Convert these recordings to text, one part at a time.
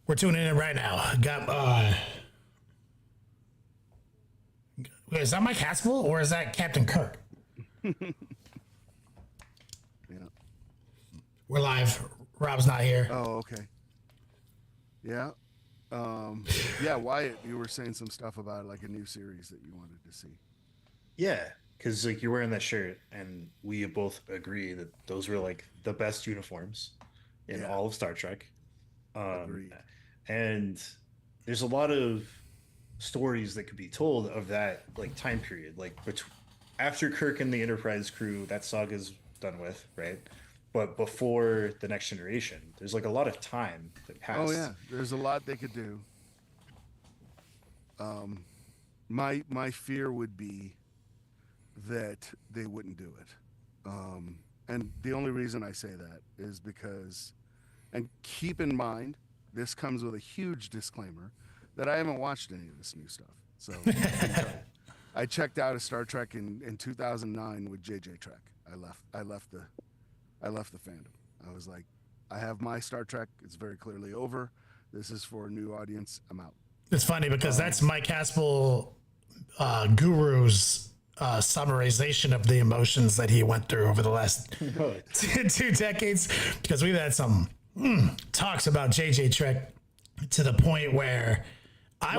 We're tuning in right now. Got is that Mike Haspel or is that Captain Kirk? Yeah. We're live. Rob's not here. Oh, okay. Yeah. Yeah, Wyatt, you were saying some stuff about like a new series that you wanted to see. Yeah, because like you're wearing that shirt, and we both agree that those were like the best uniforms in all of Star Trek. Agreed. And there's a lot of stories that could be told of that like time period, like after Kirk and the Enterprise crew, that saga's done with, right? But before the Next Generation, there's like a lot of time that passed. Oh yeah, there's a lot they could do. My fear would be that they wouldn't do it. And the only reason I say that is because, and keep in mind, this comes with a huge disclaimer that I haven't watched any of this new stuff. So I checked out of Star Trek in 2009 with JJ Trek. I left the fandom. I was like, I have my Star Trek. It's very clearly over. This is for a new audience. I'm out. It's funny because that's Mike Haspel, Guru's summarization of the emotions that he went through over the last two decades. Because we've had some talks about JJ Trek to the point where I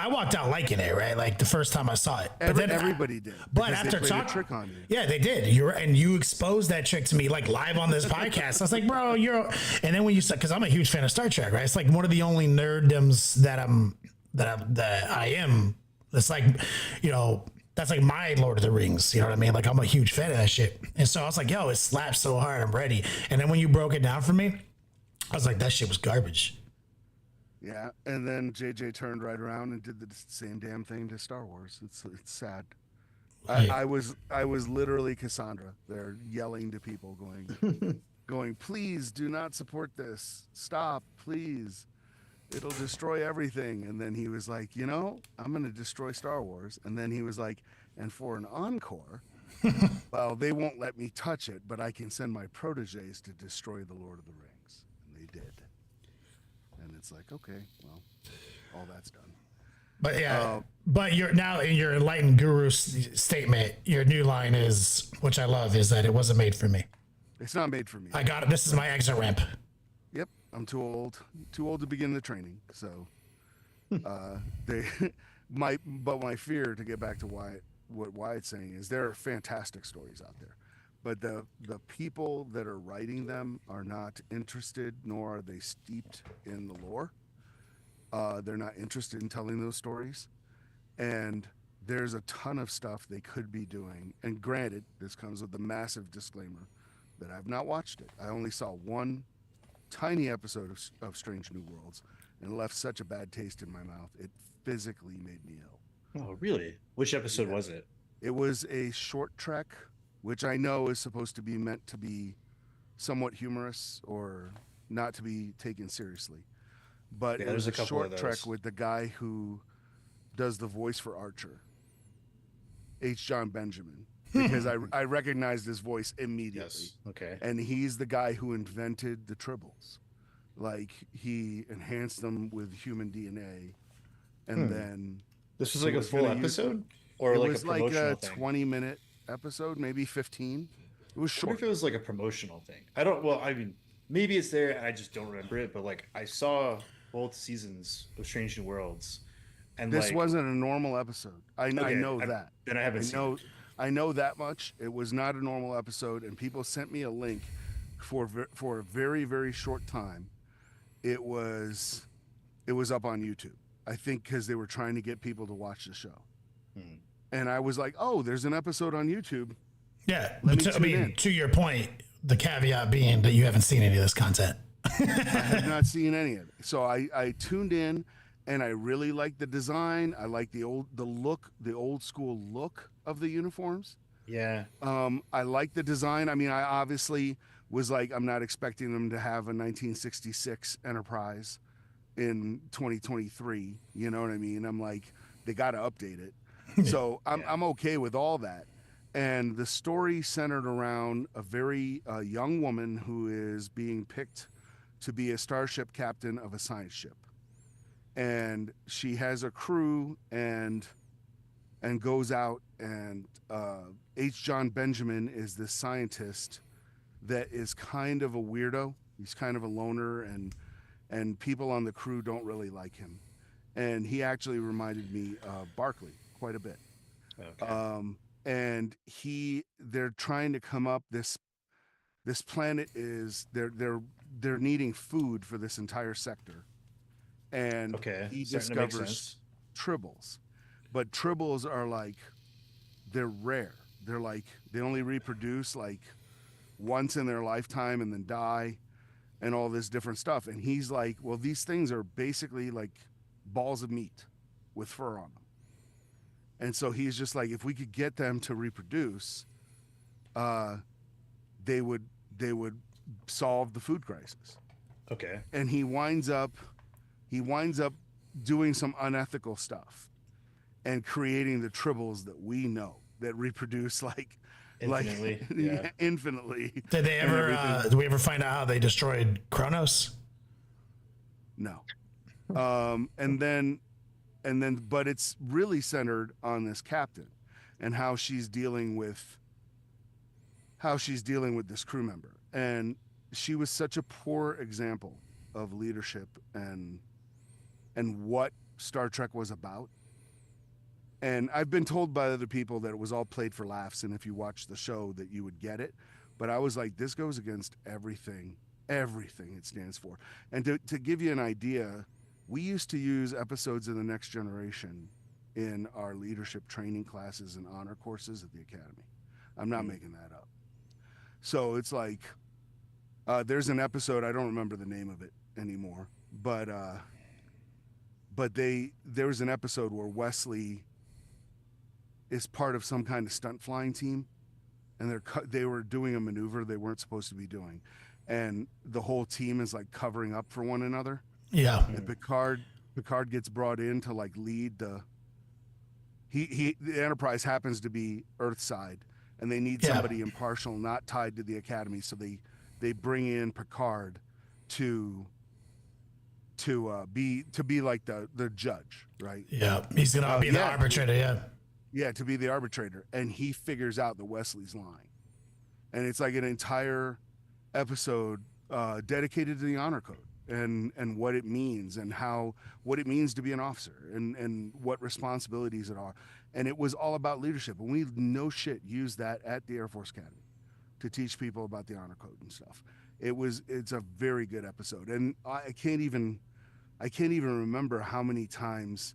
walked out liking it, right? Like the first time I saw it. But then everybody did. But after talking, trick on you. Yeah, they did. You exposed that trick to me like live on this podcast. I was like, bro, and then when you said, because I'm a huge fan of Star Trek, right? It's like one of the only nerddoms that I am. It's like, that's like my Lord of the Rings. You know what I mean? Like I'm a huge fan of that shit. And so I was like, yo, it slaps so hard. I'm ready. And then when you broke it down for me, I was like, that shit was garbage. Yeah, and then JJ turned right around and did the same damn thing to Star Wars. It's sad. I was literally Cassandra there yelling to people, going, please do not support this. Stop, please. It'll destroy everything. And then he was like, I'm going to destroy Star Wars. And then he was like, and for an encore, well, they won't let me touch it, but I can send my proteges to destroy the Lord of the Rings. And they did. And it's like, okay, well, all that's done. But yeah, but you're now in your enlightened guru statement. Your new line is, which I love, is that it wasn't made for me. It's not made for me. I got it. This is my exit ramp. Yep, I'm too old to begin the training. So, my fear, to get back to what Wyatt's saying, is there are fantastic stories out there. But the people that are writing them are not interested, nor are they steeped in the lore. They're not interested in telling those stories. And there's a ton of stuff they could be doing. And granted, this comes with a massive disclaimer that I've not watched it. I only saw one tiny episode of Strange New Worlds, and it left such a bad taste in my mouth. It physically made me ill. Oh, really? Which episode was it? It was a short trek, which I know is supposed to be meant to be somewhat humorous or not to be taken seriously. But it was a short trek with the guy who does the voice for Archer, H. John Benjamin, because I recognized his voice immediately. Yes. Okay. And he's the guy who invented the tribbles. Like, he enhanced them with human DNA, and then... This was like a full episode? Or like a promotional thing? It was like a 20-minute episode, maybe 15. It was short. I wonder if it was like a promotional thing. I mean, maybe it's there and I just don't remember it, but like I saw both seasons of Strange New Worlds, and this wasn't a normal episode. I know that. And I haven't seen it. I know that much. It was not a normal episode, and people sent me a link for a very, very short time. It was up on YouTube, I think, because they were trying to get people to watch the show. And I was like, oh, there's an episode on YouTube. Yeah. To your point, the caveat being that you haven't seen any of this content. I have not seen any of it. So I tuned in, and I really liked the design. I like the old school look of the uniforms. Yeah. I like the design. I mean, I obviously was like, I'm not expecting them to have a 1966 Enterprise in 2023. You know what I mean? I'm like, they got to update it. So I'm okay with all that. And the story centered around a very young woman who is being picked to be a starship captain of a science ship. And she has a crew and goes out, and H. John Benjamin is this scientist that is kind of a weirdo. He's kind of a loner, and people on the crew don't really like him. And he actually reminded me of Barclay quite a bit. Okay. And they're trying to come up this planet is they're needing food for this entire sector. And Okay. he Starting to make discovers sense. tribbles. But tribbles are like, they're rare. They're like, they only reproduce like once in their lifetime and then die and all this different stuff. And he's like, well, these things are basically like balls of meat with fur on them. And so he's just like, if we could get them to reproduce, they would solve the food crisis. Okay. And he winds up doing some unethical stuff and creating the tribbles that we know that reproduce Infinitely. Yeah. infinitely. Did they ever? Did we ever find out how they destroyed Kronos? No. And then, but it's really centered on this captain and how she's dealing with this crew member. And she was such a poor example of leadership and what Star Trek was about. And I've been told by other people that it was all played for laughs, and if you watch the show that you would get it. But I was like, this goes against everything it stands for. And to give you an idea, we used to use episodes of The Next Generation in our leadership training classes and honor courses at the Academy. I'm not making that up. So it's like, there's an episode, I don't remember the name of it anymore, but there was an episode where Wesley is part of some kind of stunt flying team, and they were doing a maneuver they weren't supposed to be doing, and the whole team is like covering up for one another. Yeah. And Picard gets brought in to like lead the Enterprise happens to be Earthside, and they need somebody impartial, not tied to the Academy, so they bring in Picard to be like the judge, right? Yeah, he's gonna be the arbitrator. Yeah, to be the arbitrator, and he figures out that Wesley's lying, and it's like an entire episode dedicated to the honor code and what it means and what it means to be an officer and what responsibilities it are. And it was all about leadership, and we no shit used that at the Air Force Academy to teach people about the honor code and stuff. It's a very good episode, and I can't even remember how many times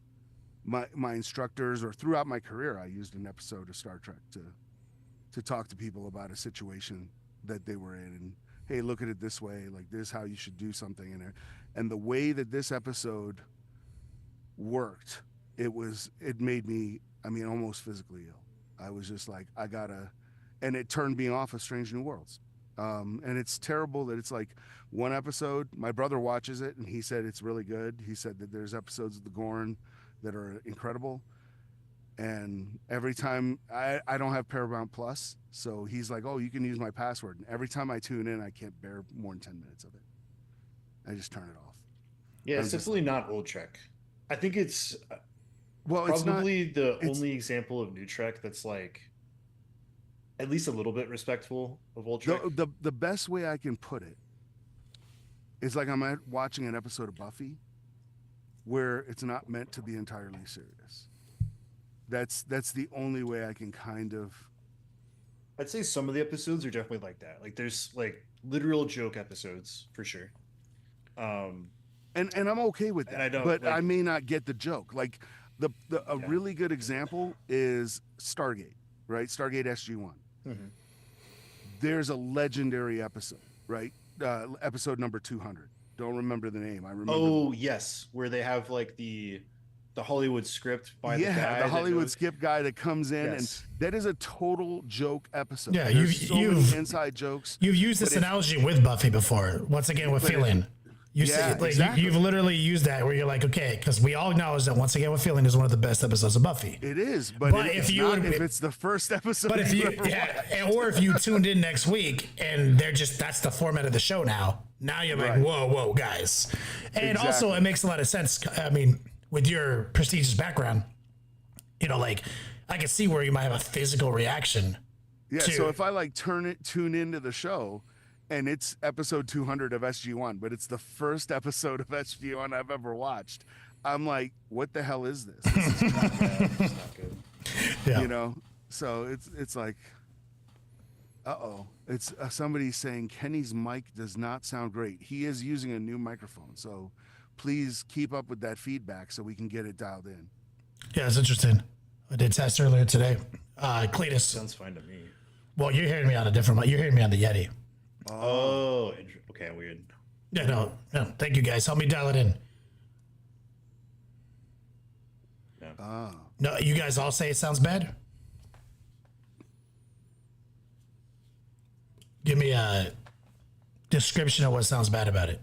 my instructors or throughout my career I used an episode of Star Trek to talk to people about a situation that they were in, and hey, look at it this way, like this is how you should do something in there. And the way that this episode worked, it made me, almost physically ill. I was just like, and it turned me off of Strange New Worlds. And it's terrible that it's like one episode. My brother watches it and he said it's really good. He said that there's episodes of the Gorn that are incredible. And every time I don't have Paramount Plus, so he's like, oh, you can use my password. And every time I tune in, I can't bear more than 10 minutes of it. I just turn it off. Yeah, it's definitely not old Trek. I think it's probably the only example of new Trek that's like at least a little bit respectful of old Trek. The best way I can put it is like I'm watching an episode of Buffy where it's not meant to be entirely serious. That's the only way I can kind of. I'd say some of the episodes are definitely like that. Like there's like literal joke episodes for sure. And I'm okay with that. But I may not get the joke. Like a really good example is Stargate, right? Stargate SG-1. Mm-hmm. There's a legendary episode, right? Episode number 200. Don't remember the name. I remember. Oh yes, where they have like the Hollywood script by the guy. The Hollywood skip guy that comes in, and that is a total joke episode. Yeah, you've many inside jokes. You've used this analogy with Buffy before. Once again, with feeling. You Yeah, say, like, exactly. you've literally used that where you're like, okay, because we all acknowledge that once again, what feeling is one of the best episodes of Buffy. It is, but, But it's if you not would- if it's the first episode But if you, ever watched. or if you tuned in next week and that's the format of the show now. Now you're like, Right. whoa, guys. And also, Exactly. it makes a lot of sense. I mean, with your prestigious background, you know, like I can see where you might have a physical reaction. Yeah, to- so if I like tune into the show and it's episode 200 of SG1, but it's the first episode of SG1 I've ever watched, I'm like, what the hell is this? This is crap, It's not good. Yeah. you know? So it's like, it's somebody saying Kenny's mic does not sound great. He is using a new microphone, so please keep up with that feedback so we can get it dialed in. Yeah, it's interesting. I did test earlier today. Cletus, Sounds fine to me. well, you're hearing me on a different mic. You're hearing me on the Yeti. Oh, okay, weird. Yeah, no. Thank you guys. Help me dial it in. Oh. No, you guys all say it sounds bad? Give me a description of what sounds bad about it.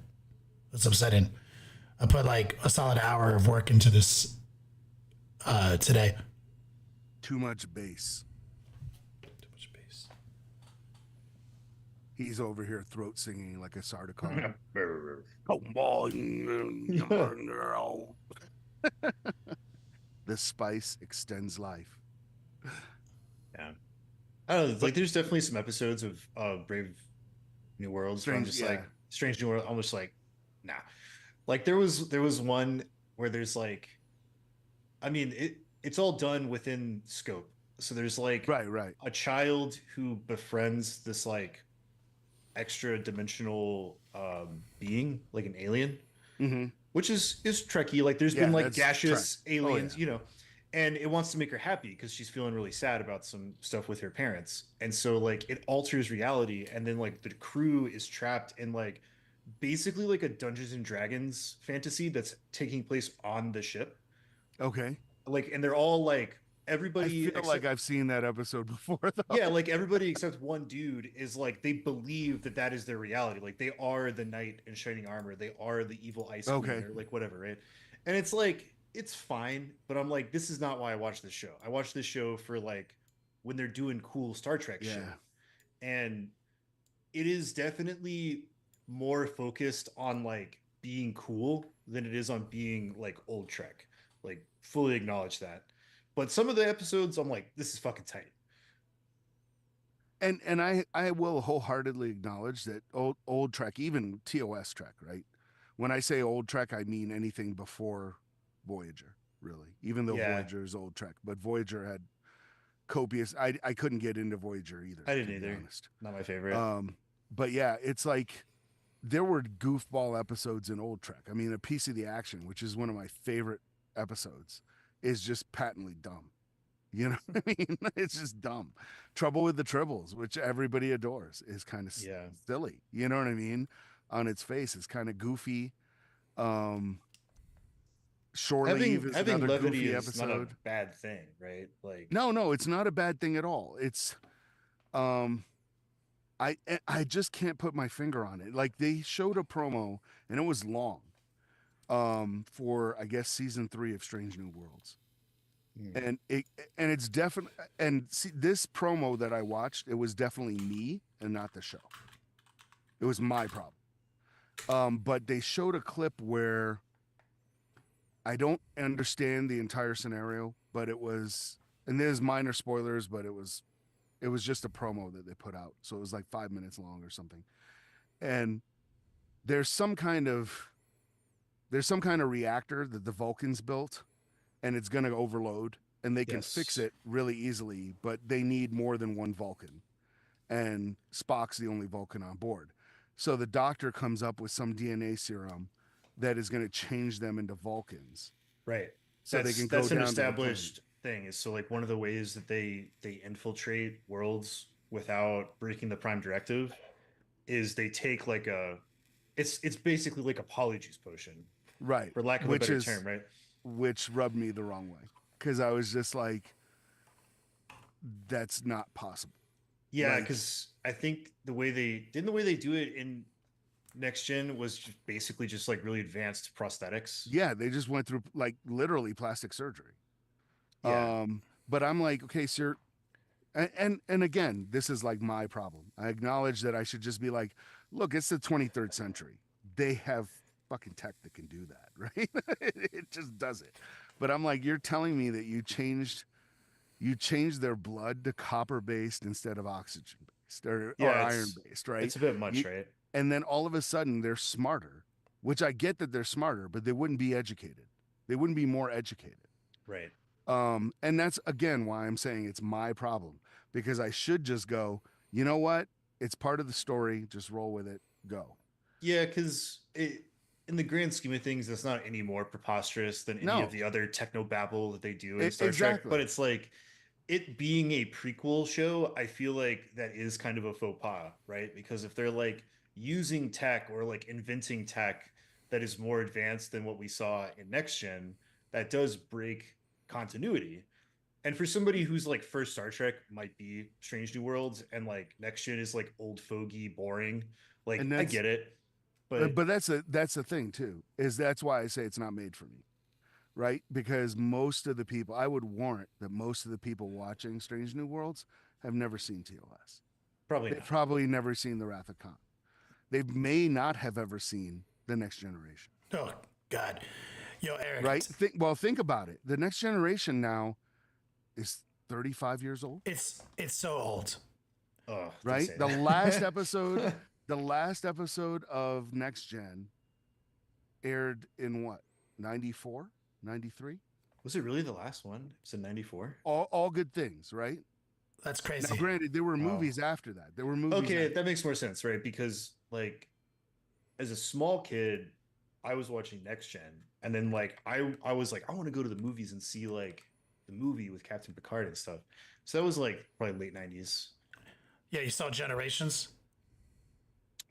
That's upsetting. I put like a solid hour of work into this today. Too much bass. Too much bass. He's over here throat singing like a Sardaukar. Come on, girl. The spice extends life. Yeah. I don't know. Like, there's definitely some episodes of Brave New Worlds where I'm Strange, just like, yeah. Strange New World. I'm just like, nah. Like, there was one where there's like, I mean, it's all done within scope. So there's like Right. a child who befriends this like extra dimensional being, like an alien, Mm-hmm. which is Trekkie. Like, there's Yeah, been like that's gaseous Trek. Oh, aliens, yeah. you know, and it wants to make her happy because she's feeling really sad about some stuff with her parents, and so like it alters reality, and then like the crew is trapped in like basically like a Dungeons and Dragons fantasy that's taking place on the ship, Okay. like, and they're all like I everybody feel like I've seen that episode before, though. yeah, like everybody except one dude is like they believe that that is their reality. Like they are the knight in shining armor. They are the evil ice queen, Okay. or like whatever, right? And it's like it's fine, but I'm like, this is not why I watch this show. I watch this show for like when they're doing cool Star Trek shit, Yeah. and it is definitely more focused on like being cool than it is on being like old Trek. Like fully acknowledge that. But some of the episodes, I'm like, this is fucking tight. And I will wholeheartedly acknowledge that old Trek, even TOS Trek, right? When I say old Trek, I mean anything before Voyager, really. Even though Yeah. Voyager is old Trek, but Voyager had copious. I couldn't get into Voyager either. I didn't to be either. honest. Not my favorite. But yeah, it's like there were goofball episodes in old Trek. I mean, A Piece of the Action, which is one of my favorite episodes, is just patently dumb. You know what I mean? It's just dumb. Trouble with the Tribbles, which everybody adores, is kind of Yeah. silly. You know what I mean? On its face, it's kind of goofy. Shore Leave is having another levity goofy is not a episode. bad thing, right? Like No, it's not a bad thing at all. It's I just can't put my finger on it. Like they showed a promo and it was long for I guess season 3 of Strange New Worlds. And it's definitely, and see, this promo that I watched, it was definitely me and not the show. It was my problem. But they showed a clip where I don't understand the entire scenario, but it was, and there's minor spoilers, but it was just a promo that they put out. So it was like 5 minutes long or something. And there's some kind of reactor that the Vulcans built, and it's going to overload, and they can fix Yes. it really easily, but they need more than one Vulcan, and Spock's the only Vulcan on board. So the doctor comes up with some DNA serum that is going to change them into Vulcans. right. So that's, they can go that's an down to the established thing. Is so like one of the ways that they infiltrate worlds without breaking the Prime Directive is they take like it's basically like a polyjuice potion, Right. for lack of a better term, right? Which rubbed me the wrong way, because I was just like, that's not possible. Yeah, Like- because I think the way they do it in Next Gen was just basically just like really advanced prosthetics. Yeah, they just went through like literally plastic surgery. Yeah. But I'm like, okay, sir, and again, this is like my problem. I acknowledge that I should just be like, look, it's the 23rd century. They have fucking tech that can do that, right? It just does it. But I'm like, you're telling me that you changed their blood to copper based instead of oxygen based or Yeah, iron based, right? it's a bit much, You- right? and then all of a sudden they're smarter, which I get that they're smarter, but they wouldn't be educated. They wouldn't be more educated. Right. And that's again why I'm saying it's my problem, because I should just go, you know what? It's part of the story. Just roll with it. Go. Yeah, because in the grand scheme of things, it's not any more preposterous than any No. of the other techno babble that they do in Star Trek. Exactly. But it's like it being a prequel show, I feel like that is kind of a faux pas, right? Because if they're like using tech or like inventing tech that is more advanced than what we saw in Next Gen, that does break continuity. And for somebody who's like first Star Trek might be Strange New Worlds and like Next Gen is like old fogey, boring. Like And I that's- get it. But But that's the thing too, is that's why I say it's not made for me, right? Because most of the people, I would warrant that most of the people watching Strange New Worlds have never seen TOS. probably They've not. probably never seen the Wrath of Khan. They may not have ever seen the Next Generation, Oh God, yo, Eric. right? Think about it. The Next Generation now is 35 years old, It's so old. Oh, don't right? say The that. last episode of Next Gen aired in what? 94, 93? Was it really the last one? It's in 94. All good things, right? That's crazy. Now, granted, there were movies after that. There were movies. Okay, that makes more sense, right? Because like as a small kid, I was watching Next Gen, and then like I was like, I want to go to the movies and see like the movie with Captain Picard and stuff. So that was like probably late 90s. Yeah, you saw Generations.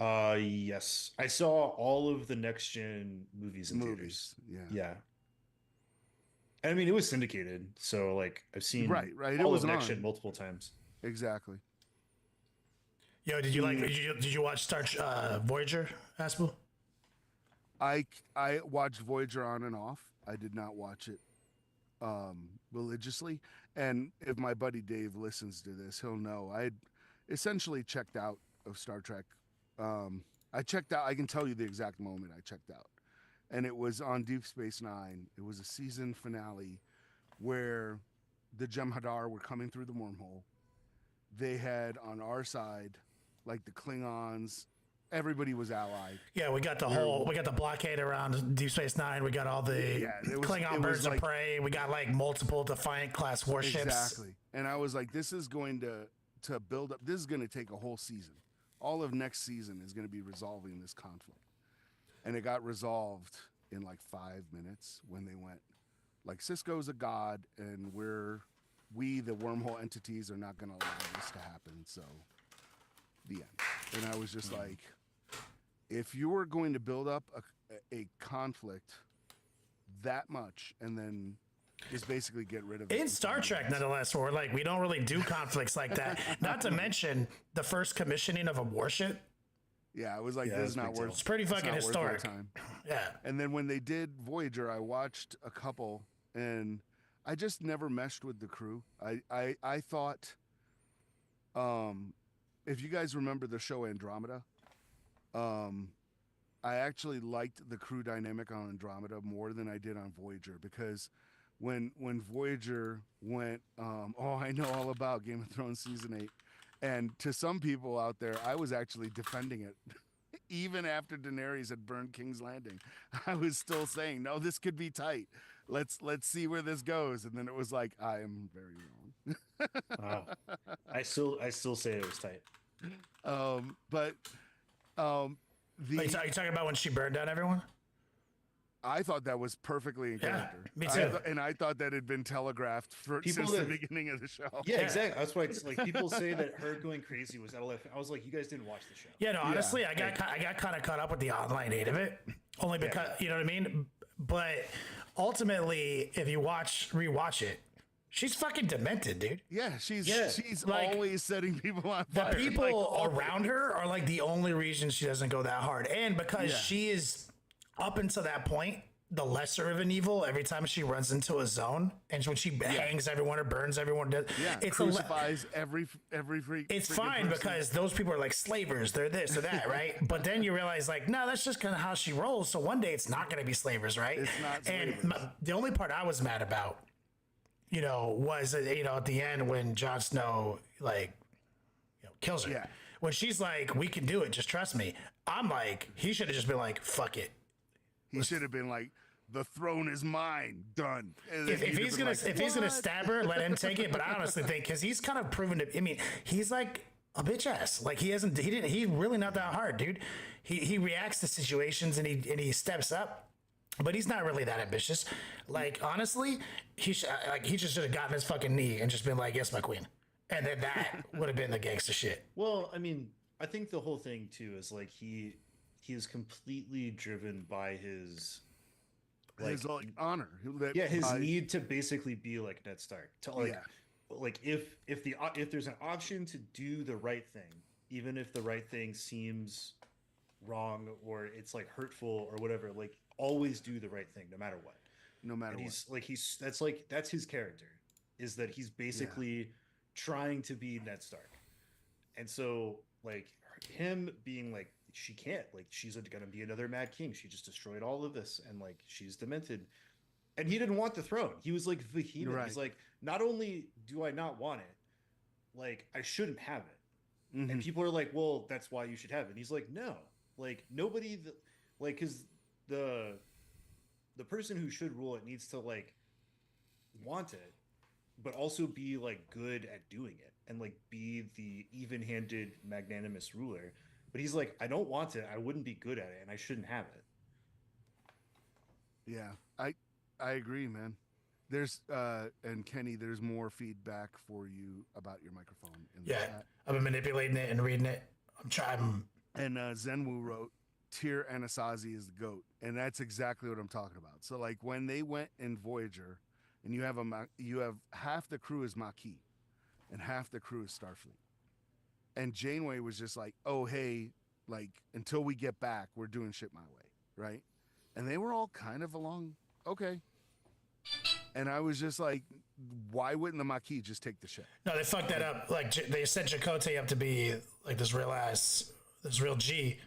Yes. I saw all of the Next Gen movies in theaters. Yeah. Yeah. And I mean, it was syndicated, so like I've seen Right. It all was of Next on. Gen multiple times. Exactly. Yo, did you like? Did you watch Voyager, Aspel? I watched Voyager on and off. I did not watch it religiously. And if my buddy Dave listens to this, he'll know I had essentially checked out of Star Trek. I checked out. I can tell you the exact moment I checked out, and it was on Deep Space Nine. It was a season finale where the Jem'Hadar were coming through the wormhole. They had on our side, like the Klingons. Everybody was allied. Yeah, we got the blockade around Deep Space Nine. We got all the Klingon birds of prey. We got like multiple Defiant class warships. Exactly. And I was like, this is going to build up. This is going to take a whole season. All of next season is going to be resolving this conflict. And it got resolved in like 5 minutes when they went, like, Cisco's a god, and we, the wormhole entities, are not going to allow this to happen. So, the end. And I was just like, if you were going to build up a conflict that much and then just basically get rid of it. In Star Trek, nonetheless, where like we don't really do conflicts like that. Not to mention the first commissioning of a warship. Yeah, I was like, Yeah, this is that's not big worth. deal. It's pretty fucking not worth our historic. time. Yeah. And then when they did Voyager, I watched a couple, and I just never meshed with the crew. I thought, if you guys remember the show Andromeda, I actually liked the crew dynamic on Andromeda more than I did on Voyager, because when Voyager went, oh, I know all about Game of Thrones season 8, and to some people out there, I was actually defending it. Even after Daenerys had burned King's Landing, I was still saying, no, this could be tight. Let's see where this goes. And then it was like, I am very wrong. Wow. I still say it was tight. But Are you talking about when she burned down everyone? I thought that was perfectly in Yeah, character. me too. And I thought that had been telegraphed since the beginning of the show. Yeah, exactly. That's why it's like people say that her going crazy was LF. I was like, you guys didn't watch the show. Yeah, no, honestly, I got kind of caught up with the online hate of it, only because you know what I mean. But ultimately, if you rewatch it, She's fucking demented, dude. Yeah, she's like, always setting people on The fire. people around her are like the only reason she doesn't go that hard. And because she is up until that point, the lesser of an evil, every time she runs into a zone and when she hangs everyone or burns everyone, it's crucifies every freak. It's fine because those people are like slavers. They're this or that, right? But then you realize like, no, that's just kind of how she rolls. So one day it's not going to be slavers, right? It's not slavers. And the only part I was mad about, was, at the end when Jon Snow, like, kills her. Yeah. When she's like, we can do it, just trust me. I'm like, he should have just been like, fuck it. He should have been like, the throne is mine, done. If he's gonna stab her, let him take it. But I honestly think because he's kind of proven to. I mean, he's like a bitch ass. Like he's really not that hard, dude. He reacts to situations and he steps up. But he's not really that ambitious. Like honestly, he just should have gotten his fucking knee and just been like, "Yes, my queen," and then that would have been the gangster shit. Well, I mean, I think the whole thing too is like he is completely driven by his honor. His need to basically be like Ned Stark. To like if there's an option to do the right thing, even if the right thing seems wrong or it's like hurtful or whatever, like always do the right thing no matter what. No matter what. That's his character, is that he's basically trying to be Ned Stark. And so like him being like, she can't, like, she's gonna be another Mad King. She just destroyed all of this and like she's demented. And he didn't want the throne. He was like vehement. Right. He's like, not only do I not want it, like I shouldn't have it. Mm-hmm. And people are like, well, that's why you should have it. And he's like, no, like nobody because the person who should rule it needs to like want it, but also be like good at doing it and like be the even-handed, magnanimous ruler. But he's like, I don't want it. I wouldn't be good at it, and I shouldn't have it. Yeah, I agree, man. There's and Kenny, there's more feedback for you about your microphone. In the chat. I've been manipulating it and reading it. I'm trying. And Zenwu wrote, Tyr Anasazi is the GOAT, and that's exactly what I'm talking about. So like when they went in Voyager, and you have half the crew is Maquis, and half the crew is Starfleet. And Janeway was just like, oh, hey, like, until we get back, we're doing shit my way, right? And they were all kind of along, okay. And I was just like, why wouldn't the Maquis just take the shit? No, they fucked that up. Like, they set Chakotay up to be, like, this real G.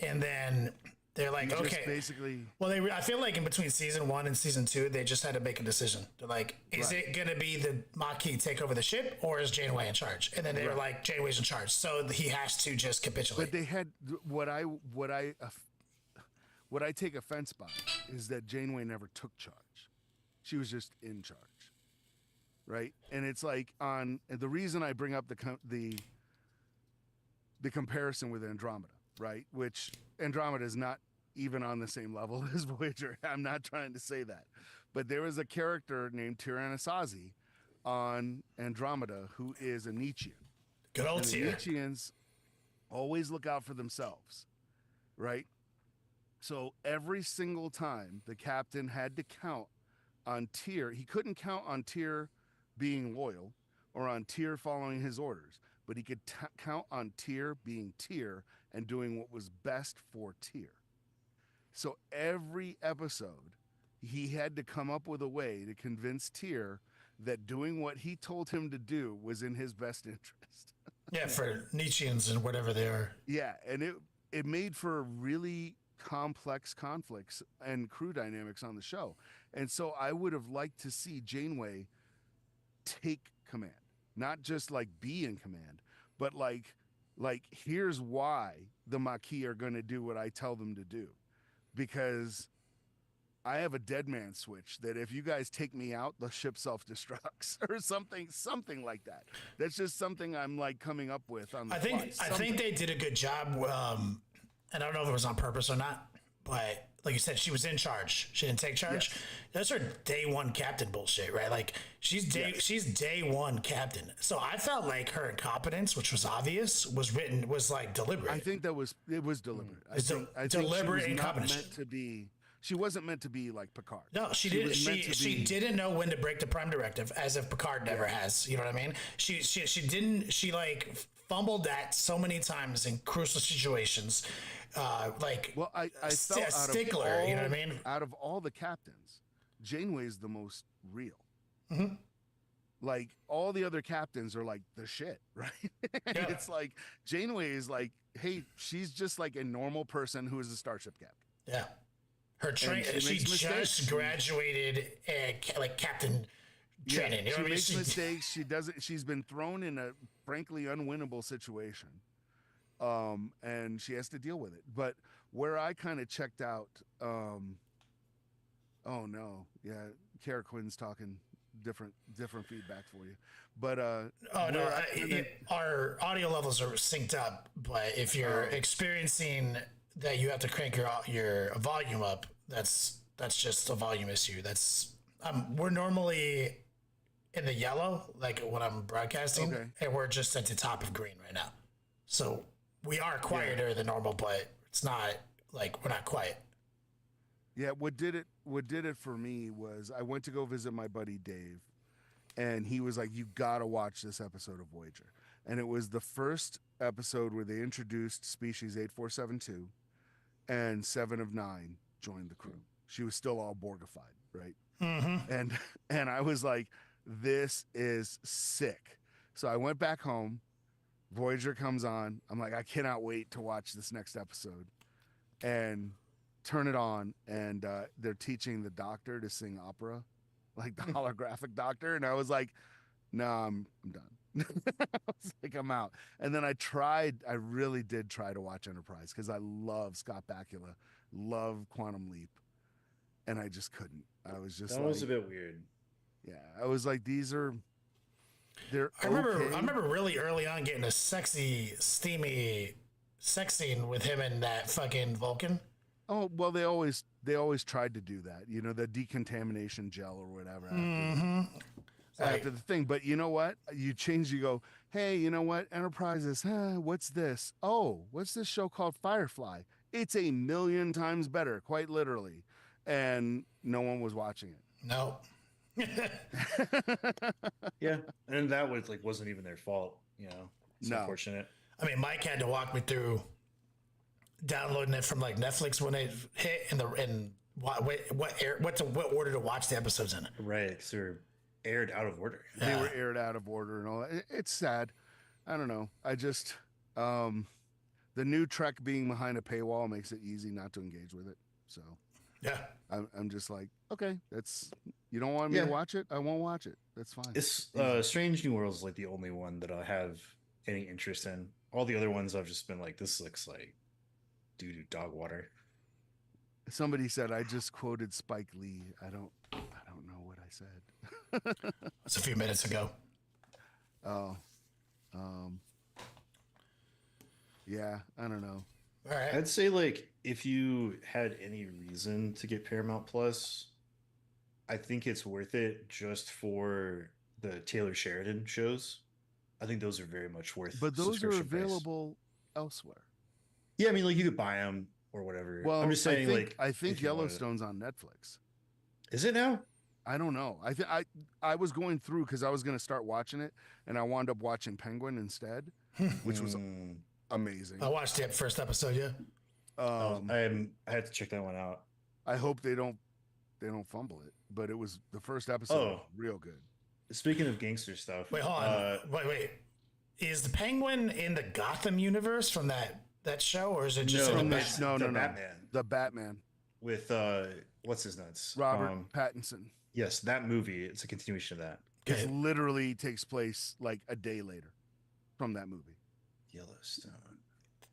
And then they're like, okay. Basically. Well, I feel like in between season 1 and season 2, they just had to make a decision. They're like, is it going to be the Maquis take over the ship, or is Janeway in charge? And then they were like, Janeway's in charge, so he has to just capitulate. But they had what I take offense by is that Janeway never took charge. She was just in charge, right? And it's like the reason I bring up the comparison with Andromeda, right? Which Andromeda is not even on the same level as Voyager. I'm not trying to say that. But there was a character named Tyr Anasazi on Andromeda who is a Nietzschean. Good old Tyr. The Nietzscheans always look out for themselves, right? So every single time the captain had to count on Tyr, he couldn't count on Tyr being loyal or on Tyr following his orders, but he could count on Tyr being Tyr and doing what was best for Tyr. So every episode, he had to come up with a way to convince Tyr that doing what he told him to do was in his best interest. Yeah, for Nietzscheans and whatever they are. Yeah, and it made for really complex conflicts and crew dynamics on the show. And so I would have liked to see Janeway take command, not just like be in command, but like here's why the Maquis are going to do what I tell them to do, because I have a dead man switch that if you guys take me out, the ship self-destructs or something like that. That's just something I'm like coming up with on the fly. I think they did a good job. And I don't know if it was on purpose or not, but like you said, she was in charge. She didn't take charge. Yes. That's her day one captain bullshit, right? Like she's day one captain. So I felt like her incompetence, which was obvious, was like deliberate. I think it was deliberate. I think deliberate she was incompetence. not meant to be She wasn't meant to be like Picard. No, she didn't. was meant to She be- didn't know when to break the Prime Directive, as if Picard never has. You know what I mean? She didn't. She like fumbled that so many times in crucial situations. Well, I felt a stickler. You know what I mean? Out of all the captains, Janeway is the most real. Mm-hmm. Like all the other captains are like the shit, right? And Yeah. it's like Janeway is like, hey, she's just like a normal person who is a starship captain. Yeah. Her train. she She makes mistakes. just graduated like captain training. You know she what I mean? makes mistakes. She doesn't. She's been thrown in a frankly unwinnable situation, and she has to deal with it. But where I kind of checked out, oh no, yeah, Kara Quinn's talking different feedback for you, but Oh no, our audio levels are synced up, but if you're experiencing that you have to crank your volume up, that's just a volume issue. That's we're normally in the yellow, like when I'm broadcasting, Okay. and we're just at the top of green right now. So we are quieter than normal, but it's not like we're not quiet. Yeah, what did it for me was I went to go visit my buddy Dave, and he was like, "You gotta watch this episode of Voyager." And it was the first episode where they introduced species 8472, and 7 of 9 joined the crew. She was still all Borgified, right? And I was like, "This is sick." So I went back home. Voyager comes on. I'm like, I cannot wait to watch this next episode, and turn it on, and they're teaching the doctor to sing opera, like the holographic doctor, and I was like, no, I'm done. I was like, I'm out. And then I really did try to watch Enterprise because I love Scott Bakula, love Quantum Leap, and I just couldn't. I was just That was a bit weird. yeah, I was like, they're I remember really early on getting a sexy, steamy sex scene with him and that fucking Vulcan. Oh, well, they always tried to do that, the decontamination gel or whatever after the thing. But you know what? You go, hey, you know what? Enterprises, what's this? Oh, what's this show called Firefly? It's 1,000,000 times better, quite literally. And no one was watching it. No. Yeah, and that was like wasn't even their fault. It's No. unfortunate. I mean, Mike had to walk me through downloading it from like Netflix when it hit and what order to watch the episodes in. Right, because they're aired out of order. They were aired out of order and all that. It's sad. I don't know. I just the new Trek being behind a paywall makes it easy not to engage with it. So Yeah. I'm just like, okay, you don't want me to watch it? I won't watch it. That's fine. It's Strange New World is like the only one that I have any interest in. All the other ones I've just been like, this looks like doo-doo dog water. Somebody said I just quoted Spike Lee. I don't know what I said. It's a few minutes ago. Oh. Yeah, I don't know. All right. I'd say like if you had any reason to get Paramount Plus, I think it's worth it just for the Taylor Sheridan shows. I think those are very much worth. But those are subscription price. available elsewhere. Yeah, I mean, like you could buy them or whatever. Well, I'm just saying, I think if you wanted it. Yellowstone's on Netflix. Is it now? I don't know. I was going through because I was going to start watching it, and I wound up watching Penguin instead, which was amazing. I watched the first episode, yeah. I had to check that one out. I hope they don't fumble it, but it was the first episode was real good. Speaking of gangster stuff, Wait, hold on. Wait. Is the Penguin in the Gotham universe from that show, or is it just in the Batman The Batman with what's his nuts? Robert Pattinson. Yes, that movie. It's a continuation of that. It literally takes place like a day later from that movie. Yellowstone.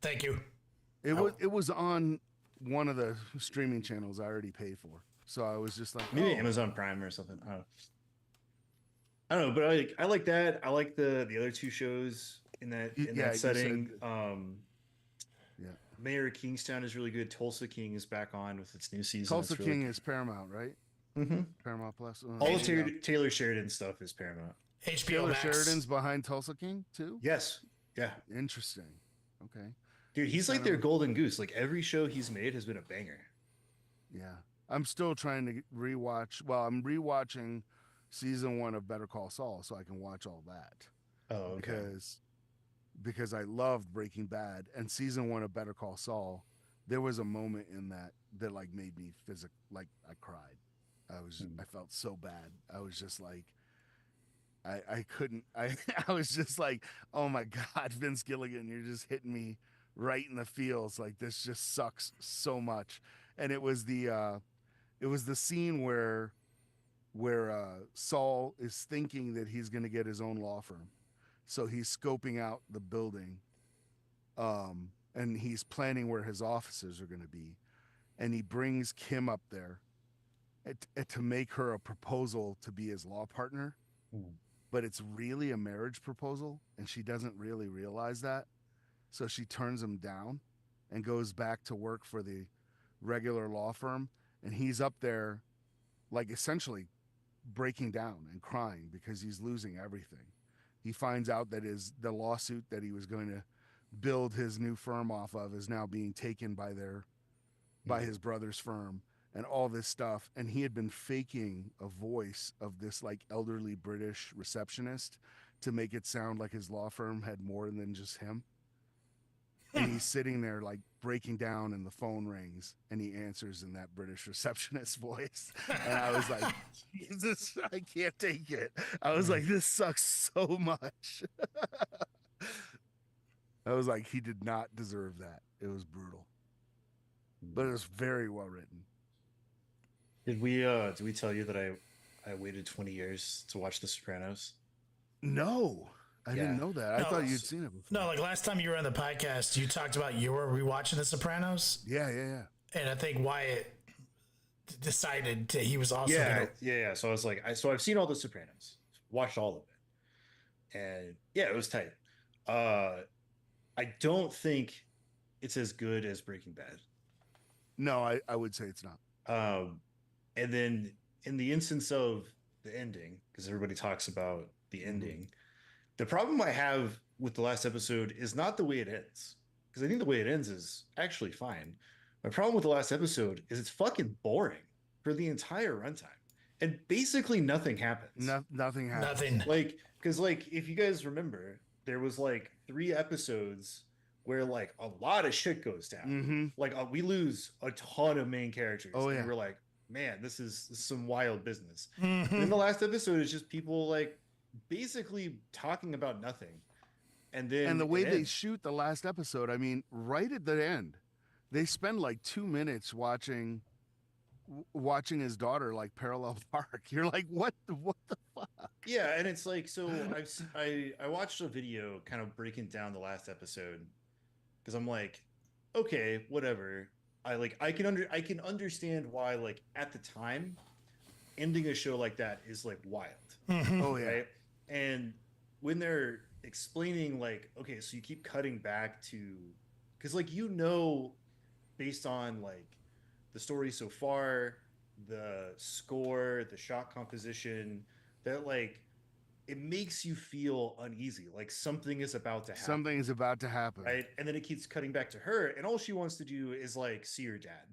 Thank you. It was on one of the streaming channels I already paid for, so I was just like, maybe Amazon Prime or something. I don't know, but I like that. I like the other two shows in that setting. Mayor of Kingstown is really good. Tulsa King is back on with its new season. Tulsa King is Paramount, right? Mm-hmm. Paramount Plus. All of Taylor Sheridan stuff is Paramount. HBO Taylor Max. Sheridan's behind Tulsa King too. Yes. Yeah. Interesting. Okay. Dude, he's like their golden goose. Like every show he's made has been a banger. Yeah. I'm still trying to rewatch. Well, I'm rewatching season 1 of Better Call Saul so I can watch all that Oh, okay. because I loved Breaking Bad and season 1 of Better Call Saul. There was a moment in that like made me like I cried. Hmm. I felt so bad. I was just like I couldn't I was just like, oh my God, Vince Gilligan, you're just hitting me right in the feels. Like this just sucks so much. And it was the scene where Saul is thinking that he's going to get his own law firm, so he's scoping out the building, and he's planning where his offices are going to be, and he brings Kim up there to make her a proposal to be his law partner, Hmm. but it's really a marriage proposal, and she doesn't really realize that, so she turns him down and goes back to work for the regular law firm, and he's up there like essentially breaking down and crying because he's losing everything. He finds out that the lawsuit that he was going to build his new firm off of is now being taken by Hmm. his brother's firm and all this stuff. And he had been faking a voice of this like elderly British receptionist to make it sound like his law firm had more than just him. And he's sitting there like breaking down and the phone rings and he answers in that British receptionist voice. And I was like, Jesus, I can't take it. I was like, this sucks so much. I was like, he did not deserve that. It was brutal, but it was very well written. Did we tell you that I waited 20 years to watch The Sopranos? No, I didn't Yeah. know that. I thought No, you'd seen it before. no, like last time you were on the podcast, you talked about you were rewatching The Sopranos, Yeah, yeah, yeah. and I think Wyatt decided he was also Yeah, gonna. yeah. So I was like, so I've seen all The Sopranos, watched all of it, and yeah, it was tight. Uh, I don't think it's as good as Breaking Bad. No, I would say it's not. Um, and then in the instance of the ending, because everybody talks about the Mm-hmm. ending, the problem I have with the last episode is not the way it ends, because I think the way it ends is actually fine. My problem with the last episode is it's fucking boring for the entire runtime, and basically nothing happens. Nothing happens. Nothing. Like, because like if you guys remember, there was like 3 episodes where like a lot of shit goes down. Mm-hmm. Like we lose a ton of main characters, Oh and yeah. we're like, man, this is some wild business. And then the Hmm. last episode is just people like basically talking about nothing, and And the then way it they ends. shoot the last episode, I mean, right at the end, they spend like 2 minutes watching his daughter like parallel park. You're like, what the fuck? Yeah, and it's like so I watched a video kind of breaking down the last episode because I'm like, okay, whatever. I can understand why like at the time ending a show like that is like wild, Oh yeah. right? And when they're explaining like, okay, so you keep cutting back to because like based on like the story so far, the score, the shot composition, that like it makes you feel uneasy, like something is about to happen, Something is about to happen. right? And then it keeps cutting back to her, and all she wants to do is like see her dad.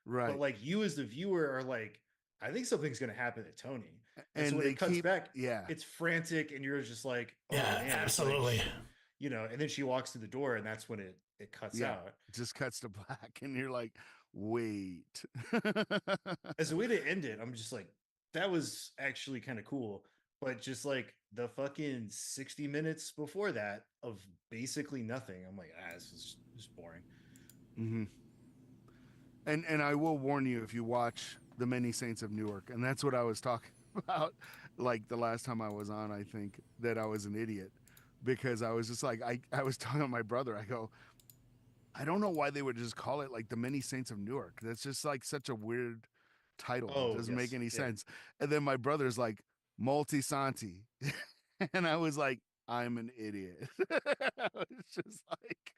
But Right. like you as the viewer are like, I think something's gonna happen to Tony. And so And when they it cuts keep back, yeah. it's frantic, and you're just like, oh Yeah, man, it's like, absolutely. and then she walks through the door, and that's when it cuts Yeah. out. Just cuts to black and you're like, wait. As a way to end it, I'm just like, that was actually kind of cool. But just like the fucking 60 minutes before that of basically nothing, I'm like, this is just boring. hmm and I will warn you if you watch The Many Saints of Newark, and that's what I was talking about like the last time I was on, I think that I was an idiot because I was just like I was telling my brother, I go, I don't know why they would just call it like The Many Saints of Newark. That's just like such a weird title. It Oh, doesn't make yes. any Yeah. sense. And then my brother's like, Multi Santi. And I was like, I'm an idiot. It's just like,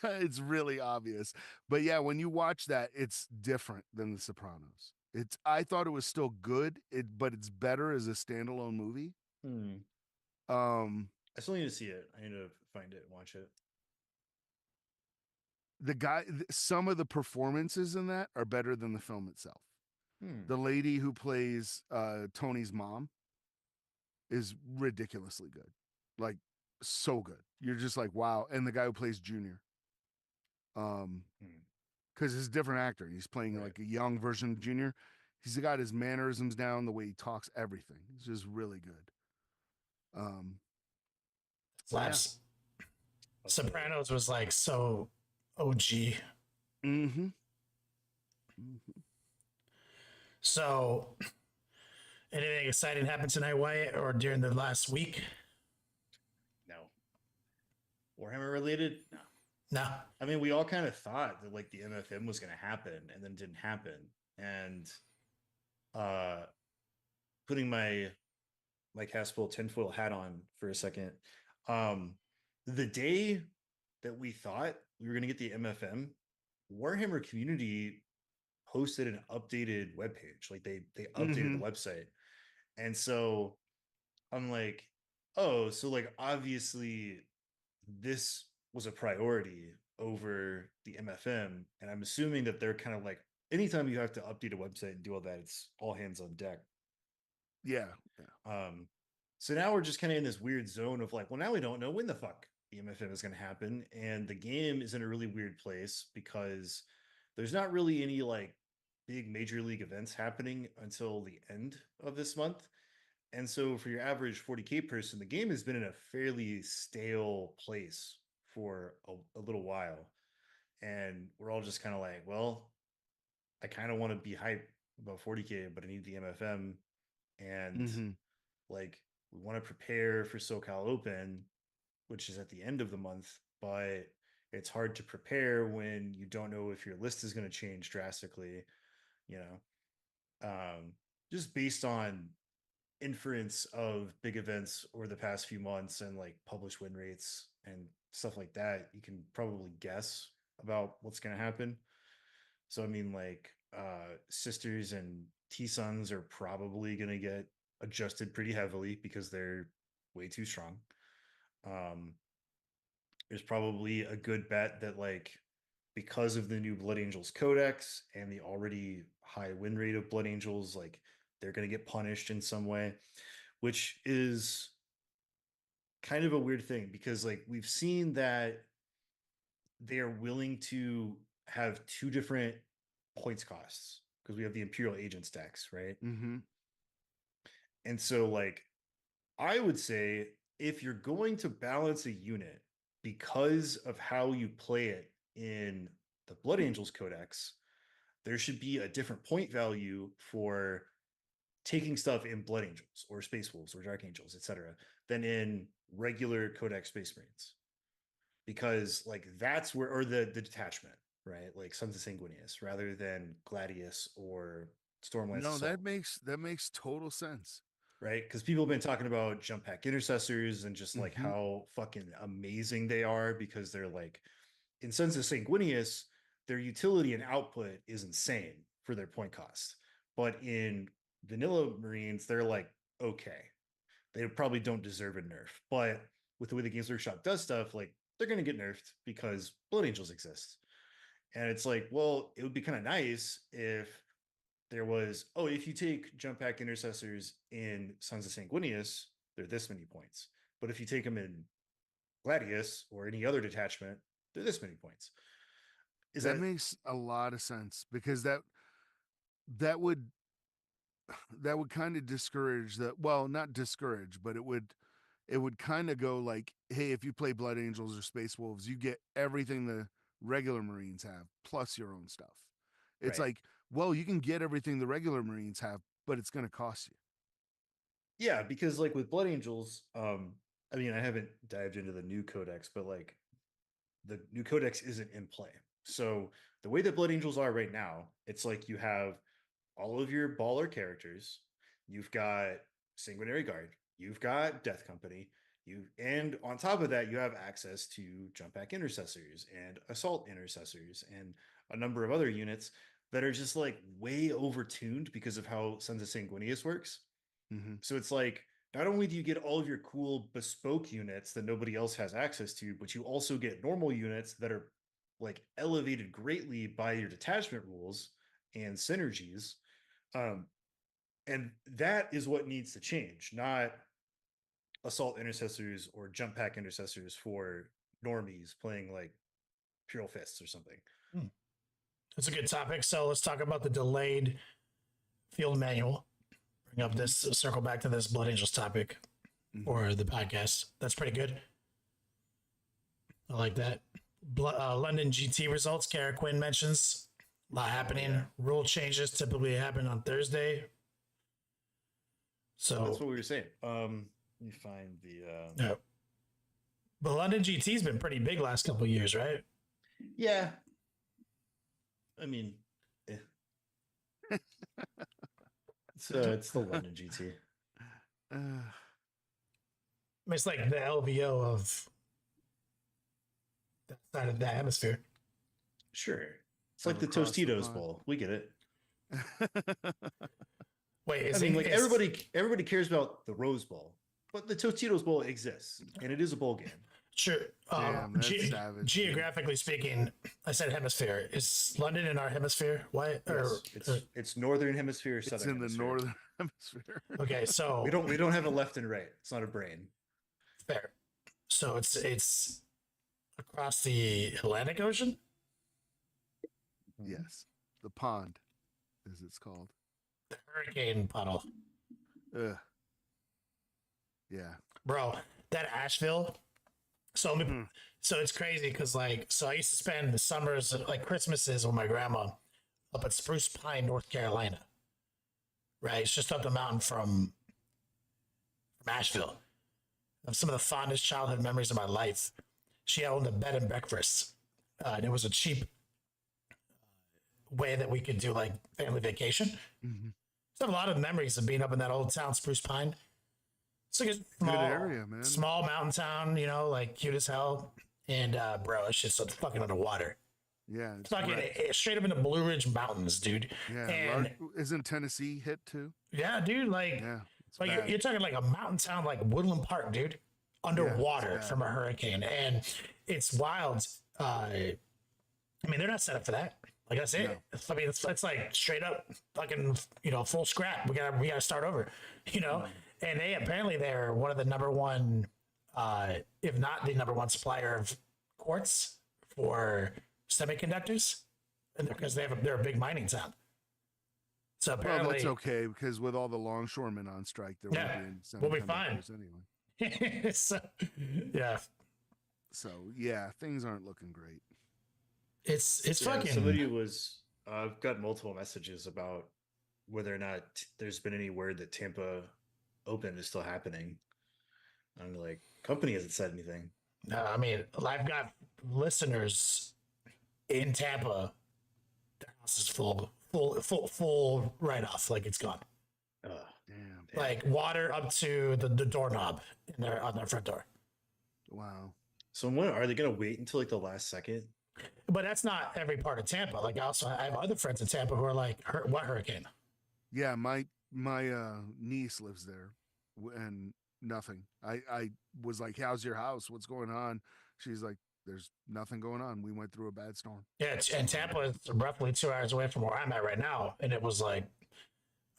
it's really obvious. But yeah, when you watch that, it's different than The Sopranos. I thought it was still good, but it's better as a standalone movie. Hmm. Um, I still need to see it. I need to find it and watch it. some of the performances in that are better than the film itself. The lady who plays Tony's mom is ridiculously good, like so good. You're just like, wow. And the guy who plays Junior, because he's a different actor. He's playing like a young version of Junior. He's got his mannerisms down, the way he talks, everything. He's just really good. Slaps. Sopranos was like so OG. Mm-hmm. So, anything exciting happened tonight, Wyatt, or during the last week? No. Warhammer related? No. No. I mean, we all kind of thought that like the MFM was going to happen, and then it didn't happen. And putting my Caspel tinfoil hat on for a second, the day that we thought we were going to get the MFM, Warhammer community posted an updated webpage. Like they updated the website. And so I'm like, oh, so like obviously this was a priority over the MFM. And I'm assuming that they're kind of like, anytime you have to update a website and do all that, it's all hands on deck. Yeah. So now we're just kind of in this weird zone of like, well, now we don't know when the fuck the MFM is going to happen. And the game is in a really weird place because there's not really any like big major league events happening until the end of this month. And so for your average 40K person, the game has been in a fairly stale place for a little while. And we're all just kind of like, well, I kind of want to be hyped about 40K, but I need the MFM. And like, we want to prepare for SoCal Open, which is at the end of the month, but it's hard to prepare when you don't know if your list is going to change drastically, you know, just based on inference of big events over the past few months and like published win rates and stuff like that. You can probably guess about what's going to happen. So, I mean, like, Sisters and T-Sons are probably going to get adjusted pretty heavily because they're way too strong. There's probably a good bet that like because of the new Blood Angels Codex and the already high win rate of Blood Angels, like they're going to get punished in some way, which is kind of a weird thing because like we've seen that they are willing to have two different points costs because we have the Imperial Agents decks, right? And so like I would say if you're going to balance a unit because of how you play it in the Blood Angels Codex, there should be a different point value for taking stuff in Blood Angels or Space Wolves or Dark Angels, etc., than in regular Codex Space Marines. Because like that's where, or the detachment, right? Like Sons of Sanguinius rather than Gladius or Stormlance. No, Assault. that makes total sense. Right? Because people have been talking about jump pack intercessors and just like how fucking amazing they are because they're like in Sons of Sanguinius, their utility and output is insane for their point cost. But in vanilla Marines, they're like, okay. They probably don't deserve a nerf. But with the way the Games Workshop does stuff, like they're gonna get nerfed because Blood Angels exist. And it's like, well, it would be kind of nice if there was, oh, if you take jump pack intercessors in Sons of Sanguinius, they're this many points. But if you take them in Gladius or any other detachment, they're this many points. That makes a lot of sense because that would kind of discourage that. Well, not discourage, but it would kind of go like, hey, if you play Blood Angels or Space Wolves, you get everything the regular Marines have plus your own stuff. It's like, well, you can get everything the regular Marines have, but it's going to cost you. Yeah, because like with Blood Angels, I mean, I haven't dived into the new codex, but like the new codex isn't in play. So the way that Blood Angels are right now, it's like you have all of your baller characters, you've got Sanguinary Guard, you've got Death Company, and on top of that, you have access to jump back intercessors and assault intercessors and a number of other units that are just like way overtuned because of how Sons of Sanguinius works. So it's like not only do you get all of your cool bespoke units that nobody else has access to, but you also get normal units that are like elevated greatly by your detachment rules and synergies. And that is what needs to change, not assault intercessors or jump pack intercessors for normies playing like Pure Fists or something. That's a good topic. So let's talk about the delayed field manual. Bring up this, circle back to this Blood Angels topic or the podcast. That's pretty good. I like that. London GT results. Kara Quinn mentions a lot happening. Rule changes typically happen on Thursday. So that's what we were saying. Let me find the. Yeah. But London GT's been pretty big last couple of years, right? Yeah. I mean, it's the London GT. I mean, it's like the LVO of that side of that hemisphere. Sure. It's like the Tostitos Bowl. We get it. Wait, everybody cares about the Rose Bowl, but the Tostitos Bowl exists, and it is a bowl game. Sure. Damn, that's savage, geographically speaking, I said hemisphere. Is London in our hemisphere? Why? Yes, it's northern hemisphere, southern. It's in hemisphere. the northern hemisphere. Okay, so we don't have a left and right. It's not a brain. Fair. So it's across the Atlantic Ocean. Yes, the pond, as it's called. The hurricane puddle. Ugh. Yeah, bro, that Asheville. So so it's crazy because I used to spend the summers like Christmases with my grandma up at Spruce Pine, North Carolina. Right, it's just up the mountain from Asheville. I have some of the fondest childhood memories of my life. She owned a bed and breakfast, and it was a cheap way that we could do like family vacation. So I have a lot of memories of being up in that old town, Spruce Pine. It's like a small good area, man. Small mountain town, like cute as hell. And bro, it's just fucking underwater. Yeah, it's fucking straight up in the Blue Ridge Mountains, dude. Yeah, and isn't Tennessee hit too? Yeah, dude. You're talking like a mountain town, like Woodland Park, dude, underwater from a hurricane, and it's wild. I mean, they're not set up for that. Like that's it. No. I mean, it's like straight up fucking, full scrap. We gotta start over, And they're one of the number one, if not the number one supplier of quartz for semiconductors, and because they're a big mining town. So apparently, that's okay because with all the longshoremen on strike, there won't be any we'll be fine anyway. So yeah, things aren't looking great. It's fucking. Somebody was. I've got multiple messages about whether or not there's been any word that Tampa Open is still happening. I'm like, company hasn't said anything. No, I mean, I've got listeners in Tampa. Their house is full right off, like it's gone. Damn. Like water up to the doorknob on their front door. Wow. So when are they going to wait until like the last second? But that's not every part of Tampa. Like I have other friends in Tampa who are like, what hurricane? Yeah, my niece lives there, and nothing. I was like, "How's your house? What's going on?" She's like, "There's nothing going on. We went through a bad storm." Yeah, and Tampa is roughly 2 hours away from where I'm at right now, and it was like,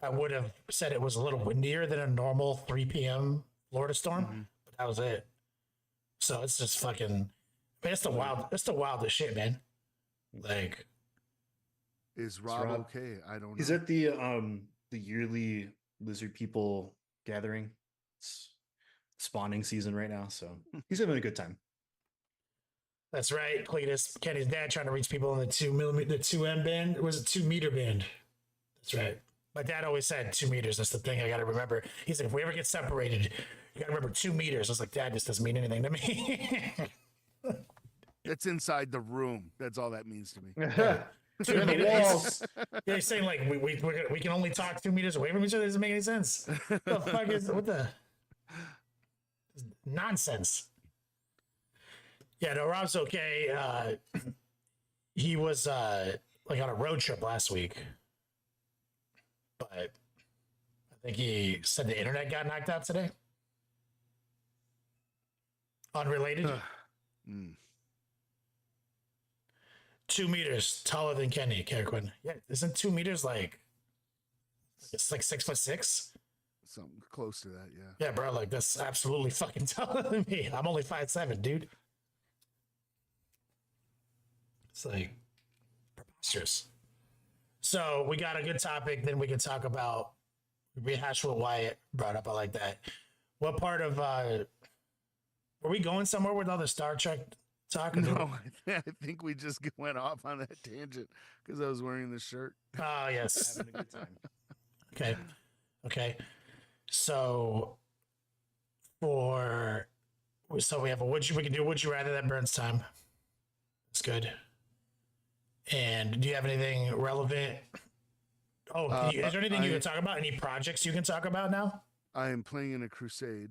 I would have said it was a little windier than a normal 3 p.m. Florida storm, but that was it. So it's just fucking. I mean, it's the wildest shit, man. Like, is Rob okay? I don't know. Is that the yearly lizard people gathering? It's spawning season right now, so he's having a good time. That's right, Cletus. Kenny's dad trying to reach people in the 2M band. Or was it 2 meter band? That's right. My dad always said 2 meters. That's the thing I got to remember. He's like, if we ever get separated, you got to remember 2 meters. I was like, Dad, this doesn't mean anything to me. It's inside the room. That's all that means to me. 2 meters. Yeah, he's saying like we can only talk 2 meters away from each other. Doesn't make any sense. The fuck is what the nonsense? Yeah, no, Rob's okay. He was like on a road trip last week, but I think he said the internet got knocked out today. Unrelated. 2 meters taller than Kenny, Kara Quinn. Yeah, isn't 2 meters like It's like 6'6". Something close to that, yeah. Yeah, bro. Like that's absolutely fucking taller than me. I'm only 5'7", dude. It's like preposterous. So we got a good topic. Then we can talk about rehash what Wyatt brought up. I like that. What part of were we going somewhere with all the Star Trek talk? No, I think we just went off on that tangent because I was wearing this shirt. Oh yes. Having a good time. Okay. So we have we can do would you rather, that burns time. It's good. And do you have anything relevant? Oh, is there anything you can talk about? Any projects you can talk about now? I am playing in a crusade.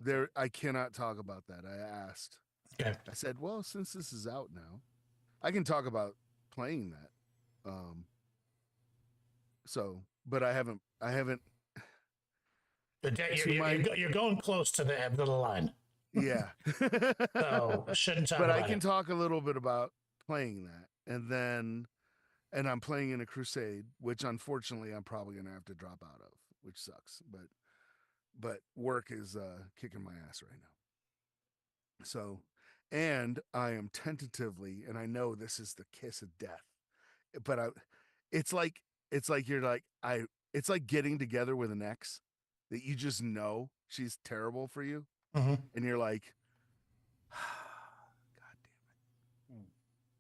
There, I cannot talk about that. I asked. Okay. I said, well, since this is out now, I can talk about playing that. But I haven't. You're going close to the end of the line. Yeah. So shouldn't talk but about I can it. talk a little bit about playing that, and I'm playing in a crusade, which unfortunately I'm probably gonna have to drop out of, which sucks. But work is kicking my ass right now. So, and I am tentatively, and I know this is the kiss of death, but it's like it's like getting together with an ex that you just know she's terrible for you, and you're like, God damn it,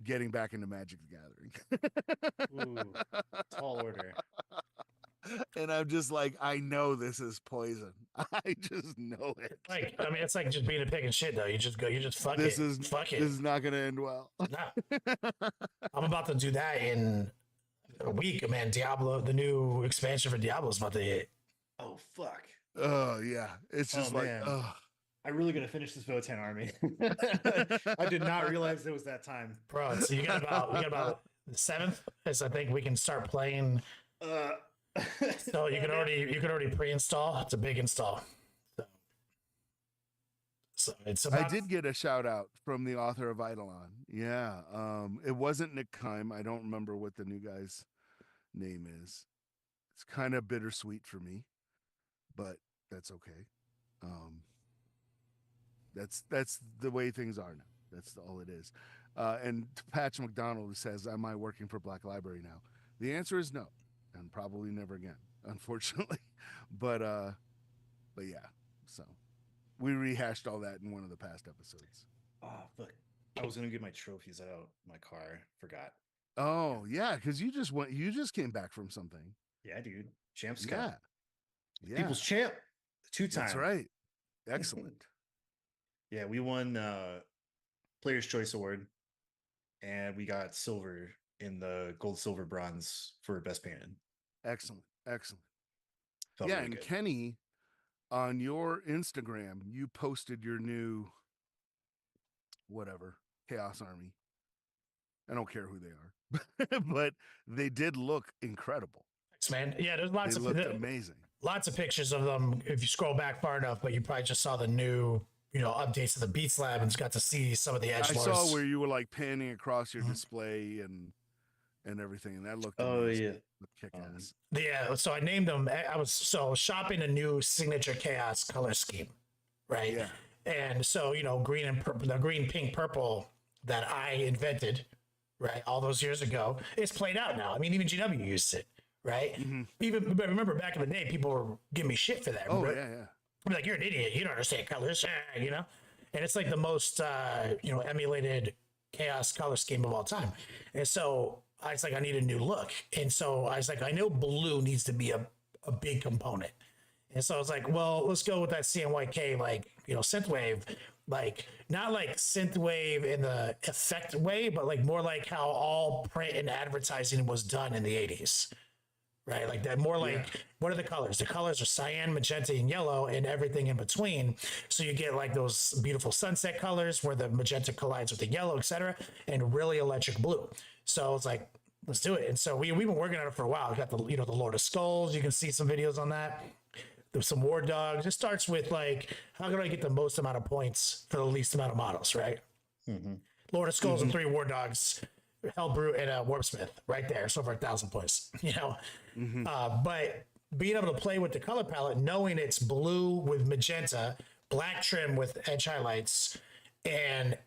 getting back into Magic the Gathering. Ooh, tall order. And I'm just like, I know this is poison. I just know it. Like, I mean, it's like just being a pig and shit, though. You just fuck This it. is Fuck it. This is not going to end well. Nah. I'm about to do that in a week, man. Diablo, the new expansion for Diablo is about to hit. Oh fuck. Oh yeah, it's just man. I'm really gonna finish this Votan army. I did not realize it was that time, bro. So you got about the 7th, as I think we can start playing. So you could already pre-install. It's a big install. So it's about... I did get a shout out from the author of Eidolon. Yeah. It wasn't Nick Kime. I don't remember what the new guy's name is. It's kind of bittersweet for me, but that's okay. That's the way things are now. That's all it is. And Patch McDonald says, am I working for Black Library now? The answer is no, and probably never again, unfortunately. But yeah, so we rehashed all that in one of the past episodes. Oh, fuck. I was going to get my trophies out my car. Forgot. Oh, yeah, because you just came back from something. Yeah, dude. Champ Scott. Yeah. People's champ. 2 times. That's right. Excellent. Yeah, we won Player's Choice Award, and we got silver in the gold, silver, bronze for best painted. Excellent. Felt yeah, really and good. Kenny, on your Instagram, you posted your new Chaos Army. I don't care who they are, but they did look incredible. Thanks, man. Yeah, there's lots they of looked amazing. Lots of pictures of them. If you scroll back far enough, but you probably just saw the new, updates to the Beats Lab and got to see some of the edgelords. I saw where you were like panning across your display and everything, and that looked amazing. Yeah, kick ass. Yeah, so I named them. I was shopping a new signature chaos color scheme, right? Yeah. And so green and purple, the green, pink, purple that I invented, right, all those years ago, it's played out now. I mean, even GW used it, right? Mm-hmm. But remember back in the day, people were giving me shit for that. Oh, yeah. I'm like, you're an idiot. You don't understand colors, And it's like the most, emulated chaos color scheme of all time. And so I was like, I need a new look. And so I was like, I know blue needs to be a big component. And so I was like, well, let's go with that CMYK, synthwave, not like synthwave in the effect way, but more like how all print and advertising was done in the 80s. Right, like that. More like, what are the colors? The colors are cyan, magenta, and yellow, and everything in between. So you get like those beautiful sunset colors where the magenta collides with the yellow, etc., and really electric blue. So it's like, let's do it. And so we've been working on it for a while. We got the the Lord of Skulls. You can see some videos on that. There's some war dogs. It starts with how can I get the most amount of points for the least amount of models, right? Mm-hmm. Lord of Skulls and 3 war dogs. Hellbrute and a Warpsmith right there. So for 1,000 points, you know. But being able to play with the color palette, knowing it's blue with magenta, black trim with edge highlights, and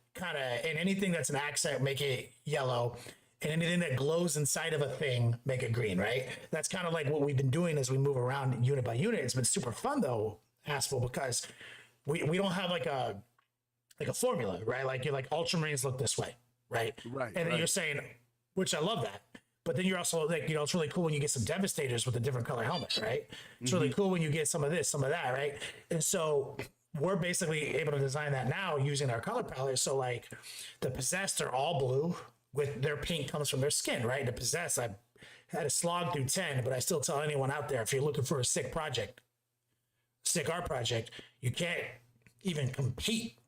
anything that's an accent, make it yellow, and anything that glows inside of a thing, make it green, right? That's kind of like what we've been doing as we move around unit by unit. It's been super fun though, Haspel, because we don't have like a formula, right? Like you're like Ultramarines look this way, right? Right. And then you're saying, which I love that. But then you're also like, you know, it's really cool when you get some Devastators with a different color helmet, right? It's really cool when you get some of this, some of that, right? And so we're basically able to design that now using our color palette. So like the Possessed are all blue with their pink comes from their skin, right? The Possessed, I had a slog through 10, but I still tell anyone out there, if you're looking for a sick art project, you can't even compete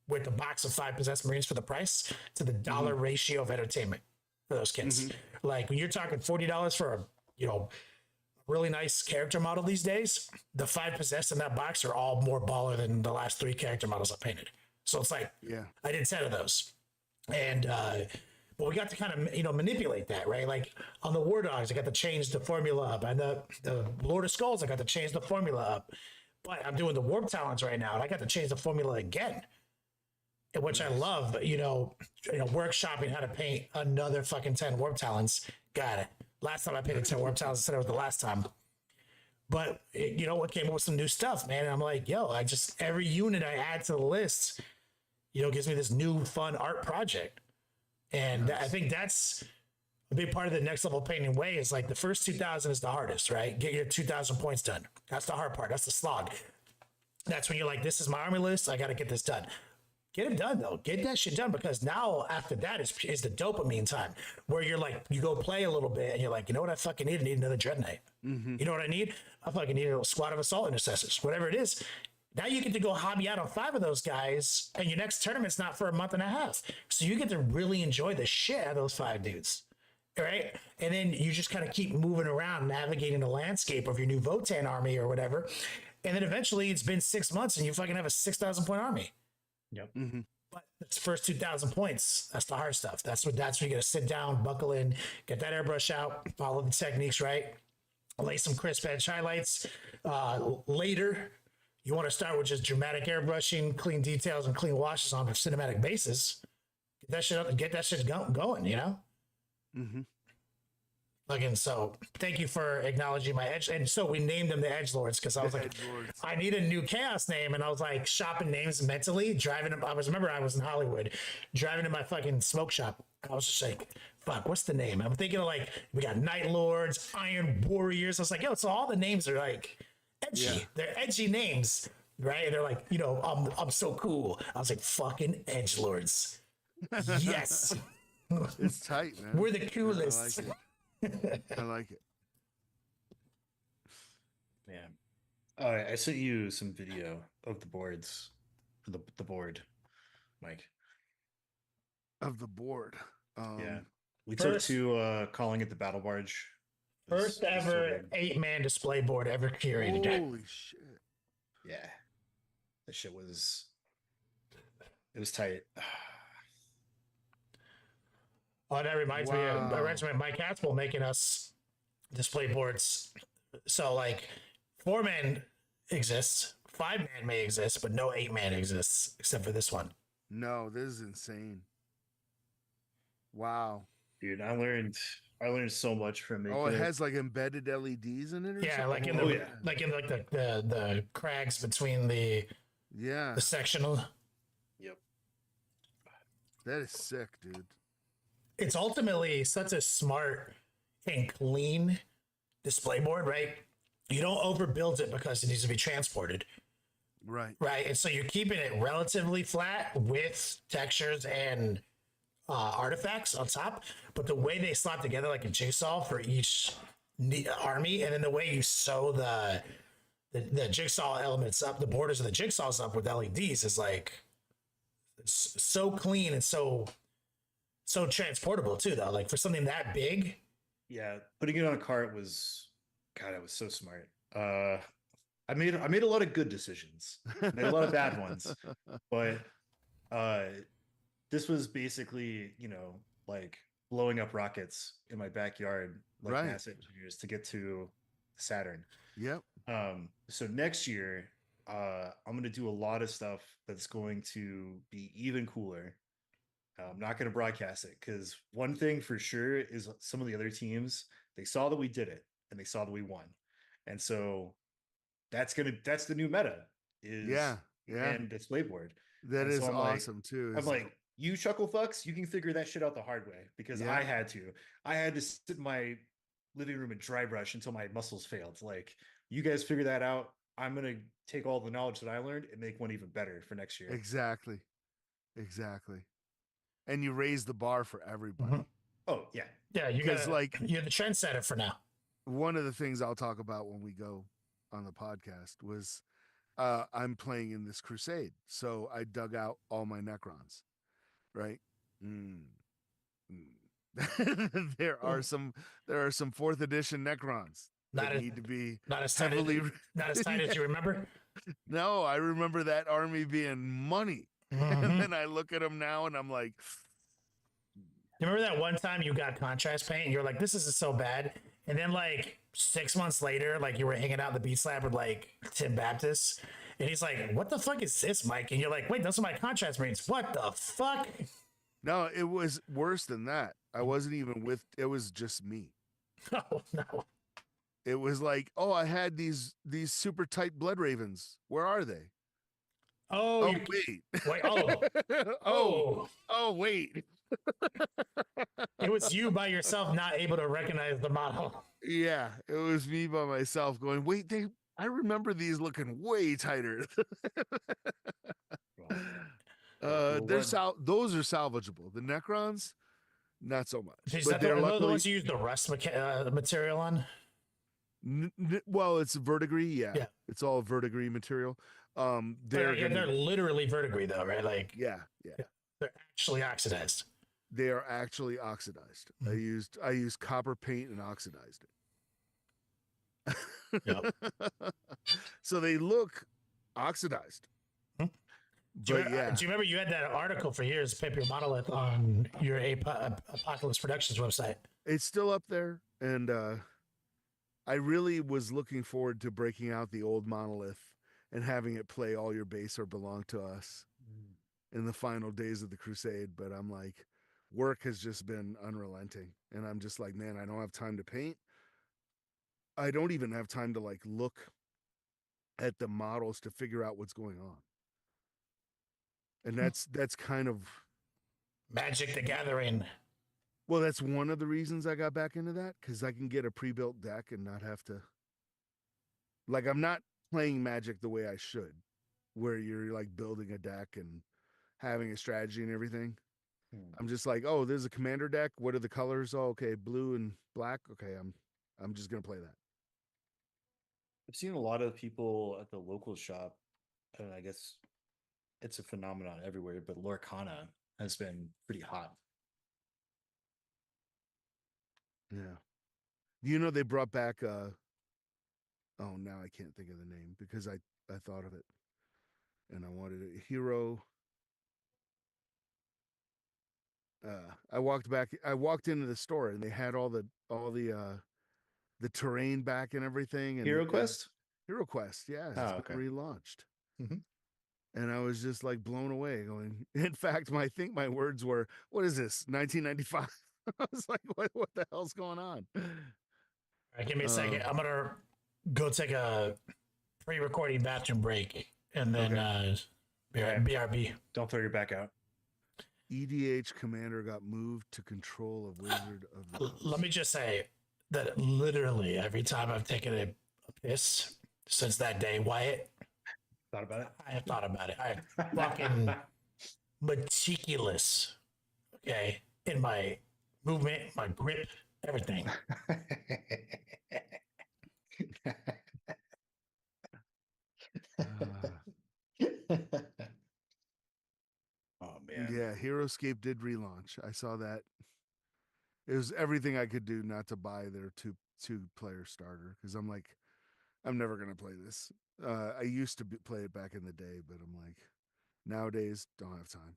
with the box of 5 Possessed Marines for the price to the dollar ratio of entertainment for those kids. Like when you're talking $40 for a, you know, really nice character model these days, the 5 Possessed in that box are all more baller than the last 3 character models I painted. So it's like, I did 10 of those. And, but we got to kind of, you know, manipulate that, right? Like on the War Dogs, I got to change the formula up. And the Lord of Skulls, I got to change the formula up. But I'm doing the Warp Talons right now, and I got to change the formula again. Which I love, you know, workshopping how to paint another fucking 10 Warp Talons. Got it. Last time I painted 10 Warp Talons instead of the last time. But, you know, what came up with some new stuff, man. And I'm like, yo, every unit I add to the list, you know, gives me this new fun art project. And I think that's a big part of the next level painting way is like the first 2,000 is the hardest, right? Get your 2,000 points done. That's the hard part. That's the slog. That's when you're like, this is my army list. I got to get this done. Get it done though. Get that shit done, because now after that is the dopamine time where you're like, you go play a little bit and you're like, you know what I fucking need? I need another Dread Knight. You know what I need? I fucking need a squad of assault intercessors, whatever it is. Now you get to go hobby out on 5 of those guys, and your next tournament's not for a month and a half. So you get to really enjoy the shit out of those 5 dudes. Right? And then you just kind of keep moving around, navigating the landscape of your new Votan army or whatever. And then eventually it's been 6 months and you fucking have a 6,000 point army. Yep. But it's first 2,000 points. That's the hard stuff. That's where you got to sit down, buckle in, get that airbrush out, follow the techniques, right? Lay some crisp edge highlights. Later, you want to start with just dramatic airbrushing, clean details, and clean washes on a cinematic basis. Get that shit up and get that shit going, you know? Again, so thank you for acknowledging my edge. And so we named them the Edgelords because I was like, I need a new chaos name. And I was like shopping names mentally, driving. I was in Hollywood, driving to my fucking smoke shop. I was just like, fuck, what's the name? I'm thinking of like, we got Night Lords, Iron Warriors. I was like, yo, so all the names are like edgy. Yeah. They're edgy names, right? And they're like, you know, I'm so cool. I was like, fucking Edgelords. Yes. It's tight, man. We're the coolest. I like it. I like it. Man. All right, I sent you some video of the boards, the board, Mike. Of the board. Yeah. We took to calling it the Battle Barge. First ever 8-man display board ever curated. Holy shit. Yeah. That shit it was tight. Oh, that reminds me of Mike Haspel making us display boards. So like 4-man exists, 5-man may exist, but no 8-man exists except for this one. No, this is insane. Wow. Dude, I learned so much from it. Oh, it has like embedded LEDs in it or yeah, something? like in the crags between the sectional. Yep. That is sick, dude. It's ultimately such a smart and clean display board, right? You don't overbuild it because it needs to be transported. Right. Right. And so you're keeping it relatively flat with textures and artifacts on top. But the way they slot together like a jigsaw for each army, and then the way you sew the jigsaw elements up, the borders of the jigsaws up with LEDs is like so clean and so transportable too, though. Like for something that big. Yeah, putting it on a cart was so smart. I made a lot of good decisions. Made a lot of bad ones. But this was basically, you know, like blowing up rockets in my backyard like Right. NASA engineers to get to Saturn. Yep. So next year, I'm gonna do a lot of stuff that's going to be even cooler. I'm not gonna broadcast it because one thing for sure is some of the other teams, they saw that we did it and they saw that we won, and so that's the new meta is Yeah. and display board. That And so is awesome too. I'm like, you chuckle fucks, you can figure that shit out the hard way because Yeah. I had to. I had to sit in my living room and dry brush until my muscles failed. Like, you guys figure that out. I'm gonna take all the knowledge that I learned and make one even better for next year. Exactly. And you raise the bar for everybody. Oh yeah. Yeah, you Because, got like, you're the trendsetter for now. one of the things I'll talk about when we go on the podcast was I'm playing in this crusade. So I dug out all my Necrons, right? there are some fourth edition Necrons that Not as need to be not as tight heavily not as tight as you remember. No, I remember that army being money. And then I look at them now and I'm like, You remember that one time you got contrast paint and you're like, this is so bad. And then like 6 months later, like you were hanging out in the beach lab with like Tim Baptist. And he's like, what the fuck is this, Mike? And you're like, wait, those are my contrast paints. What the fuck? no, it was worse than that. I wasn't even with, it was just me. Oh no. It was like, oh, I had these super tight blood ravens. Where are they? Oh, you, Wait. wait, oh, Wait. it was you by yourself not able to recognize the model. Yeah, it was me by myself going, wait, I remember these looking way tighter. Those are salvageable. The Necrons, not so much. Is But that they're the luckily, ones you use the rust material on? well, it's verdigris. Yeah. Yeah. It's all verdigris material. They're literally verdigris though, right? Like yeah. they're actually oxidized. They are actually oxidized. I used copper paint and oxidized it. Yep. So they look oxidized. Do you, But yeah, do you remember you had that article for years, Paper Monolith, on your Apocalypse Productions website? it's still up there, and I really was looking forward to breaking out the old monolith and having it play All Your Base or Belong to Us in the final days of the crusade. But I'm like, work has just been unrelenting, and I'm just like, man, I don't have time to paint. I don't even have time to like look at the models to figure out what's going on. And that's kind of, Magic the Gathering. well, that's one of the reasons I got back into that, because I can get a pre-built deck and not have to, like, I'm not playing Magic the way I should, where you're like building a deck and having a strategy and everything. I'm just like, oh, there's a commander deck. What are the colors? Oh, okay, blue and black. Okay, I'm just gonna play that. I've seen a lot of people at the local shop, and I guess it's a phenomenon everywhere, but Lorcana has been pretty hot. Yeah. You know, they brought back oh, now I can't think of the name because I thought of it and I wanted a hero. I walked into the store and they had all the terrain back and everything, and Hero Quest? Hero Quest, yeah, it's Oh, been okay. relaunched. Mhm. And I was just like blown away going, in fact, I think my words were, what is this, 1995? I was like, what the hell's going on? All right, give me a second. I'm gonna go take a pre-recording bathroom break and then BRB. Don't throw your back out. EDH commander got moved to control of Wizard of the Coast. Let me just say that literally every time I've taken a piss since that day, Wyatt, Thought about it? I have thought about it. I'm fucking meticulous, okay, in my movement, my grip, everything. Oh man. Yeah, Heroescape did relaunch. I saw that. It was everything I could do not to buy their two player starter, because I'm like, I'm never gonna play this. I used to play it back in the day, but I'm like, nowadays don't have time.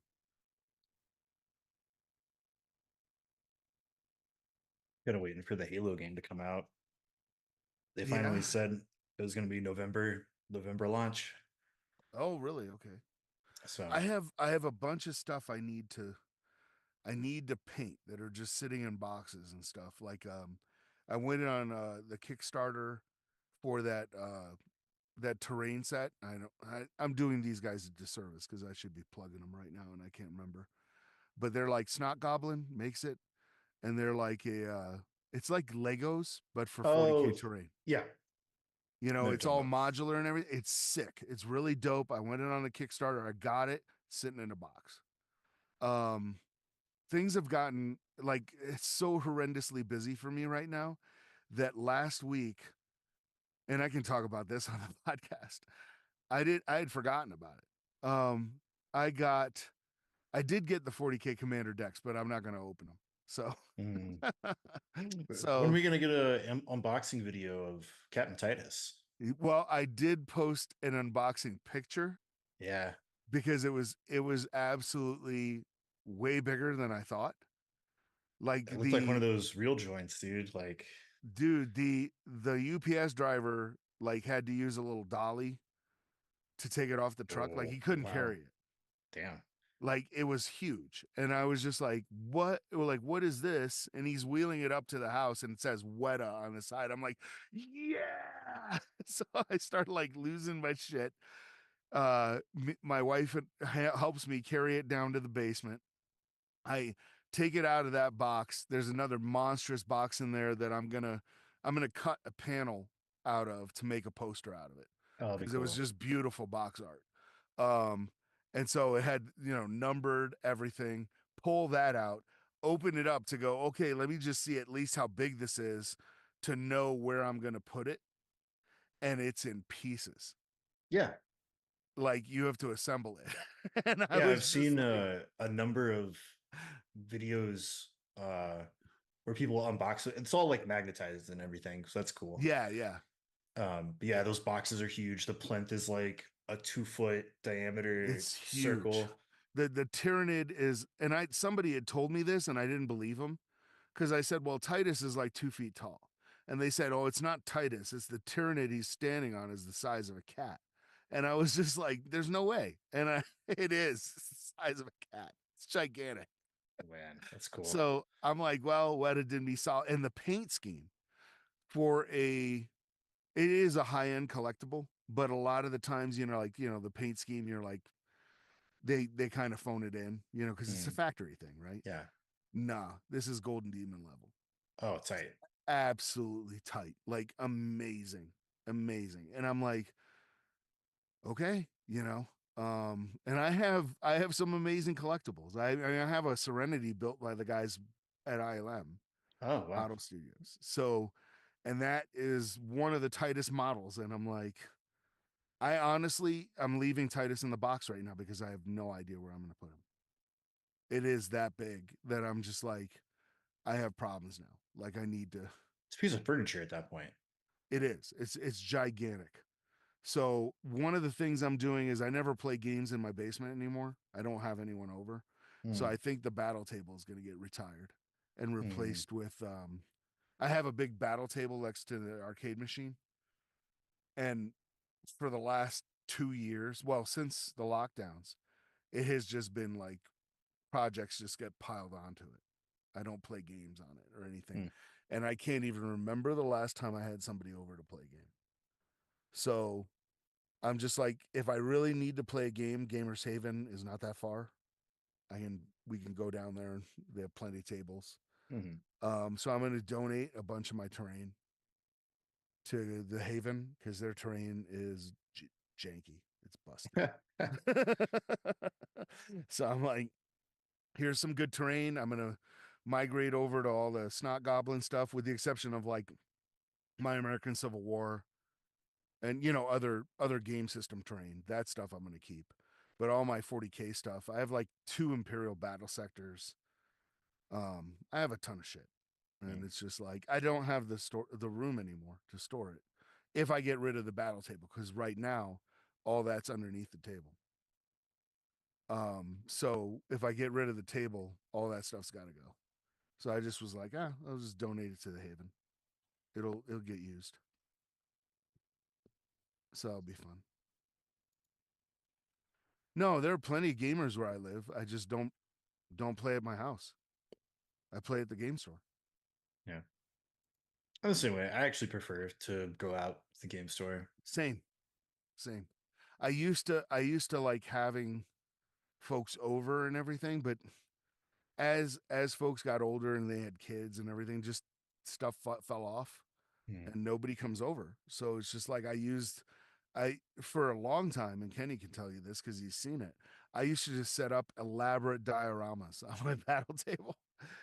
Kind of waiting for the Halo game to come out. They Yeah. finally said it was going to be November launch. Oh, really? Okay. So I have a bunch of stuff I need to paint that are just sitting in boxes and stuff. Like I went on the Kickstarter for that terrain set. I'm doing these guys a disservice because I should be plugging them right now and I can't remember. But they're like Snot Goblin makes it, and they're like it's like Legos but for 40K terrain. yeah, You I know know, what it's you're all talking about. modular and everything. It's sick. It's really dope. I went in on the Kickstarter. I got it sitting in a box. Um, things have gotten like it's so horrendously busy for me right now that last week, and I can talk about this on the podcast. I had forgotten about it. I got I did get the 40K commander decks, but I'm not going to open them. So Mm. When are so we going to get a unboxing video of Captain Titus? well, I did post an unboxing picture Yeah, because it was absolutely way bigger than I thought. Like it looked like one of those real joints, dude. Like, dude, the UPS driver like had to use a little dolly to take it off the truck. Like oh, he couldn't wow. carry it. Damn. Like it was huge. And I was just like, what? Like, what is this? And he's wheeling it up to the house and it says Weta on the side. I'm like, yeah. So I started like losing my shit. My wife helps me carry it down to the basement. I take it out of that box. There's another monstrous box in there that I'm gonna cut a panel out of to make a poster out of it Oh, that'd be because it was cool. just beautiful box art. And so it had numbered everything. Pull that out, open it up to go. Okay, let me just see at least how big this is to know where I'm gonna put it, and it's in pieces. Yeah. Like you have to assemble it, and I Yeah, was I've just seen like, a number of videos uh where people unbox it. It's all like magnetized and everything, so that's cool. yeah, yeah. But yeah, those boxes are huge. The plinth is like a 2 foot diameter It's huge. circle. The Tyranid is, and I somebody had told me this, and I didn't believe him because I said, "Well, Titus is like 2 feet tall," and they said, "Oh, it's not Titus. It's the Tyranid he's standing on is the size of a cat," and I was just like, "There's no way," and it is the size of a cat. It's gigantic. Man, that's cool. So I'm like, "Well, Weta didn't be solid," and the paint scheme for it is a high end collectible, but a lot of the times, like the paint scheme, you're like they kind of phone it in, because it's a Mm, factory thing, right? yeah. Nah, this is Golden Demon level. Oh, tight. Absolutely tight, like amazing, amazing. And I'm like, okay, and I have some amazing collectibles. I have a Serenity built by the guys at ILM Oh, wow. Model Studios. So, and that is one of the tightest models. And I'm like, I'm leaving Titus in the box right now because I have no idea where I'm going to put him. It is that big that I'm just like, I have problems now. Like I need to. It's a piece of furniture at that point. It is. It's gigantic. So one of the things I'm doing is I never play games in my basement anymore. I don't have anyone over. So Mm, I think the battle table is going to get retired and mm, replaced with I have a big battle table next to the arcade machine. And for the last 2 years, well, since the lockdowns, it has just been like projects just get piled onto it. I don't play games on it or anything. mm. And I can't even remember the last time I had somebody over to play a game. So I'm just like, if I really need to play a game, Gamers Haven is not that far. We can go down there and they have plenty of tables. Mhm. So I'm going to donate a bunch of my terrain to the Haven because their terrain is janky. It's busted. So I'm like, here's some good terrain. I'm gonna migrate over to all the Snot Goblin stuff, with the exception of like My American Civil War and other game system terrain. That stuff I'm gonna keep. But all my 40K stuff, I have like 2 Imperial battle sectors. I have a ton of shit. And Mm. it's just like I don't have the room anymore to store it. If I get rid of the battle table, because right now all that's underneath the table. So if I get rid of the table, all that stuff's got to go. So I just was like, I'll just donate it to the Haven. It'll get used. So it'll be fun. No, there are plenty of gamers where I live. I just don't play at my house. I play at the game store. Yeah. I'm the same way. I actually prefer to go out to the game store. Same. I used to like having folks over and everything, but as folks got older and they had kids and everything, just stuff fell off and nobody comes over. So it's just like I for a long time, and Kenny can tell you this because he's seen it, I used to just set up elaborate dioramas on my battle table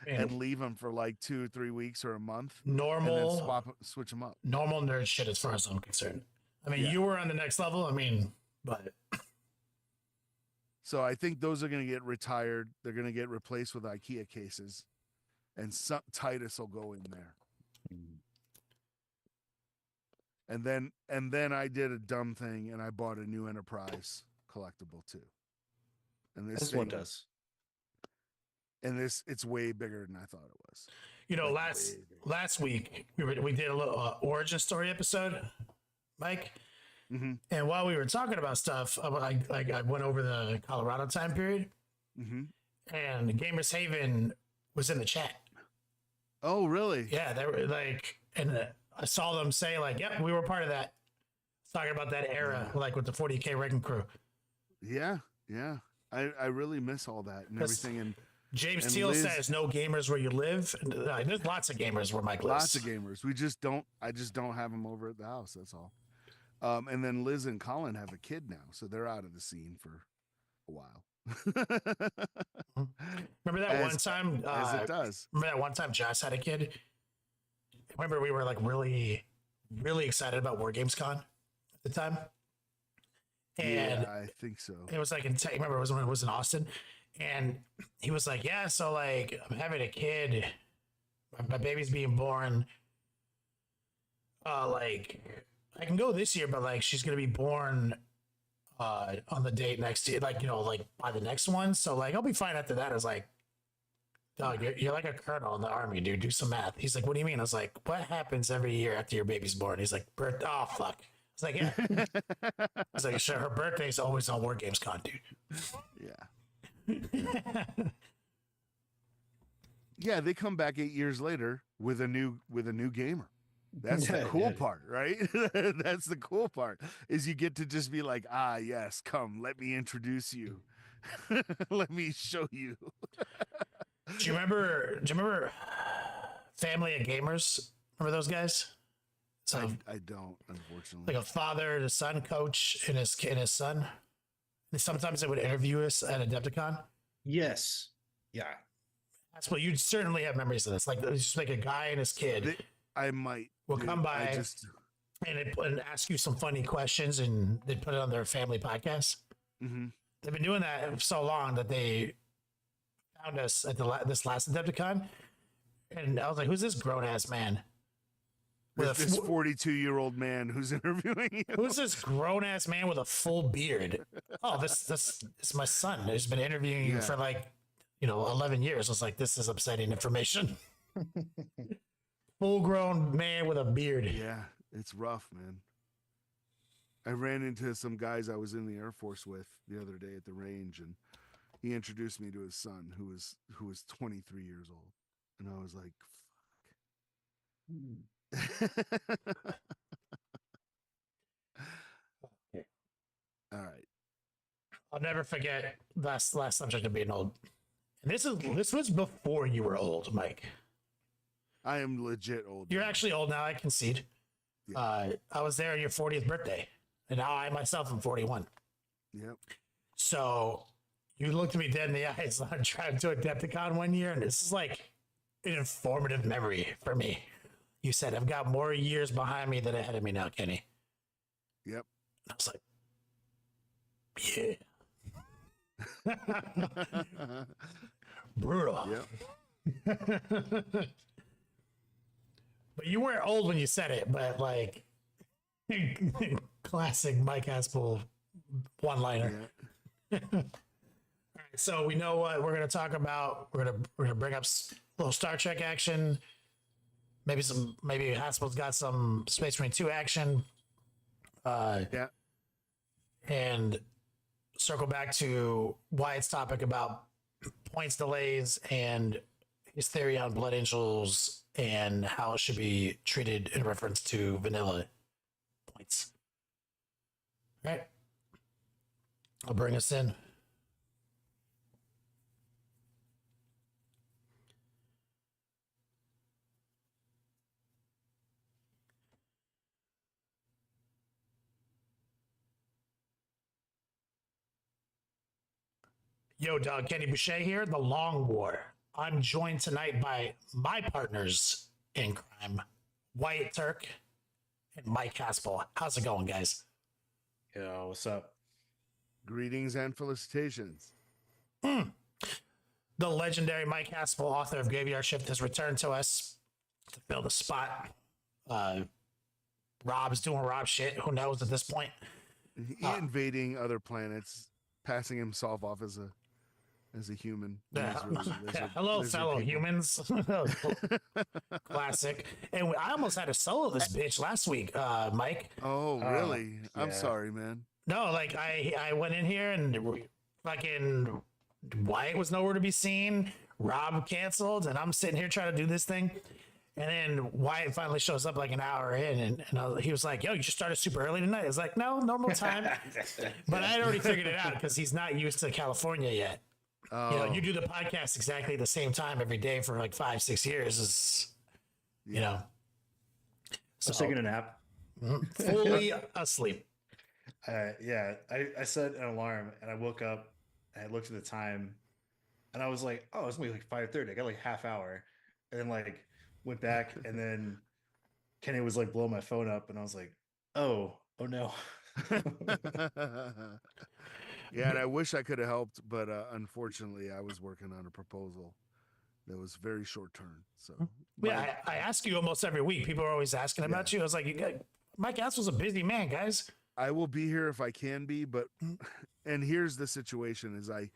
and leave them for like 2 or 3 weeks or a month. Normal, and then switch them up. Normal nerd shit as far as I'm concerned. I mean, you were on the next level. I mean, but so I think those are going to get retired. They're going to get replaced with IKEA cases, and Titus will go in there. And then I did a dumb thing, and I bought a new Enterprise collectible too. And this one does. And it's way bigger than I thought it was. You know, last week we did a little origin story episode, Mike. Mm-hmm. And while we were talking about stuff, I went over the Colorado time period, and Gamers Haven was in the chat. Oh, really? Yeah, they were like, and I saw them say like, "Yep, we were part of that." Talking about that era, like with the 40K Wrecking Crew. Yeah. I really miss all that and everything. And James Teal says no gamers where you live. And, there's lots of gamers where Mike lives. Lots of gamers. I just don't have them over at the house. That's all. And then Liz and Colin have a kid now, so they're out of the scene for a while. Remember that one time? As it does. Remember that one time Josh had a kid? Remember we were like really, really excited about War Games Con at the time? And yeah, I think so. It was like remember it was when it was in Austin, and he was like, "Yeah, so like I'm having a kid, my baby's being born. Like I can go this year, but like she's gonna be born on the date next year, like like by the next one. So like I'll be fine after that." I was like, "Dog, you're like a colonel in the army, dude. Do some math." He's like, "What do you mean?" I was like, "What happens every year after your baby's born?" He's like, "Oh fuck." I was like, "Yeah." I was like, "Sure, her birthday's always on War Games Con, dude." Yeah. Yeah, they come back 8 years later with a new gamer. That's the cool part, right? That's the cool part is you get to just be like, yes, come, let me introduce you. Let me show you. Do you remember Family of Gamers? Remember those guys? So I don't, unfortunately. Like a father to son coach and his son. And sometimes they would interview us at Adepticon. Yes. Yeah. That's what you'd certainly have memories of this. Like it's just like a guy and his kid. I might. Will come by and ask you some funny questions, and they'd put it on their family podcast. Mm-hmm. They've been doing that for so long that they found us at this last Adepticon, and I was like, "Who's this grown ass man?" This 42-year-old man who's interviewing you. Who's this grown ass man with a full beard? Oh, this is my son who's been interviewing you for like 11 years. I was like, this is upsetting information. Full grown man with a beard. Yeah, it's rough, man. I ran into some guys I was in the Air Force with the other day at the range, and he introduced me to his son who was 23 years old, and I was like, fuck. All right. I'll never forget last subject of being old. And this was before you were old, Mike. I am legit old. You're actually old now, I concede. Yeah. I was there on your 40th birthday, and now I myself am 41. Yep. So you looked me dead in the eyes on trying to Adepticon one year, and this is like an informative memory for me. You said, I've got more years behind me than ahead of me now, Kenny. Yep. I was like, yeah. Brutal. Yep. But you weren't old when you said it, but like classic Mike Haspel one-liner. Yeah. All right, so we know what we're going to talk about. We're going to bring up little Star Trek action. Maybe Haspel's got some Space Marine 2 action. Yeah. And circle back to Wyatt's topic about points delays and his theory on Blood Angels and how it should be treated in reference to vanilla points. All right. I'll bring us in. Yo, dog, Kenny Boucher here, The Long War. I'm joined tonight by my partners in crime, Wyatt Turk and Mike Haspel. How's it going, guys? Yo, what's up? Greetings and felicitations. The legendary Mike Haspel, author of Graveyard Shift, has returned to us to fill the spot. Rob's doing Rob shit. Who knows at this point? Invading other planets, passing himself off as a human. Hello, lizard fellow people. humans. Classic. And I almost had to solo this bitch last week, Mike. Oh, really? I'm yeah. sorry, man. No, like I went in here and fucking Wyatt was nowhere to be seen. Rob canceled, and I'm sitting here trying to do this thing. And then Wyatt finally shows up like an hour in, and he was like, "Yo, you just started super early tonight." I was like, "No, normal time." But I had already figured it out because he's not used to California yet. You know, you do the podcast exactly the same time every day for like 5-6 years. Is you know, I was taking a nap. fully asleep. Yeah, I set an alarm and I woke up and I looked at the time and I was like, oh, it's gonna be like 5:30. I got like half hour. And then like went back and then Kenny was like blowing my phone up and I was like, oh no. Yeah, and I wish I could have helped, but unfortunately, I was working on a proposal that was very short term. So Yeah, I ask you almost every week. People are always asking about you. I was like, Mike Hassel's a busy man, guys. I will be here if I can be, but and here's the situation: is I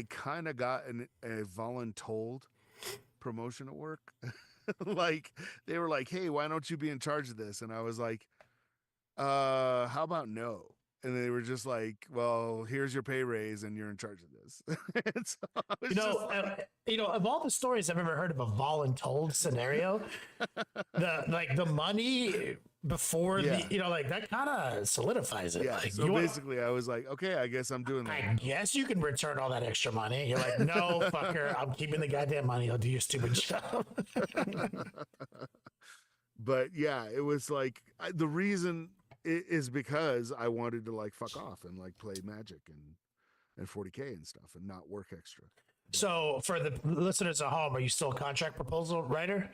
kind of got a voluntold promotion at work. Like they were like, "Hey, why don't you be in charge of this?" And I was like, how about no?" And they were just like, "Well, here's your pay raise, and you're in charge of this." And so I was Of all the stories I've ever heard of a voluntold scenario, the money before that kind of solidifies it. yeah. Like, So basically, I was like, "Okay, I guess I'm doing that." I guess you can return all that extra money. You're like, no, fucker, I'm keeping the goddamn money. I'll do your stupid job. But yeah, it was like the reason is because I wanted to like fuck off and like play Magic and 40K and stuff and not work extra. So for the listeners at home, are you still a contract proposal writer?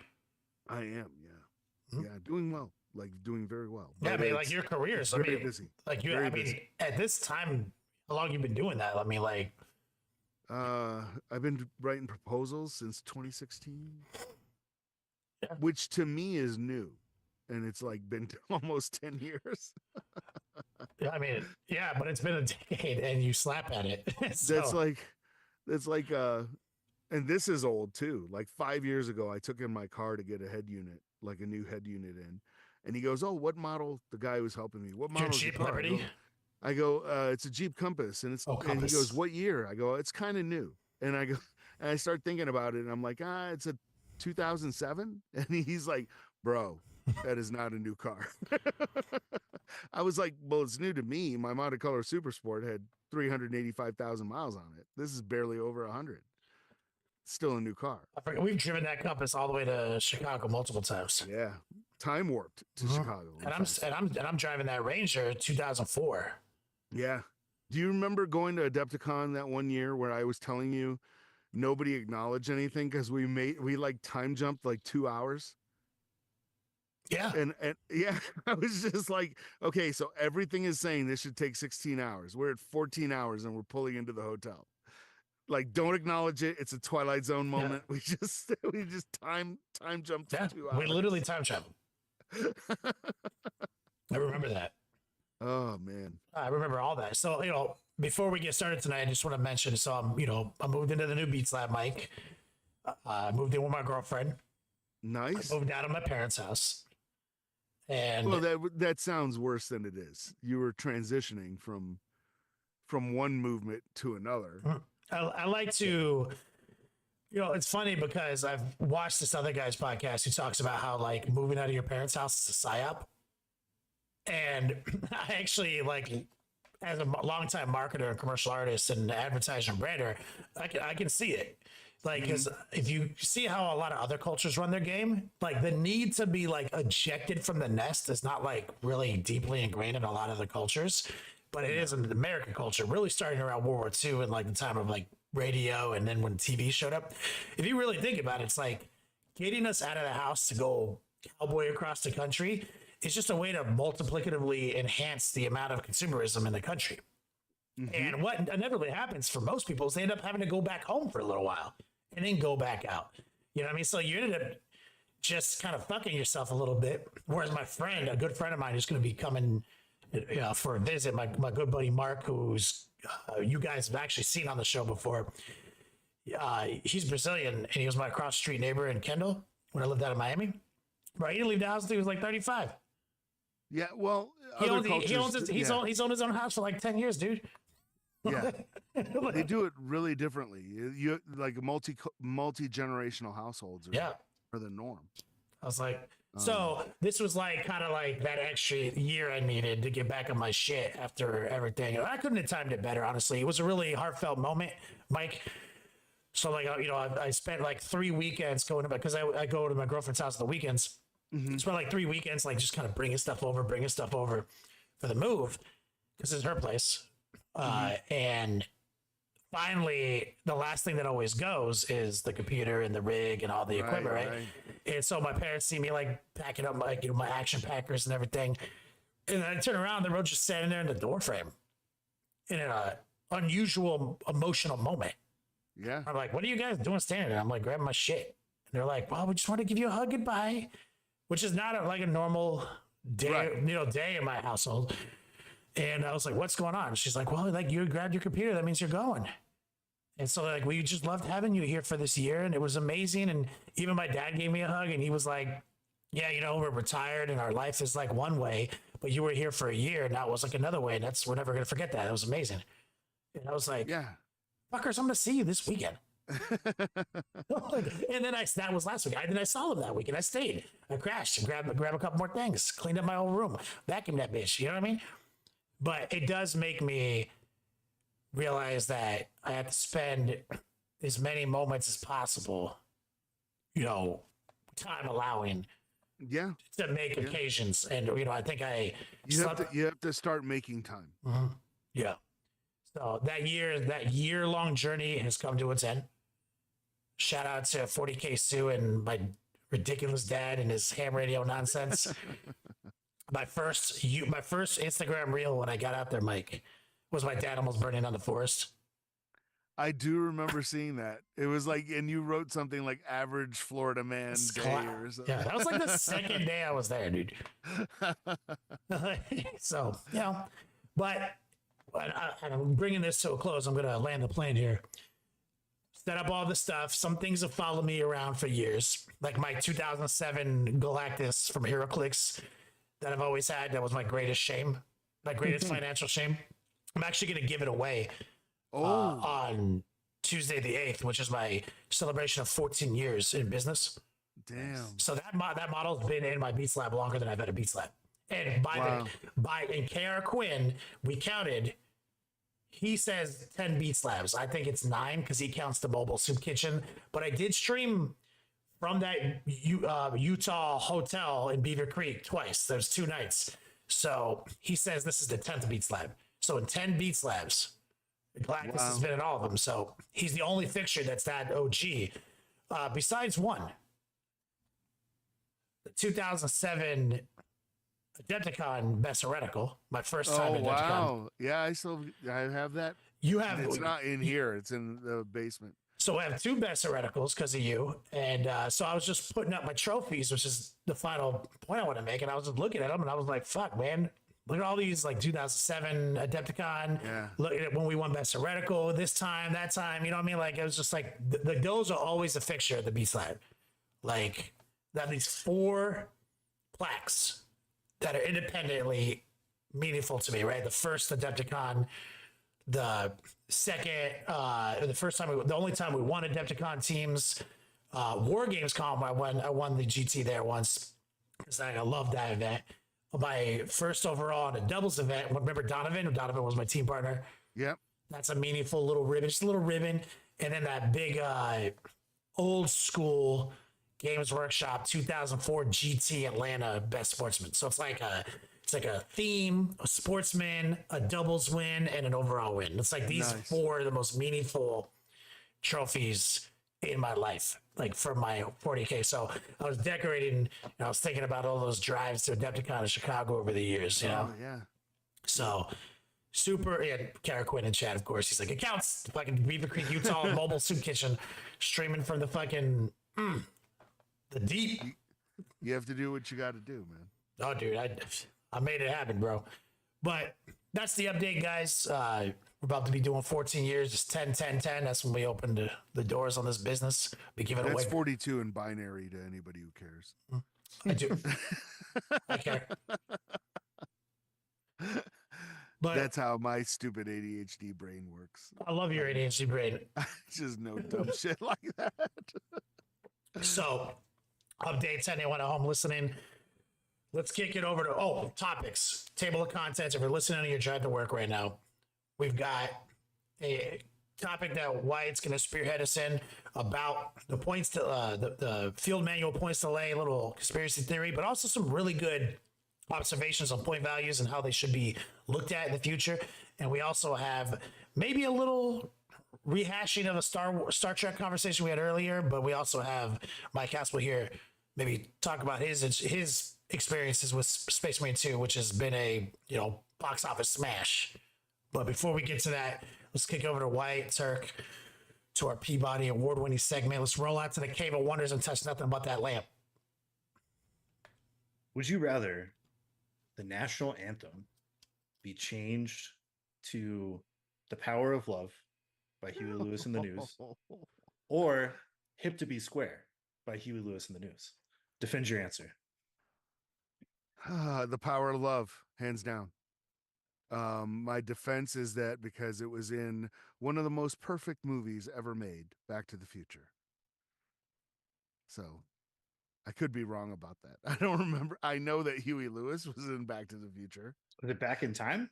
I am, yeah. Yeah, doing well. Like doing very well. Yeah, I But mean, it's like your career is very busy. Like you, Very I mean, busy. at this time, how long you been doing that? I mean, like, I've been writing proposals since 2016. Yeah. Which to me is new. And it's like been almost 10 years. I mean, yeah, but it's been a decade and you slap at it. So, That's like and this is old too. Like 5 years ago, I took in my car to get a head unit, like a new head unit in. And he goes, "Oh, what model?" The guy who was helping me. "What model your is your Jeep car?" Liberty? I go, "It's a Jeep Compass." And it's and he Compass. goes, "What year?" I go, "It's kind of new." And I go, and I start thinking about it, and I'm like, "It's a 2007." And he's like, "Bro, that is not a new car." I was like, "Well, it's new to me. My Monte Color Super Sport had 385,000 miles on it. This is barely over 100. Still a new car." I forget, we've driven that Compass all the way to Chicago multiple times. Yeah, time warped to Chicago. in And fact. I'm driving that Ranger 2004. Yeah. Do you remember going to Adepticon that one year where I was telling you nobody acknowledged anything because we like time jumped like 2 hours? Yeah. And yeah, I was just like, okay, so everything is saying this should take 16 hours. We're at 14 hours and we're pulling into the hotel. Like, don't acknowledge it. It's a Twilight Zone moment. We just time jumped Yeah. 2 hours. We literally time traveled. I remember that. Oh man. I remember all that. So, before we get started tonight, I just want to mention, so I moved into the new Beats Lab mic. I moved in with my girlfriend. Nice. Moved out of my parents' house. And Well, that sounds worse than it is. You were transitioning from one movement to another. I like to, it's funny because I've watched this other guy's podcast who talks about how like moving out of your parents' house is a psyop. And I actually like, as a longtime marketer and commercial artist and advertiser and brander, I can see it. Like, because if you see how a lot of other cultures run their game, like the need to be like ejected from the nest is not like really deeply ingrained in a lot of the cultures, but it is in the American culture, really starting around World War II and like the time of like radio and then when TV showed up. If you really think about it, it's like getting us out of the house to go cowboy across the country is just a way to multiplicatively enhance the amount of consumerism in the country. And what inevitably happens for most people is they end up having to go back home for a little while and then go back out. You know what I mean? So you ended up just kind of fucking yourself a little bit. Whereas my friend, a good friend of mine, is going to be coming for a visit. My good buddy Mark, who's you guys have actually seen on the show before. He's Brazilian, and he was my cross street neighbor in Kendall when I lived out of Miami. Right, he didn't leave the house until he was like 35. Yeah, well, he's owned his own house for like 10 years, dude. Yeah, they do it really differently. You like multi-generational households are the norm. I was like, so this was like kind of like that extra year I needed to get back on my shit after everything. I couldn't have timed it better, honestly. It was a really heartfelt moment, Mike. So like, I spent like 3 weekends going to, because I go to my girlfriend's house on the weekends. Spent like 3 weekends, like just kind of bringing stuff over for the move, because it's her place. And finally, the last thing that always goes is the computer and the rig and all the equipment, right? And so my parents see me like packing up my, my action packers and everything. And then I turn around, the road just standing there in the door frame in an unusual emotional moment. Yeah. I'm like, what are you guys doing standing there? I'm like, grabbing my shit. And they're like, well, we just want to give you a hug goodbye, which is not like a normal day, day in my household. And I was like, what's going on? She's like, well, like you grabbed your computer. That means you're going. And so like, we just loved having you here for this year. And it was amazing. And even my dad gave me a hug and he was like, yeah, we're retired and our life is like one way, but you were here for a year and that was like another way. And we're never going to forget that. It was amazing. And I was like, yeah, fuckers, I'm going to see you this weekend. And then that was last week. Then I saw them that week and I stayed. I crashed and grabbed a couple more things, cleaned up my old room, vacuumed that bitch. You know what I mean? But it does make me realize that I have to spend as many moments as possible, time allowing, to make occasions. And I think you have to start making time. Yeah. So that year-long journey has come to its end. Shout out to 40K Sue and my ridiculous dad and his ham radio nonsense. My first Instagram reel when I got out there, Mike, was my dad almost burning down the forest. I do remember seeing that. It was like, and you wrote something like "average Florida man day" or something. Yeah, that was like the second day I was there, dude. So but I'm bringing this to a close. I'm gonna land the plane here. Set up all the stuff. Some things have followed me around for years, like my 2007 Galactus from HeroClix that I've always had. That was my greatest shame, my greatest financial shame. I'm actually going to give it away on Tuesday the 8th, which is my celebration of 14 years in business. Damn. So that model's been in my Beats Lab longer than I've had a Beats Lab. And in KR Quinn, we counted. He says 10 Beats Labs. I think it's 9 because he counts the mobile soup kitchen. But I did stream from that Utah hotel in Beaver Creek twice. There's 2 nights. So he says this is the 10th Beats Lab. So in 10 Beats Labs, Galactus has been in all of them. So he's the only fixture that's that OG. Besides one, the 2007 Adepticon Best Heretical, my first time at Adepticon. Wow. Yeah, I have that. You have. It's not in here. It's in the basement. So I have 2 Best Hereticals because of you. And so I was just putting up my trophies, which is the final point I want to make. And I was just looking at them and I was like, fuck, man, Look at all these like 2007 Adepticon. Yeah. Look at it when we won Best Heretical this time, that time. You know what I mean? Like it was just like those are always a fixture at the Beast Lab. Like that these 4 plaques that are independently meaningful to me, right? The first Adepticon, the second, the only time we won Adepticon teams, War Games Con. I won the GT there once because I love that event. My first overall in a doubles event. Remember Donovan? Donovan was my team partner. Yep. That's a meaningful little ribbon, just a little ribbon. And then that big old school Games Workshop 2004 GT Atlanta Best Sportsman. So it's like a theme, a sportsman, a doubles win, and an overall win. It's like these 4 are the most meaningful trophies in my life, like for my 40K. So I was decorating, and I was thinking about all those drives to Adepticon in Chicago over the years, you know? Oh, yeah. So super, yeah, Kara Quinn in chat, of course. He's like, it counts. Fucking Beaver Creek, Utah, mobile soup kitchen, streaming from the fucking, the deep. You have to do what you got to do, man. Oh, dude, I made it happen, bro. But that's the update, guys. We're about to be doing 14 years. It's 10, 10, 10. That's when we opened the doors on this business. Be giving That's away. 42 in binary to anybody who cares. I do. I care. But That's how my stupid ADHD brain works. I love your ADHD brain. Just no dumb shit like that. So, updates, anyone at home listening. Let's kick it over to topics, table of contents. If you're listening and you're driving to work right now, we've got a topic that Wyatt's going to spearhead us in about the points to the field manual points delay, a little conspiracy theory, but also some really good observations on point values and how they should be looked at in the future. And we also have maybe a little rehashing of a Star Trek conversation we had earlier, but we also have Mike Haspel here maybe talk about his experiences with Space Marine 2, which has been a box office smash. But before we get to that, let's kick over to Wyatt Turk to our Peabody award-winning segment. Let's roll out to the Cave of Wonders and touch nothing but that lamp. Would you rather the national anthem be changed to "The Power of Love" by Huey Lewis and the News, or "Hip to Be Square" by Huey Lewis and the News? Defend your answer. The Power of Love, hands down. My defense is that because it was in one of the most perfect movies ever made, Back to the Future. So I could be wrong about that. I don't remember. I know that Huey Lewis was in Back to the Future. Was it Back in Time?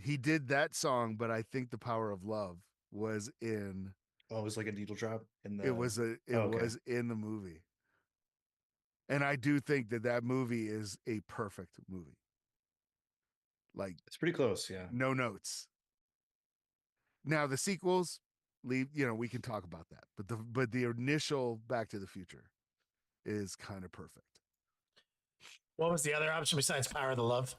He did that song, but I think The Power of Love was in. Oh, it was like a needle drop in the. It was in the movie. And I do think that movie is a perfect movie. Like, it's pretty close, yeah. No notes. Now the sequels, we can talk about that. But the initial Back to the Future is kind of perfect. What was the other option besides Power of the Love?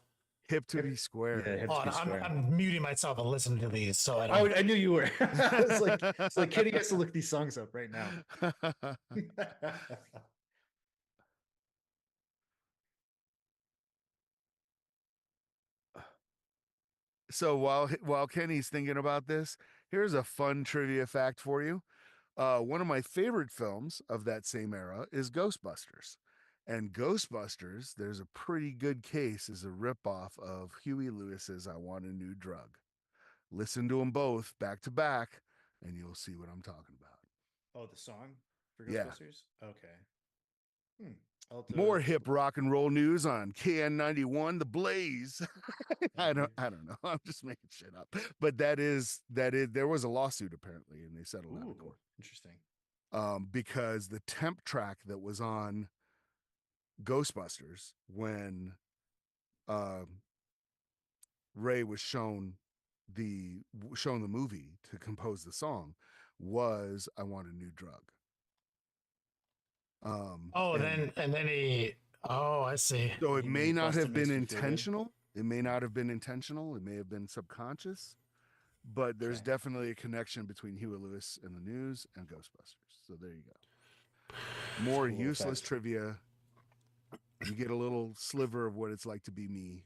Hip to Be Square. Yeah, Hip to Be Square. I'm muting myself and listening to these, so I don't. Oh, I knew you were. It's like Kitty gets to look these songs up right now. So while Kenny's thinking about this, here's a fun trivia fact for you. One of my favorite films of that same era is Ghostbusters. And Ghostbusters, there's a pretty good case as a ripoff of Huey Lewis's I Want a New Drug. Listen to them both back to back, and you'll see what I'm talking about. Oh, the song for Ghostbusters? Yeah. Okay. More hip rock and roll news on KN91 The Blaze. I don't know. I'm just making shit up. But that is there was a lawsuit apparently, and they settled out of court. Interesting. Because the temp track that was on Ghostbusters when Ray was shown the movie to compose the song was I Want a New Drug. I see. So it may not have been intentional. It may not have been intentional. It may have been subconscious, but there's definitely a connection between Huey Lewis and the News and Ghostbusters. So there you go. More useless trivia You get a little sliver of what it's like to be me.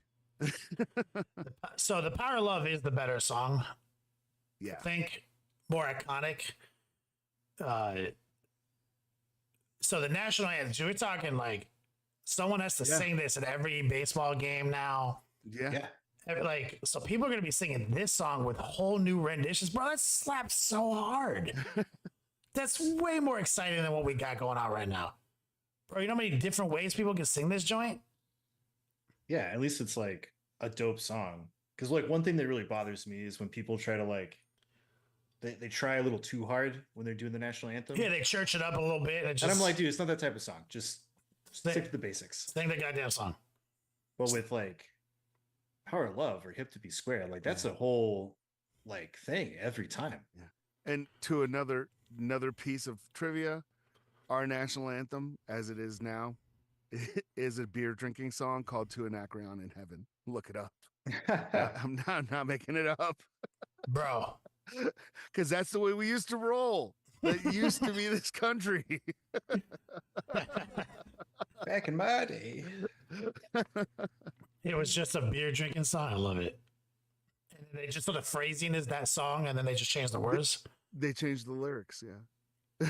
So the Power of Love is the better song. Yeah. I think more iconic. So the national anthem, so we're talking like someone has to sing this at every baseball game now. Yeah. Like, so people are going to be singing this song with whole new renditions. Bro, that slaps so hard. That's way more exciting than what we got going on right now. Bro, you know how many different ways people can sing this joint? Yeah, at least it's like a dope song. Because like one thing that really bothers me is when people try to like they try a little too hard when they're doing the national anthem. Yeah, they church it up a little bit. And I'm like, dude, it's not that type of song. Just stick to the basics. Sing the goddamn song. But with like Power of Love or Hip to Be Square, like that's a whole like thing every time. Yeah. And to another piece of trivia, our national anthem, as it is now, is a beer drinking song called "To Anacreon in Heaven." Look it up. I'm not making it up, bro. Because that's the way we used to roll. That used to be this country. Back in my day, it was just a beer drinking song. I love it. And they just sort of phrasing is that song, and then they just changed the words. They changed the lyrics. Yeah.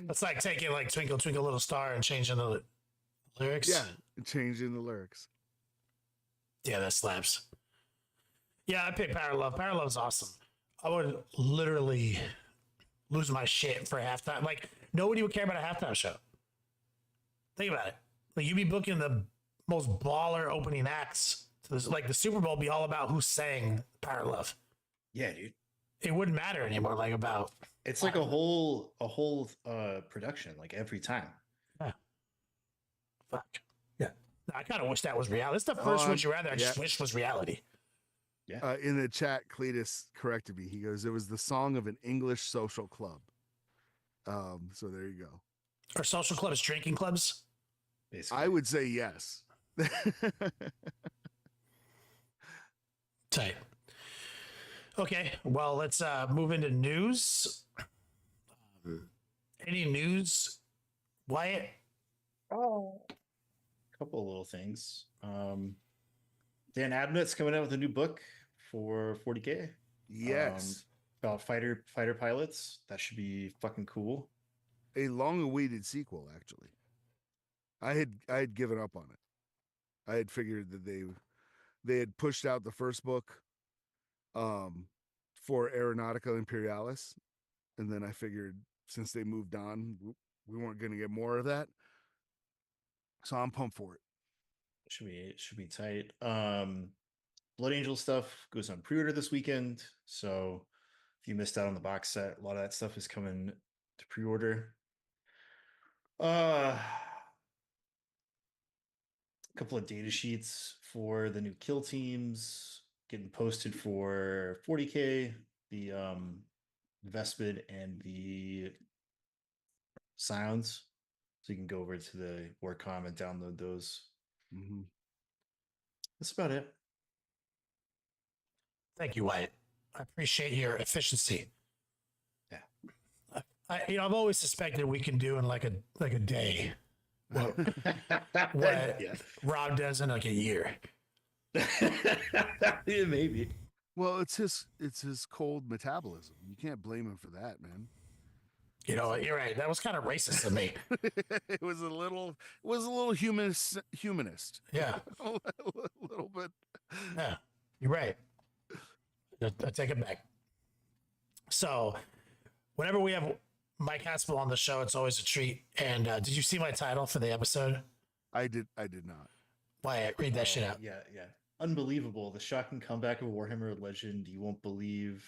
It's like taking like "Twinkle Twinkle Little Star" and changing the lyrics. Yeah, changing the lyrics. Yeah, that slaps. Yeah, I picked Power of Love. Power of Love's awesome. I would literally lose my shit for halftime. Like, nobody would care about a halftime show. Think about it. Like, you'd be booking the most baller opening acts. Like, the Super Bowl would be all about who sang Power of Love. Yeah, dude. It wouldn't matter anymore. Like, about it's like a whole production, like every time. Yeah. Fuck. Yeah. I kind of wish that was reality. It's the first Would You Rather I just wish was reality. Yeah. In the chat, Cletus corrected me. He goes, "It was the song of an English social club." So there you go. Are social clubs drinking clubs? Basically. I would say yes. Tight. Okay, well, let's move into news. Any news, Wyatt? Oh, a couple of little things. Dan Abnett's coming out with a new book for 40K. Yes. About fighter pilots. That should be fucking cool. A long-awaited sequel, actually. I had given up on it. I had figured that they had pushed out the first book for Aeronautica Imperialis, and then I figured since they moved on, we weren't going to get more of that. So I'm pumped for it. Should be tight. Blood Angel stuff goes on pre-order this weekend, so if you missed out on the box set, a lot of that stuff is coming to pre-order. A couple of data sheets for the new kill teams getting posted for 40K, the Vespid and the Sounds. So you can go over to the Warcom and download those. Mm-hmm. That's about it. Thank you, Wyatt. I appreciate your efficiency. Yeah. I've always suspected we can do in like a day what Rob does in like a year. Yeah, maybe. Well, it's his cold metabolism. You can't blame him for that, man. You know, you're right. That was kind of racist of me. It was a little humanist. Yeah. A little bit. Yeah, you're right. I take it back. So, whenever we have Mike Haspel on the show, it's always a treat. And did you see my title for the episode? I did not. Wyatt, read that shit out. Yeah. Unbelievable. The shocking comeback of Warhammer legend. You won't believe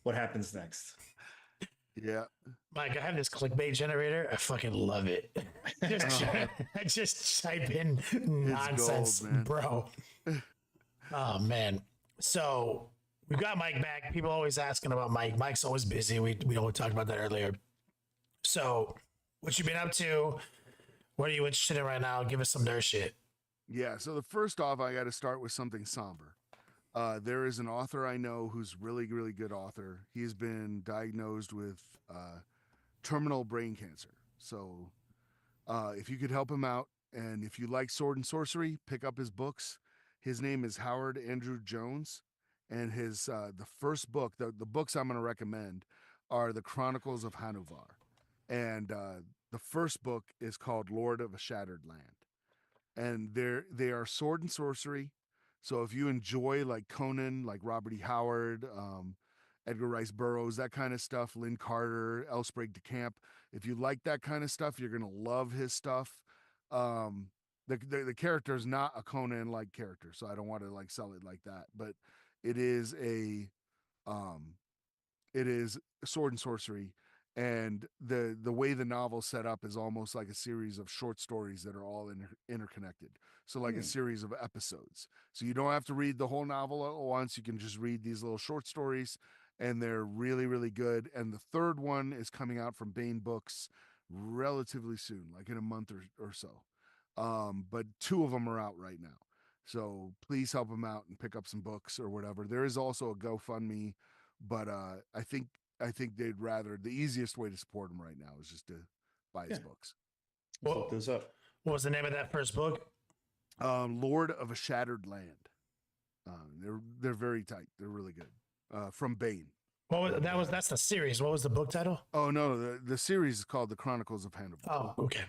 what happens next. Yeah. Mike, I have this clickbait generator. I fucking love it. I just type in nonsense, gold, man. bro. Oh, man. So we've got Mike back. People always asking about Mike. Mike's always busy. We talked about that earlier. So what you been up to? What are you interested in right now? Give us some nerd shit. Yeah. So the first off, I got to start with something somber. There is an author I know who's really, really good author. He has been diagnosed with terminal brain cancer. So if you could help him out, and if you like sword and sorcery, pick up his books. His name is Howard Andrew Jones, and his the first book, the books I'm going to recommend are the Chronicles of Hanuvar, and the first book is called Lord of a Shattered Land, and they are sword and sorcery. So if you enjoy like Conan, like Robert E. Howard, Edgar Rice Burroughs, that kind of stuff, Lynn Carter, L. Sprague de Camp, if you like that kind of stuff, you're gonna love his stuff. The character is not a Conan like character, so I don't want to like sell it like that, but it is a um it is sword and sorcery, and the way the novel's set up is almost like a series of short stories that are all interconnected, so like a series of episodes, so you don't have to read the whole novel at once. You can just read these little short stories, and they're really really good. And the third one is coming out from Baen Books relatively soon, like in a month or so, but two of them are out right now, so please help him out and pick up some books or whatever. There is also a GoFundMe, but I think they'd rather, the easiest way to support him right now is just to buy his books. Let's look those up. What was the name of that first book? Lord of a Shattered Land. They're very tight. They're really good. From Baen. What was that's the series. What was the book title? Oh no, the series is called The Chronicles of Hanuvar. Oh, okay.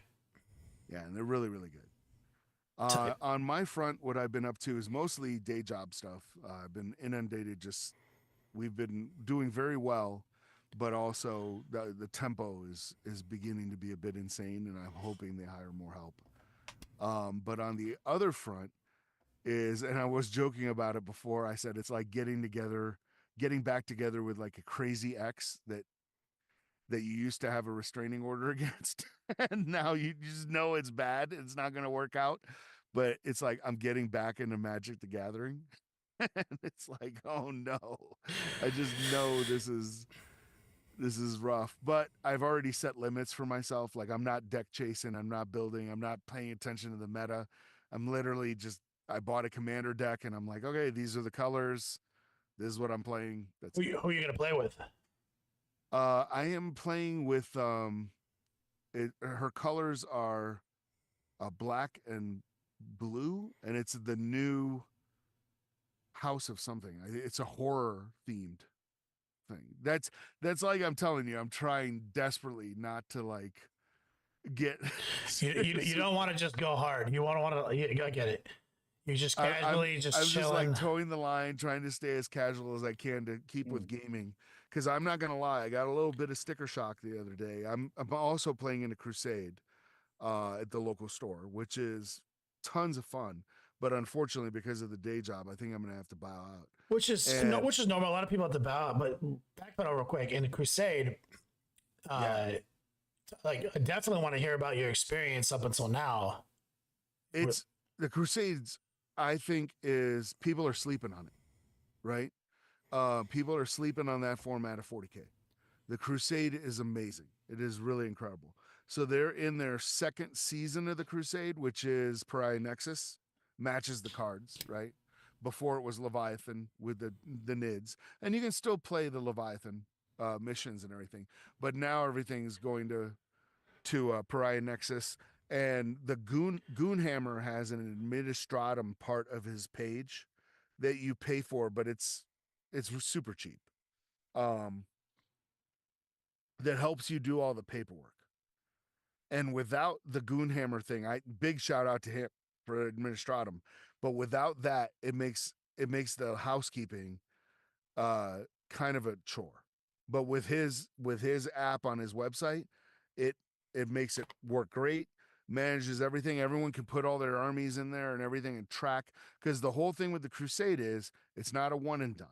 Yeah, and they're really really good. On my front, what I've been up to is mostly day job stuff. I've been inundated. We've been doing very well, but also the tempo is beginning to be a bit insane, and I'm hoping they hire more help. But on the other front is, and I was joking about it before, I said it's like getting back together with like a crazy ex that you used to have a restraining order against, and now you just know it's bad, it's not going to work out. But it's like I'm getting back into Magic the Gathering, and it's like, oh no, I just know this is rough. But I've already set limits for myself. Like I'm not deck chasing, I'm not building, I'm not paying attention to the meta. I'm literally just, I bought a commander deck, and I'm like, okay, these are the colors, this is what I'm playing. That's who are you gonna play with? I am playing with her colors are black and blue, and it's the new house of something. It's a horror themed thing. That's like, I'm telling you, I'm trying desperately not to like get you don't want to just go hard. You want to I get it. You just casually I'm chilling. just like towing the line, trying to stay as casual as I can to keep with gaming. Because I'm not gonna lie, I got a little bit of sticker shock the other day. I'm also playing in a Crusade at the local store, which is tons of fun. But unfortunately, because of the day job, I think I'm gonna have to bow out. Which is normal. A lot of people have to bow out. But back that real quick, in the Crusade, like I definitely want to hear about your experience up until now. It's the Crusades. I think is people are sleeping on it, right? People are sleeping on that format of 40K. The Crusade is amazing. It is really incredible. So they're in their second season of the Crusade, which is Pariah Nexus, matches the cards, right? Before it was Leviathan with the NIDS, and you can still play the Leviathan missions and everything, but now everything's going to Pariah Nexus. And the Goonhammer has an administratum part of his page that you pay for, but it's super cheap. That helps you do all the paperwork. And without the Goonhammer thing, big shout out to him for administratum. But without that, it makes the housekeeping kind of a chore. But with his app on his website, it makes it work great. Manages everything. Everyone can put all their armies in there and everything and track, because the whole thing with the Crusade is it's not a one and done.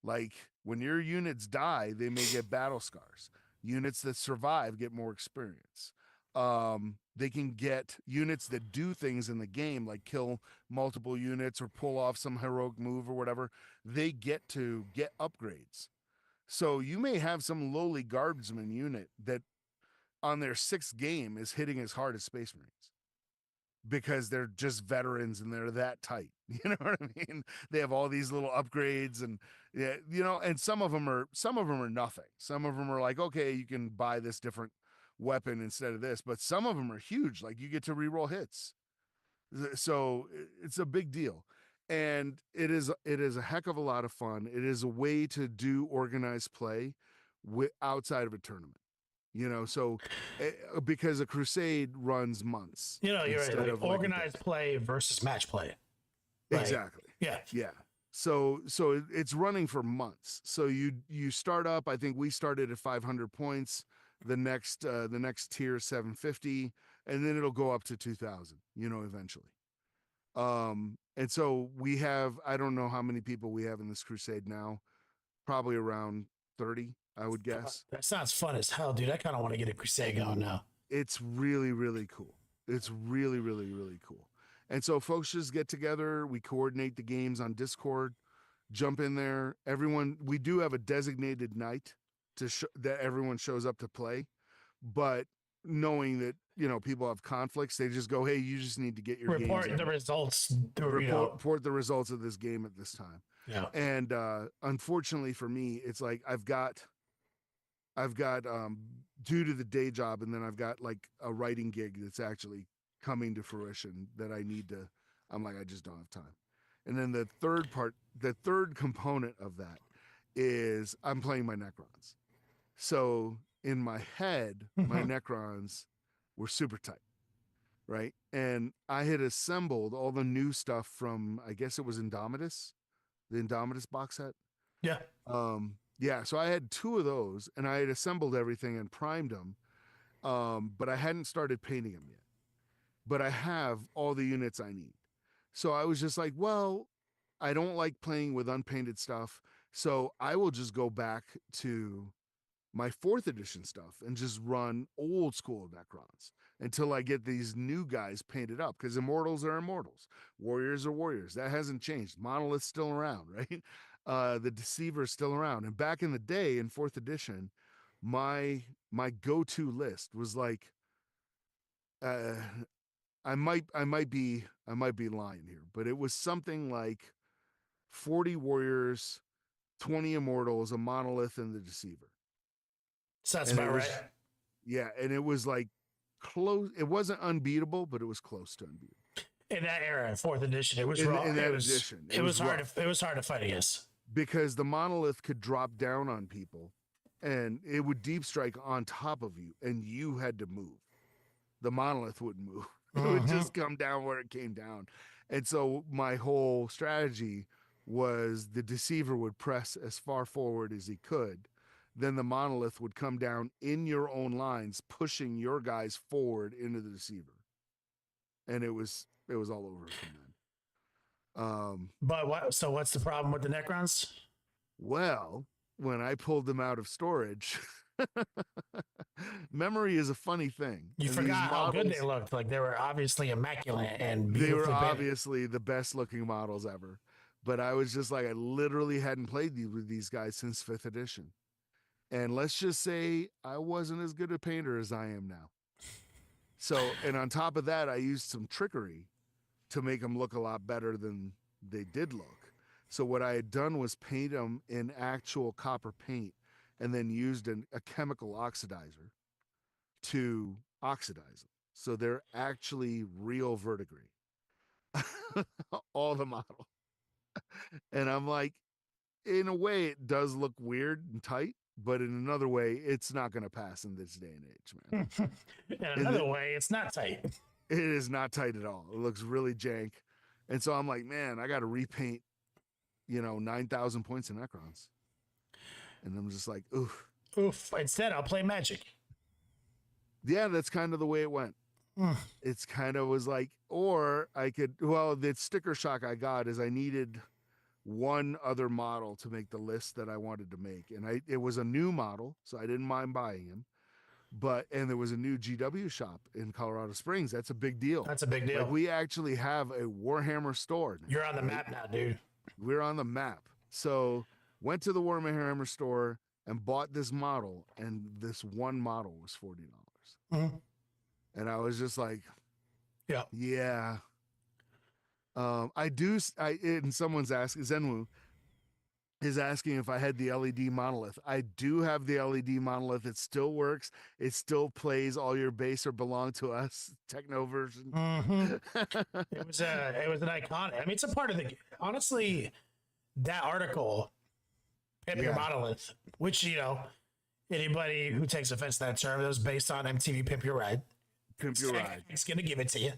Like when your units die, they may get battle scars. Units that survive get more experience. They can get units that do things in the game, like kill multiple units or pull off some heroic move or whatever. They get to get upgrades. So you may have some lowly guardsman unit that on their sixth game is hitting as hard as Space Marines because they're just veterans and they're that tight. You know what I mean? They have all these little upgrades, and and some of them are nothing. Some of them are like, okay, you can buy this different weapon instead of this, but some of them are huge. Like you get to reroll hits. So it's a big deal. And it is a heck of a lot of fun. It is a way to do organized play outside of a tournament. So because a crusade runs months. You're right. instead of Organized play versus match play. Exactly. Yeah. So it's running for months. So you start up. I think we started at 500 points. The next tier 750, and then it'll go up to 2,000. Eventually. And so we have, I don't know how many people we have in this crusade now. Probably around 30, I would guess. That sounds fun as hell, dude. I kind of want to get a crusade going now. It's really, really cool. It's really, really, really cool. And so folks just get together. We coordinate the games on Discord, jump in there. We do have a designated night that everyone shows up to play, but knowing that, people have conflicts, they just go, hey, you just need to get your report games the results. report the results of this game at this time. Yeah. And unfortunately for me, it's like I've got due to the day job, and then I've got like a writing gig that's actually coming to fruition that I'm like, I just don't have time. And then the third component of that is I'm playing my Necrons. So in my head, my Necrons were super tight, right? And I had assembled all the new stuff from, I guess it was Indomitus, the Indomitus box set. Yeah. So I had 2 of those, and I had assembled everything and primed them, but I hadn't started painting them yet. But I have all the units I need. So I was just like, well, I don't like playing with unpainted stuff, so I will just go back to my 4th edition stuff and just run old school Necrons until I get these new guys painted up, because Immortals are Immortals, Warriors are Warriors. That hasn't changed. Monolith's still around, right? The Deceiver's still around. And back in the day in 4th edition, my go-to list was like, I might be lying here, but it was something like 40 Warriors, 20 Immortals, a Monolith, and the Deceiver. So that's about right. Yeah, and it was like close. It wasn't unbeatable, but it was close to unbeatable. In that era, 4th edition, it was raw. In that edition, it was hard. It was hard to fight against, because the Monolith could drop down on people, and it would deep strike on top of you, and you had to move. The Monolith wouldn't move. It would just come down where it came down. And so my whole strategy was the Deceiver would press as far forward as he could. Then the Monolith would come down in your own lines, pushing your guys forward into the Deceiver. And it was all over from then. But so what's the problem with the Necrons? Well, when I pulled them out of storage, memory is a funny thing. You forgot how good they looked. Like, they were obviously immaculate and they were painted. obviously the best looking models ever. But I was just like, I literally hadn't played with these guys since 5th edition. And let's just say I wasn't as good a painter as I am now. So, and on top of that, I used some trickery to make them look a lot better than they did look. So what I had done was paint them in actual copper paint, and then used a chemical oxidizer to oxidize them. So they're actually real verdigris. All the model. And I'm like, in a way, it does look weird and tight, but in another way, it's not going to pass in this day and age, man. In another way, it's not tight. It is not tight at all. It looks really jank. And so I'm like, man, I got to repaint, 9,000 points in Necrons. And I'm just like, oof. Instead, I'll play Magic. Yeah, that's kind of the way it went. It's kind of was like, or I could, the sticker shock I got is I needed one other model to make the list that I wanted to make. And it was a new model, so I didn't mind buying him. And there was a new GW shop in Colorado Springs. That's a big deal. That's a big deal. Like, we actually have a Warhammer store now. You're on the map now, dude. We're on the map. So went to the Warhammer store and bought this model, and this one model was $40. And I was just like, yeah. And someone's asking, Zenwu, is asking if I had the LED monolith. I do have the LED monolith. It still works. It still plays All Your Base or Belong to Us techno version. It was an iconic. I mean, it's a part of the. Honestly, that article, Pimp Your Monolith, which anybody who takes offense to that term, that was based on MTV Pimp Your Ride. Pimp Your Ride. It's gonna give it to you.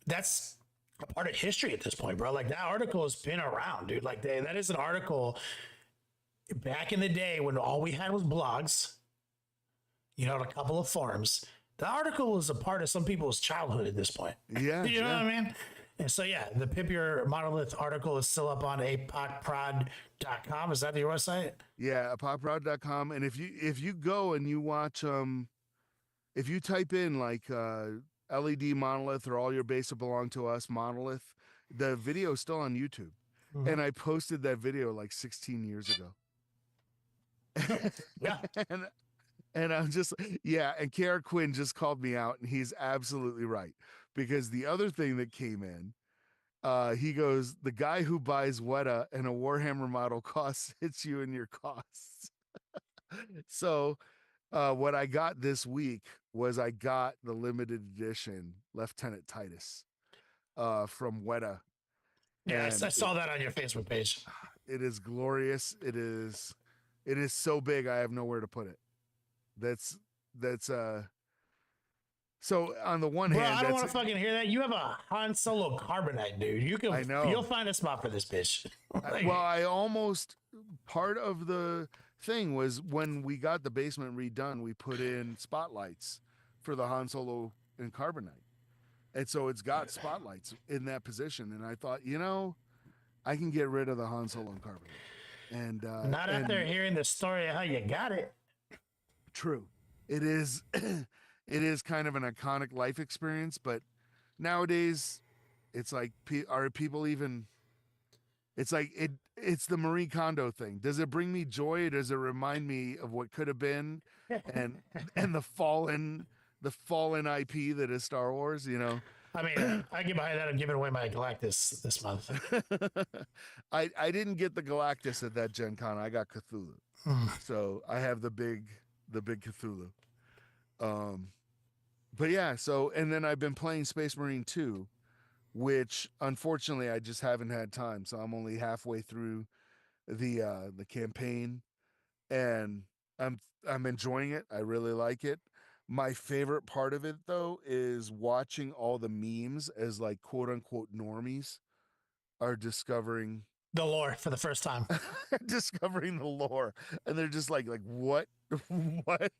That's a part of history at this point, bro. Like, that article has been around, dude. Like, that is an article back in the day when all we had was blogs, and a couple of forums. The article was a part of some people's childhood at this point. Yeah. You know what I mean? And so, the Pimp Your Monolith article is still up on apocprod.com. Is that your website? Yeah, apocprod.com. And if you go and you watch, if you type in like LED monolith or All Your Base Belong to Us monolith, the video is still on YouTube. And I posted that video like 16 years ago. Yeah. And I'm just, and KR Quinn just called me out, and he's absolutely right. Because the other thing that came in, he goes, the guy who buys Weta and a Warhammer model costs hits you in your costs. So what I got this week was I got the limited edition Lieutenant Titus from Weta. Yeah, I saw that on your Facebook page. It is glorious. It is so big I have nowhere to put it. So on the one hand, I don't want to fucking hear that. You have a Han Solo carbonite, dude. I know. You'll find a spot for this bitch. Part of the thing was when we got the basement redone, we put in spotlights for the Han Solo and carbonite. And so it's got spotlights in that position. And I thought, I can get rid of the Han Solo and carbonite. And not after hearing the story of how you got it. True. It is it is kind of an iconic life experience, but nowadays it's like, are people even, it's like it's the Marie Kondo thing. Does it bring me joy, or does it remind me of what could have been and the fallen IP that is Star Wars, I mean, I get behind that. I'm giving away my Galactus this month. I didn't get the Galactus at that Gen Con. I got Cthulhu. So I have the big Cthulhu. But yeah, so, and then I've been playing Space Marine 2, which unfortunately I just haven't had time. So I'm only halfway through the campaign, and I'm enjoying it. I really like it. My favorite part of it, though, is watching all the memes as like quote unquote normies are discovering the lore for the first time. Discovering the lore. And they're just like what? What?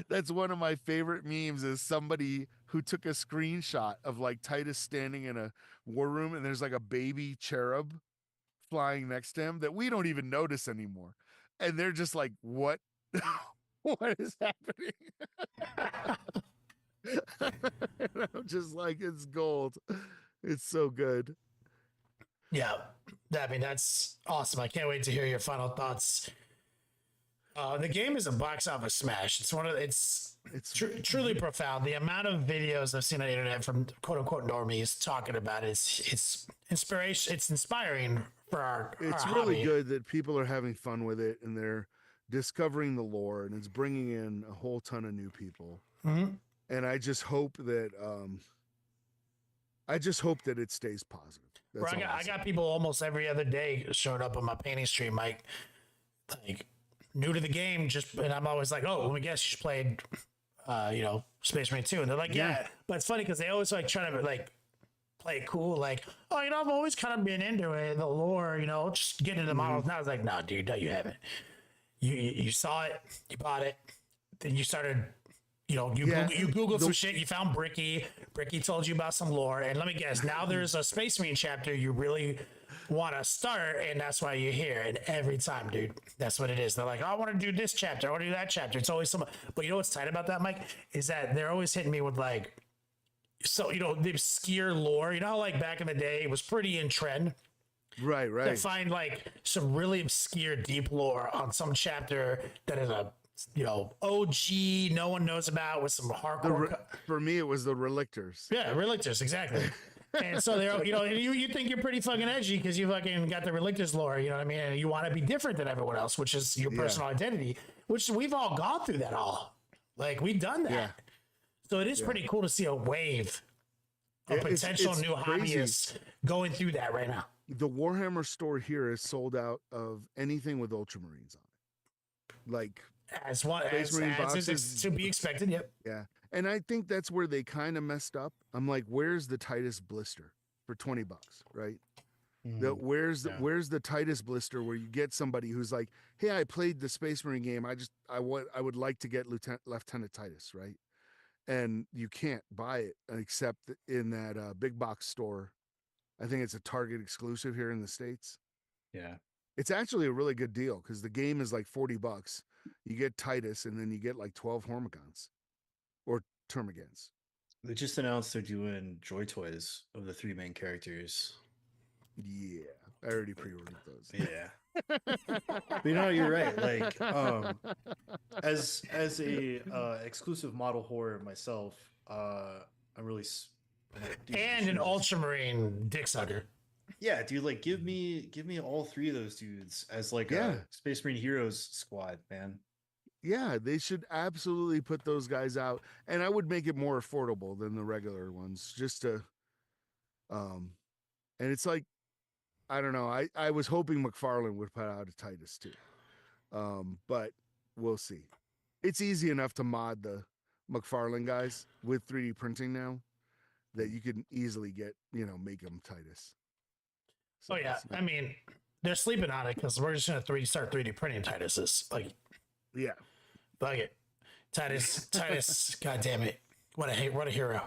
That's one of my favorite memes, is somebody who took a screenshot of like Titus standing in a war room, and there's like a baby cherub flying next to him that we don't even notice anymore. And they're just like, what? What is happening? And I'm just like, it's gold. It's so good. Yeah, I mean, that's awesome. I can't wait to hear your final thoughts. The game is a box office smash. It's truly profound. The amount of videos I've seen on the internet from quote unquote normies talking about it, it's inspiration. It's inspiring for our It's our really hobby. good that people are having fun with it, and they're discovering the lore, and it's bringing in a whole ton of new people. And I just hope that it stays positive. Bro, I got people almost every other day showing up on my painting stream, like new to the game, and I'm always like, oh, let me guess, you just played Space Marine 2, and they're like, yeah. But it's funny because they always like try to like play it cool, like, oh, I've always kind of been into it, the lore, just get into the models. Now I was like, no, dude, no, you haven't. You saw it, you bought it, then you started, you Googled some shit, you found Bricky told you about some lore, and let me guess, now there's a Space Marine chapter you really want to start, and that's why you're here. And every time, dude, that's what it is. They're like, oh, I want to do this chapter, I want to do that chapter. It's always someone, but you know what's tight about that, Mike, is that they're always hitting me with like, so the obscure lore, how like back in the day it was pretty in trend, right to find like some really obscure deep lore on some chapter that is a OG no one knows about, with some hardcore. For me, it was the Relictors. Yeah, Relictors, exactly. And so they're, you think you're pretty fucking edgy because you fucking got the Relictus lore, you know what I mean? And you want to be different than everyone else, which is your personal identity, which we've all gone through that all. Like, we've done that. Yeah. So it is pretty cool to see a wave of potential new crazy. hobbyists going through that right now. The Warhammer store here is sold out of anything with Ultramarines on it. Like, As is to be expected. Yep. Yeah. And I think that's where they kind of messed up. I'm like, where's the Titus blister for $20, right? Where's the Titus blister where you get somebody who's like, hey, I played the Space Marine game. I would like to get Lieutenant Titus, right? And you can't buy it except in that big box store. I think it's a Target exclusive here in the States. Yeah. It's actually a really good deal because the game is like $40. You get Titus and then you get like 12 Hormigons or Termagants. They just announced they're doing Joy Toys of the 3 main characters. Yeah, I already pre-ordered those. Yeah. But you're right. Like, as a exclusive model whore myself, I'm really and an Ultramarine dick sucker. Yeah, dude. Like, give me all 3 of those dudes as like a Space Marine Heroes squad, man. Yeah, they should absolutely put those guys out, and I would make it more affordable than the regular ones, just to. And it's like, I don't know. I was hoping McFarlane would put out a Titus too, but we'll see. It's easy enough to mod the McFarlane guys with 3D printing now that you can easily get, make them Titus. So, I mean, they're sleeping on it because we're just gonna start 3D printing Tituses. Like, yeah, fuck it, Titus. God damn it, what a hero.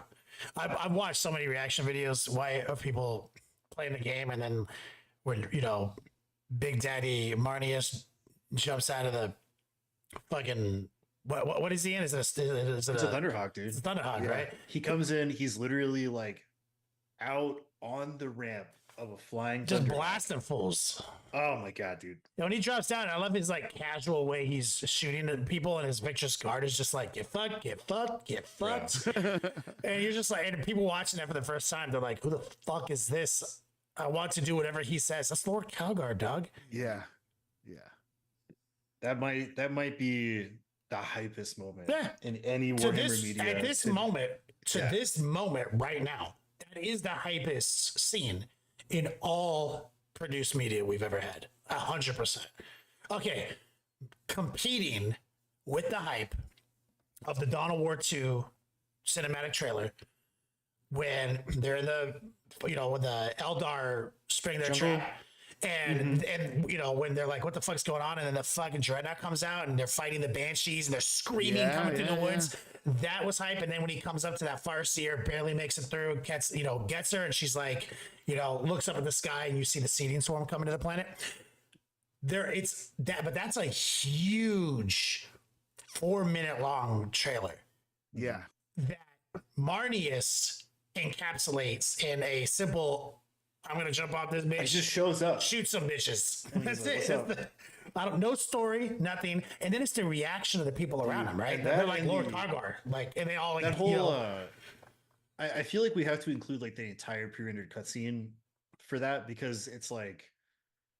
I've watched so many reaction videos of people playing the game, and then when Big Daddy Marnius jumps out of the fucking what is he in? Is it a Thunderhawk, dude? It's a Thunderhawk, right? He comes in. He's literally like out on the ramp of a flying just Thunderhawk. blasting fools. Oh my god, dude! When he drops down, I love his like casual way he's shooting at people, and his Victor's guard is just like get fucked, get fucked, get fucked. And you're just like, and people watching that for the first time, they're like, who the fuck is this? I want to do whatever he says. That's Lord Calgar, dog. Yeah. That might be the hypest moment in any Warhammer media. At this moment, this moment right now, that is the hypest scene in all produced media we've ever had. 100%. Okay, competing with the hype of the Dawn of War 2 cinematic trailer when they're in the when the Eldar spring their trap, and when they're like, what the fuck's going on, and then the fucking Dreadnought comes out and they're fighting the Banshees and they're screaming coming through the woods. That was hype. And then when he comes up to that Farseer, barely makes it through, gets her, and she's like, looks up at the sky and you see the seeding swarm coming to the planet. But that's a huge 4-minute long trailer. Yeah. That Marnius encapsulates in a simple, I'm gonna jump off this bitch. It just shows up, shoot some bitches. That's it. No story, nothing, and then it's the reaction of the people around him, right? They're like Lord Kargar, like, and they all like that whole. I feel like we have to include like the entire pre-rendered cutscene for that, because it's like,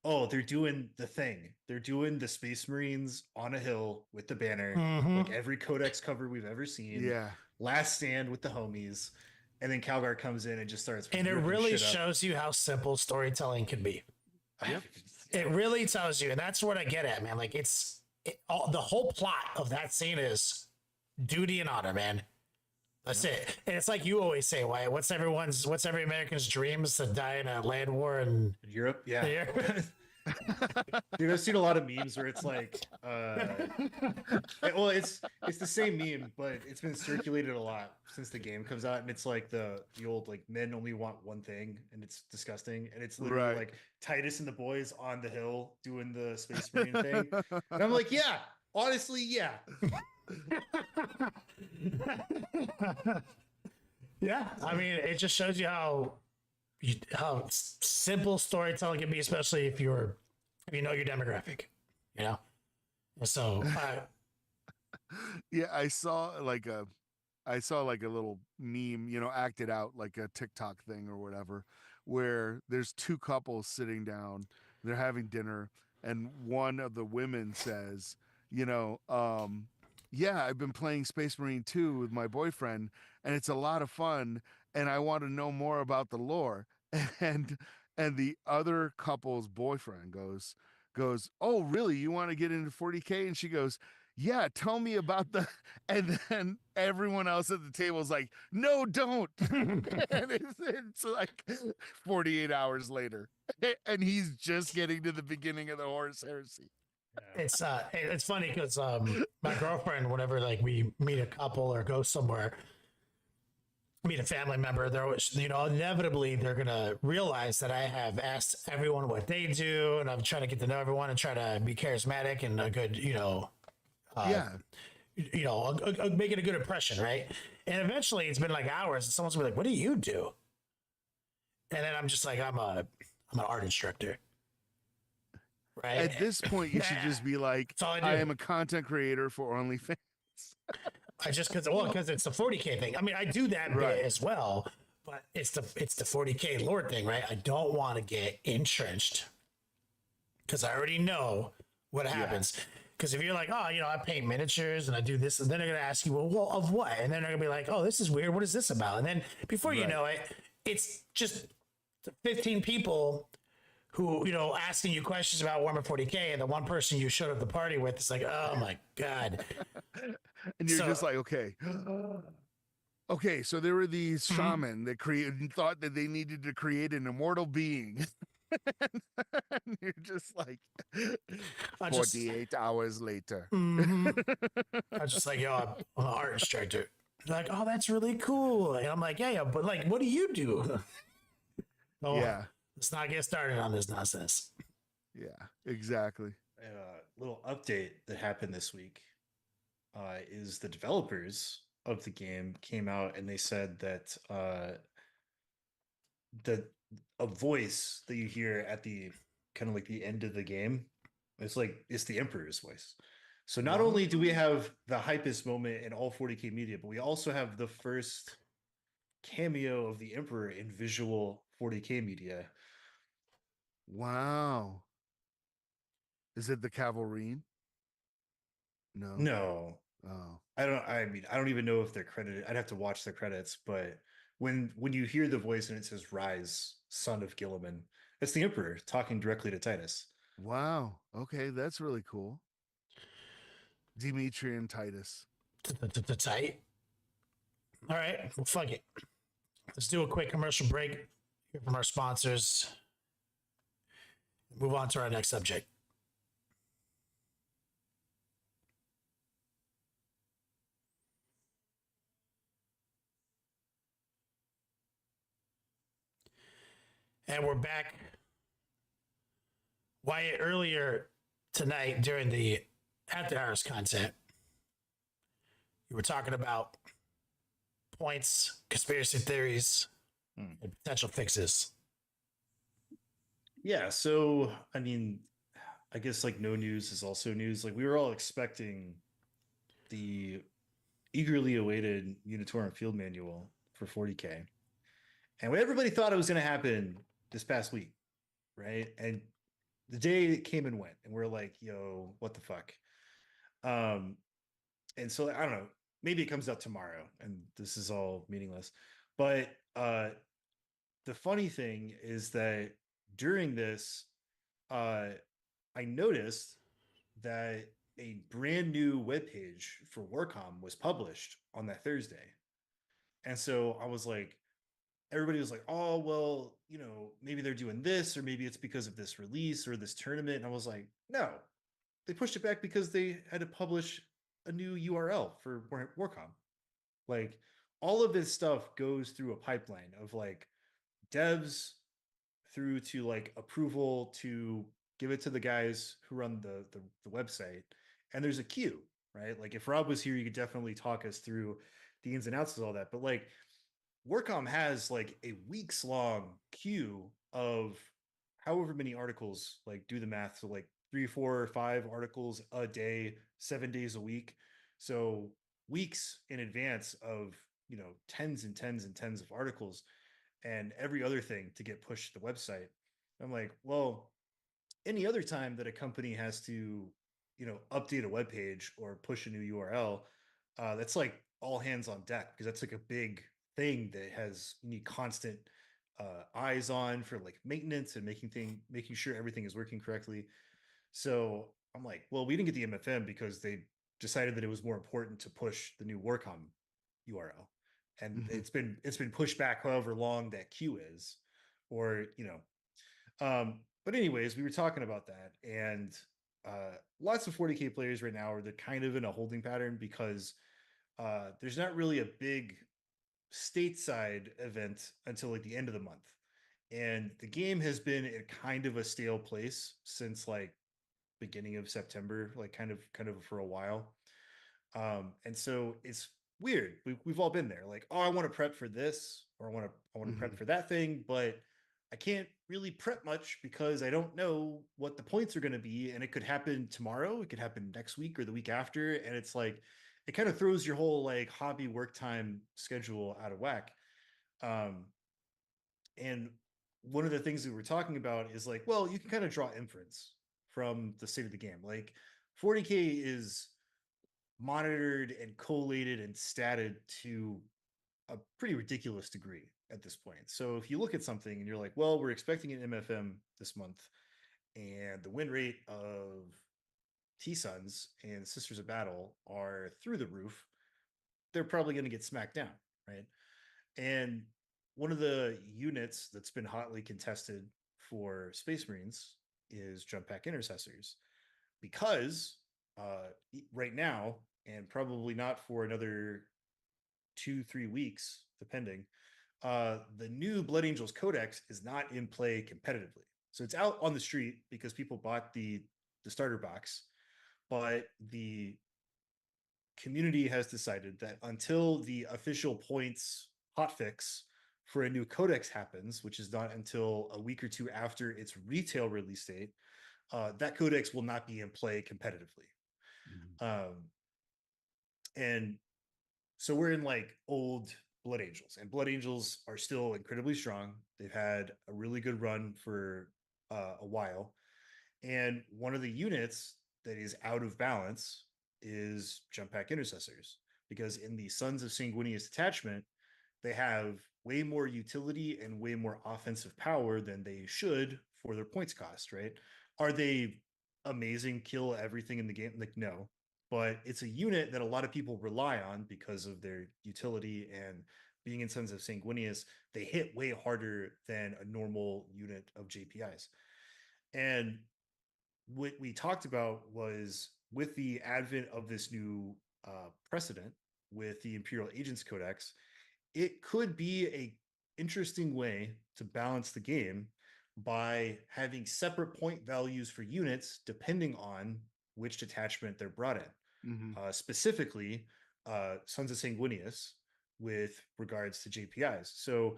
oh, they're doing the thing. They're doing the Space Marines on a hill with the banner, like every Codex cover we've ever seen. Yeah. Last stand with the homies. And then Calgar comes in and just starts. And it really shows you how simple storytelling can be. Yep. It really tells you. And that's what I get at, man. Like, the whole plot of that scene is duty and honor, man. That's it. And it's like you always say, Wyatt, what's every American's dreams to die in a land war in Europe? Yeah. Dude, I've seen a lot of memes where it's like, well, it's the same meme, but it's been circulated a lot since the game comes out, and it's like the old like men only want one thing, and it's disgusting, and it's literally like Titus and the boys on the hill doing the Space Marine thing, and I'm like, yeah, honestly, yeah. Yeah, I mean, it just shows you how simple storytelling can be, especially if you know your demographic, And so, yeah, I saw like I saw like a little meme, acted out like a TikTok thing or whatever, where there's two couples sitting down, they're having dinner, and one of the women says, yeah, I've been playing Space Marine 2 with my boyfriend, and it's a lot of fun, and I want to know more about the lore. And the other couple's boyfriend goes, oh really, you want to get into 40K? And she goes, yeah, tell me about the. And then everyone else at the table is like, no, don't. And it's like 48 hours later, and he's just getting to the beginning of the Horus Heresy. It's funny because my girlfriend, whenever like we meet a couple or go somewhere, meet a family member, they're always, inevitably they're gonna realize that I have asked everyone what they do, and I'm trying to get to know everyone and try to be charismatic and a good, Yeah. making a good impression, right? And eventually, it's been like hours, and someone's gonna be like, "What do you do?" And then I'm just like, I'm an art instructor, right? At this point, you should just be like, That's all I do. I am a content creator for OnlyFans. I just because it's the 40K thing. I mean, I do that Right. bit as well, but it's the 40K lore thing, right? I don't want to get entrenched because I already know what happens. Because if you're like, oh, I paint miniatures and I do this, and then they're gonna ask you, well, of what? And then they're gonna be like, oh, this is weird. What is this about? And then before you Right. know it, it's just 15 people who, asking you questions about Warhammer 40K, and the one person you showed up the party with is like, oh my god. And you're So- just like, okay. Okay, so there were these shaman that thought that they needed to create an immortal being. And you're just like, I just- 48 hours later. I was just like, yo, I'm an art instructor. They're like, oh, that's really cool. And I'm like, yeah, but like, what do you do? Oh, Yeah, let's not get started on this nonsense. yeah, exactly. Little update that happened this week is the developers of the game came out and they said that a voice that you hear at the kind of like the end of the game, it's the Emperor's voice. So not only do we have the hypest moment in all 40K media, but we also have the first cameo of the Emperor in visual 40K media. Wow. Is it the Cavalrine? No. No, Oh. I mean, I don't even know if they're credited. I'd have to watch the credits, but when you hear the voice and it says "Rise, son of Gilliman," it's the Emperor talking directly to Titus. Wow. Okay, that's really cool. Dimitri and Titus. Tight. All right, well, fuck it. Let's do a quick commercial break. Hear from our sponsors. Move on to our next subject. And we're back. Wyatt, earlier tonight during the After Hours content, you were talking about points, conspiracy theories, and potential fixes. Yeah, so I mean, I guess like no news is also news. Like we were all expecting the eagerly awaited Unitorum Field Manual for 40K, and everybody thought it was going to happen this past week, right? And the day it came and went, and we're like, "Yo, what the fuck?" And so I don't know. Maybe it comes out tomorrow, and this is all meaningless. But the funny thing is that during this, I noticed that a brand new webpage for Warcom was published on that Thursday. And so I was like, everybody was like, oh, well, maybe they're doing this, or maybe it's because of this release or this tournament. And I was like, no, they pushed it back because they had to publish a new URL for Warcom. Like all of this stuff goes through a pipeline of like devs through to like approval to give it to the guys who run the website. And there's a queue, right? Like if Rob was here, you could definitely talk us through the ins and outs of all that. But like Warcom has like a weeks long queue of however many articles, like do the math. So like 3, 4, or 5 articles a day, 7 days a week. So weeks in advance of, you know, tens and tens and tens of articles and every other thing to get pushed to the website. I'm like, well, any other time that a company has to, you know, update a web page or push a new URL, that's like all hands on deck, because that's like a big thing that you need constant eyes on for like maintenance and making sure everything is working correctly. So I'm like, well, we didn't get the MFM because they decided that it was more important to push the new Warcom URL, and it's been pushed back however long that queue is, or you know. But anyways, we were talking about that, and lots of 40K players right now they're kind of in a holding pattern because there's not really a big stateside event until like the end of the month, and the game has been in kind of a stale place since like beginning of September, like kind of for a while. And so it's weird. We've all been there. Like, oh, I want to prep for this, or I want to prep for that thing, but I can't really prep much because I don't know what the points are going to be, and it could happen tomorrow, it could happen next week or the week after, and it's like it kind of throws your whole like hobby work time schedule out of whack. And one of the things that we're talking about is like, well, you can kind of draw inference from the state of the game. Like 40K is monitored and collated and statted to a pretty ridiculous degree at this point. So if you look at something and you're like, well, we're expecting an MFM this month, and the win rate of T-Sons and Sisters of Battle are through the roof, they're probably going to get smacked down, right? And one of the units that's been hotly contested for Space Marines is Jump Pack Intercessors, because right now, and probably not for another 2-3 weeks, depending, the new Blood Angels Codex is not in play competitively. So it's out on the street because people bought the starter box, but the community has decided that until the official points hotfix for a new codex happens, which is not until a week or two after its retail release date, that codex will not be in play competitively. And so we're in like old Blood Angels, and Blood Angels are still incredibly strong. They've had a really good run for a while. And one of the units that is out of balance is Jump Pack Intercessors, because in the Sons of Sanguinius detachment, they have way more utility and way more offensive power than they should for their points cost, right? Are they amazing, kill everything in the game? Like, no. But it's a unit that a lot of people rely on because of their utility, and being in Sons of Sanguinius, they hit way harder than a normal unit of JPIs. And what we talked about was, with the advent of this new precedent with the Imperial Agents Codex, it could be a interesting way to balance the game by having separate point values for units depending on which detachment they're brought in. Specifically, Sons of Sanguinius with regards to JPIs. So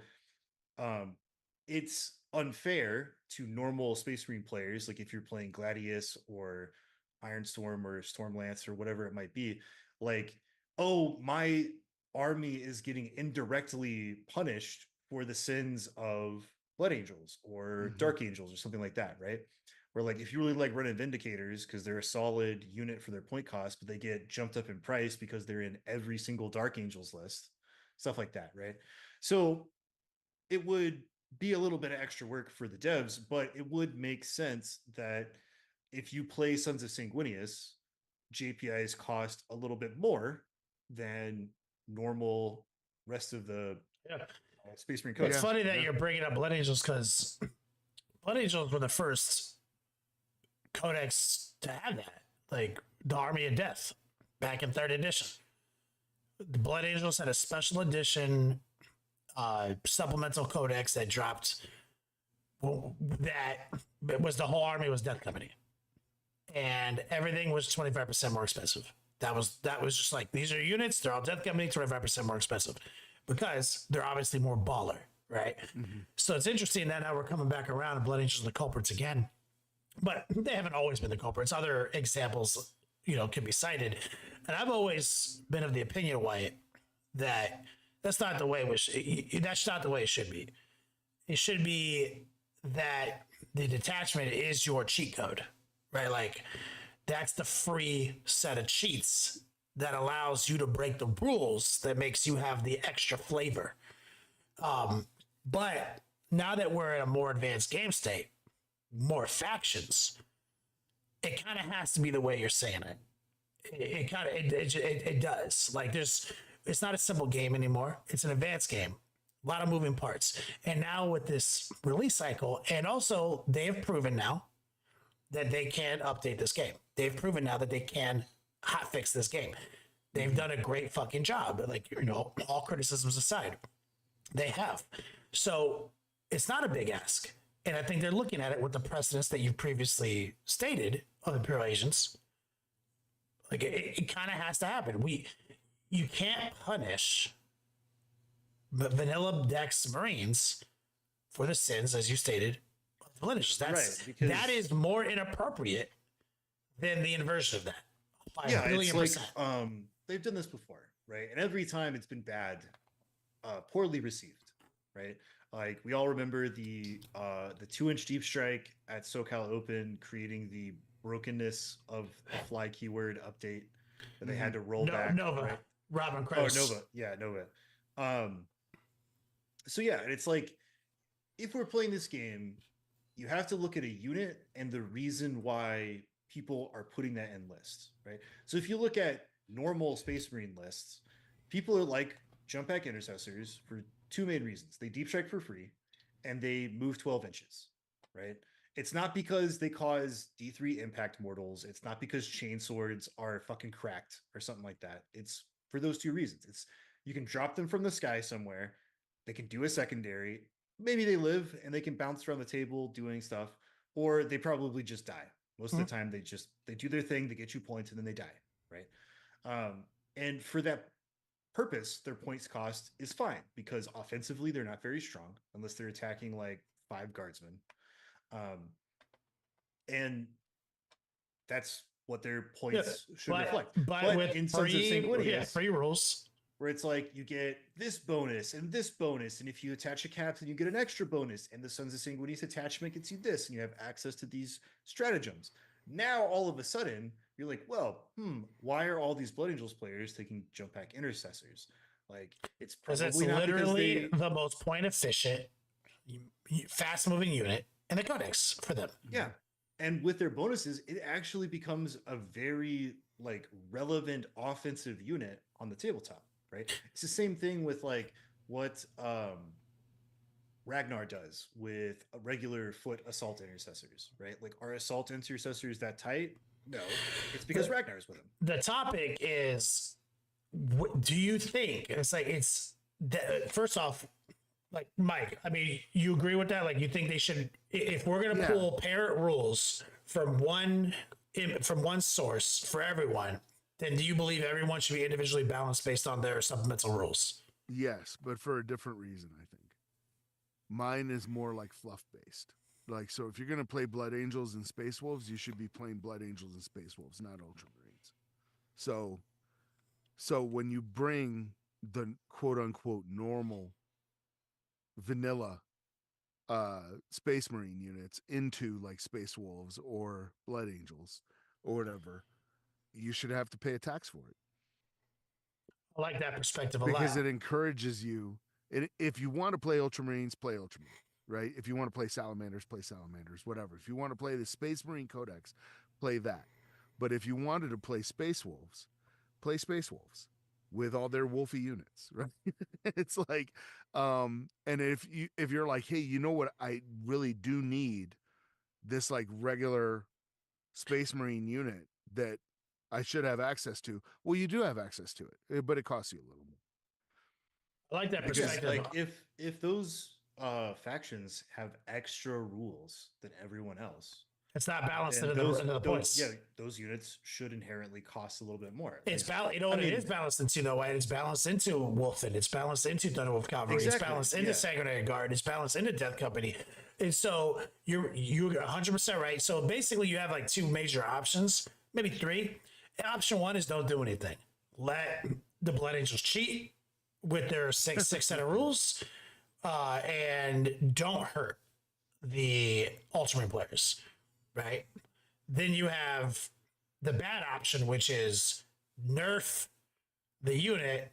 it's unfair to normal Space Marine players, like if you're playing Gladius or Ironstorm or Stormlance or whatever it might be, like, oh, my army is getting indirectly punished for the sins of Blood Angels or Dark Angels or something like that, right? Where like if you really like running Vindicators because they're a solid unit for their point cost, but they get jumped up in price because they're in every single Dark Angels list, stuff like that, right? So it would be a little bit of extra work for the devs, but it would make sense that if you play Sons of Sanguinius, JPIs cost a little bit more than normal rest of the Space Marine Codex. It's funny that you're bringing up Blood Angels, because Blood Angels were the first codex to have that, like the Army of Death back in 3rd edition. The Blood Angels had a special edition supplemental codex that dropped, that it was the whole army was Death Company, and everything was 25% more expensive. That was just like, these are units, they're all Death Company, 25% more expensive, because they're obviously more baller, right? So it's interesting that now we're coming back around and Blood Angels are the culprits again, but they haven't always been the culprits. Other examples, can be cited. And I've always been of the opinion, Wyatt, that that's not the way that's not the way it should be. It should be that the detachment is your cheat code, right? Like that's the free set of cheats that allows you to break the rules, that makes you have the extra flavor. But now that we're in a more advanced game state, more factions, it kind of has to be the way you're saying it. It does. Like it's not a simple game anymore. It's an advanced game. A lot of moving parts. And now with this release cycle, and also they have proven now that they can update this game. They've proven now that they can hotfix this game. They've done a great fucking job. Like, all criticisms aside, they have. So it's not a big ask. And I think they're looking at it with the precedents that you've previously stated of Imperial Agents. Like it kind of has to happen. You can't punish vanilla Dex Marines for the sins, as you stated, of the lineage. That is more inappropriate than the inversion of that. It's like they've done this before, right? And every time it's been bad, poorly received, right? Like we all remember the 2-inch deep strike at SoCal Open, creating the brokenness of the fly keyword update that they had to roll back. Nova, right? Robin Krauss. Oh, Nova. Yeah, Nova. So yeah, it's like if we're playing this game, you have to look at a unit and the reason why people are putting that in lists, right? So if you look at normal Space Marine lists, people are like jump back intercessors for two main reasons. They deep strike for free and they move 12 inches, right? It's not because they cause D3 impact mortals. It's not because chain swords are fucking cracked or something like that. It's for those two reasons. It's you can drop them from the sky somewhere. They can do a secondary. Maybe they live and they can bounce around the table doing stuff, or they probably just die. Most of the time, they do their thing, they get you points, and then they die, right? And for that purpose, their points cost is fine because offensively they're not very strong unless they're attacking like 5 guardsmen, and that's what their points should reflect. But in Sons of Sanguinius, free rules. Where it's like you get this bonus, and if you attach a captain, you get an extra bonus, and the Sons of Sanguinius attachment gets you this, and you have access to these stratagems. Now, all of a sudden, you're like, well, why are all these Blood Angels players taking jump back intercessors? Like, it's probably it's literally the most point efficient, fast moving unit in the Codex for them. Yeah, and with their bonuses, it actually becomes a very relevant offensive unit on the tabletop. Right, it's the same thing with like what Ragnar does with a regular foot assault intercessors, right? Like, are assault intercessors that tight? No, it's because Ragnar's with them. The topic is, what do you think? First off, like Mike, I mean, you agree with that? Like, you think they should, if we're gonna pull parent rules from one source for everyone, then do you believe everyone should be individually balanced based on their supplemental rules? Yes, but for a different reason, I think. Mine is more like fluff based. Like, so if you're going to play Blood Angels and Space Wolves, you should be playing Blood Angels and Space Wolves, not Ultramarines. So when you bring the quote unquote normal vanilla Space Marine units into like Space Wolves or Blood Angels or whatever, you should have to pay a tax for it. I like that perspective a lot. Because it encourages you. If you want to play Ultramarines, play Ultramarines, right? If you want to play Salamanders, play Salamanders, whatever. If you want to play the Space Marine Codex, play that. But if you wanted to play Space Wolves, play Space Wolves with all their wolfy units, right? It's like, and if you're like, hey, you know what? I really do need this like regular Space Marine unit that I should have access to. Well, you do have access to it, but it costs you a little more. I like that perspective. Like if those factions have extra rules than everyone else, it's not balanced into the points. Yeah, those units should inherently cost a little bit more. It's balanced. You know what it is balanced into? No way. It's balanced into Wolfen. It's balanced into Thunderwolf Cavalry. Exactly, it's balanced into Sanguinary Guard. It's balanced into Death Company. And so you're 100% right. So basically, you have like two major options, maybe three. Option one is don't do anything. Let the Blood Angels cheat with their six set of rules, and don't hurt the Ultramarine players, right? Then you have the bad option, which is nerf the unit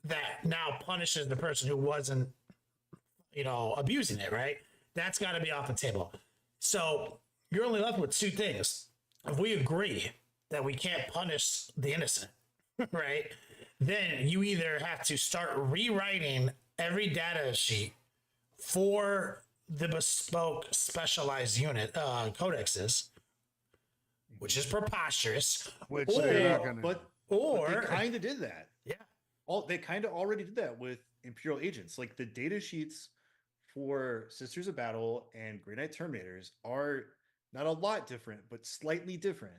that now punishes the person who wasn't, abusing it, right? That's got to be off the table. So you're only left with two things. If we agree that we can't punish the innocent, right? Then you either have to start rewriting every data sheet for the bespoke specialized unit codexes, which is preposterous. Which Or- they're not gonna. But Or they kind of did that. yeah, They kind of already did that with Imperial agents. Like the data sheets for Sisters of Battle and Grey Knight Terminators are not a lot different, but slightly different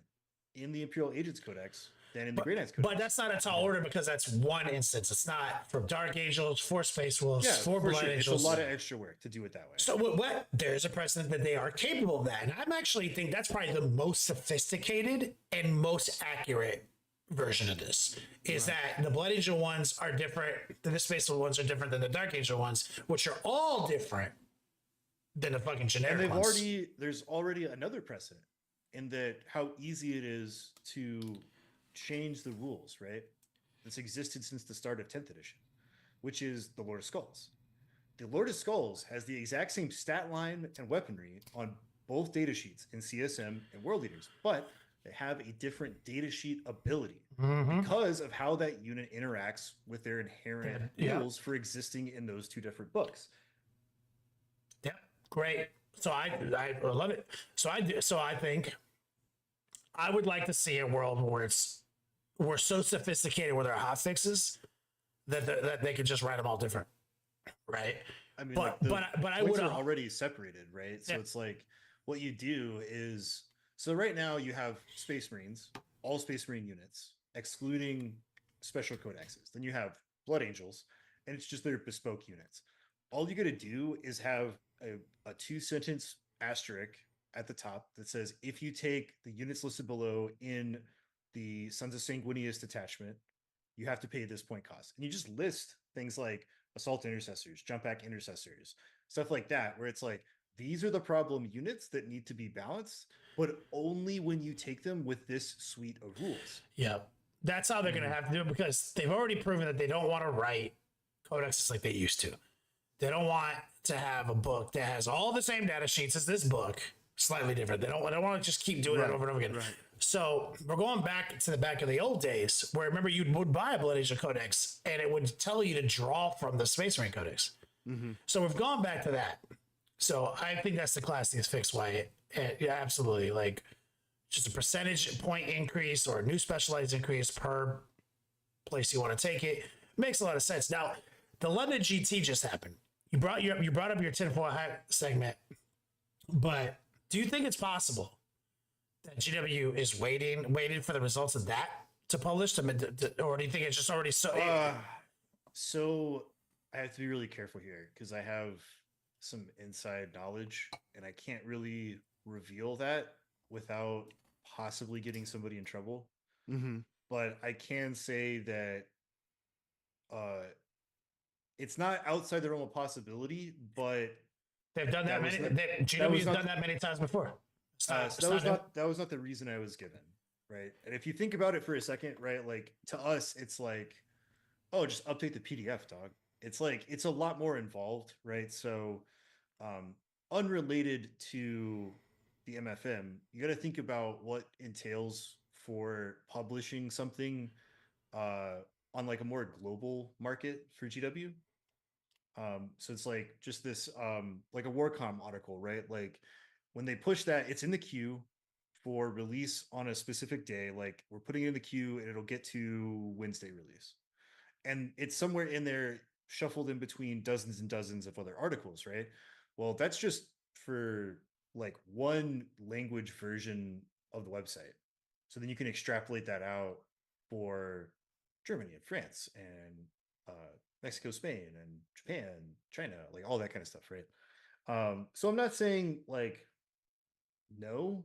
in the Imperial Agents Codex than in the Grey Knights Codex. but that's not a tall order because that's one instance. It's not for Dark Angels, for Space Wolves, for for Blood sure. It's Angels. a lot of extra work to do it that way. So what? There's a precedent that they are capable of that, and I'm actually think that's probably the most sophisticated and most accurate version of this. Is that the Blood Angel ones are different, the Space Wolf ones are different than the Dark Angel ones, which are all different than the fucking generic And ones. there's already another precedent in that how easy it is to change the rules, right? It's existed since the start of 10th edition, which is the Lord of Skulls. The Lord of Skulls has the exact same stat line and weaponry on both data sheets in CSM and World Leaders, but they have a different data sheet ability because of how that unit interacts with their inherent rules for existing in those two different books. Yeah, great. So I love it. So I think I would like to see a world where we're so sophisticated with our hot fixes that they could just write them all different, right? I mean, But I points would are already separated, right? So it's like what you do is right now you have Space Marines, all Space Marine units, excluding special codexes. Then you have Blood Angels, and it's just their bespoke units. All you got to do is have a 2-sentence asterisk at the top that says if you take the units listed below in the Sons of Sanguinius detachment, you have to pay this point cost. And you just list things like assault intercessors, jump back intercessors, stuff like that, where it's like, these are the problem units that need to be balanced, but only when you take them with this suite of rules. Yeah, that's how they're going to have to do it because they've already proven that they don't want to write codexes like they used to. They don't want to have a book that has all the same data sheets as this book, slightly different. They don't want to just keep doing that over and over again. Right. So we're going back to the back of the old days where remember you would buy a Blood Angel Codex and it would tell you to draw from the Space Marine Codex. So we've gone back to that. So I think that's the classiest fix, Wyatt. Yeah, absolutely. Like just a percentage point increase or a new specialized increase per place you want to take it. Makes a lot of sense. Now, the London GT just happened. You brought up your tinfoil hat segment, but do you think it's possible that GW is waiting for the results of that to publish, or do you think it's just already so? So I have to be really careful here because I have some inside knowledge, and I can't really reveal that without possibly getting somebody in trouble. But I can say that it's not outside the realm of possibility, but they've done that many. GW's done that many times before. So that was not the reason I was given, right? And if you think about it for a second, right, like to us, it's like, oh, just update the PDF, dog. It's like it's a lot more involved, right? So, unrelated to the MFM, you got to think about what entails for publishing something on like a more global market for GW. So it's like just this like a Warcom article, right? Like when they push that, it's in the queue for release on a specific day. Like we're putting it in the queue and it'll get to Wednesday release. And it's somewhere in there shuffled in between dozens and dozens of other articles, right? Well, that's just for like one language version of the website. So then you can extrapolate that out for Germany and France and Mexico, Spain, and Japan, China, like all that kind of stuff, right? So I'm not saying like no,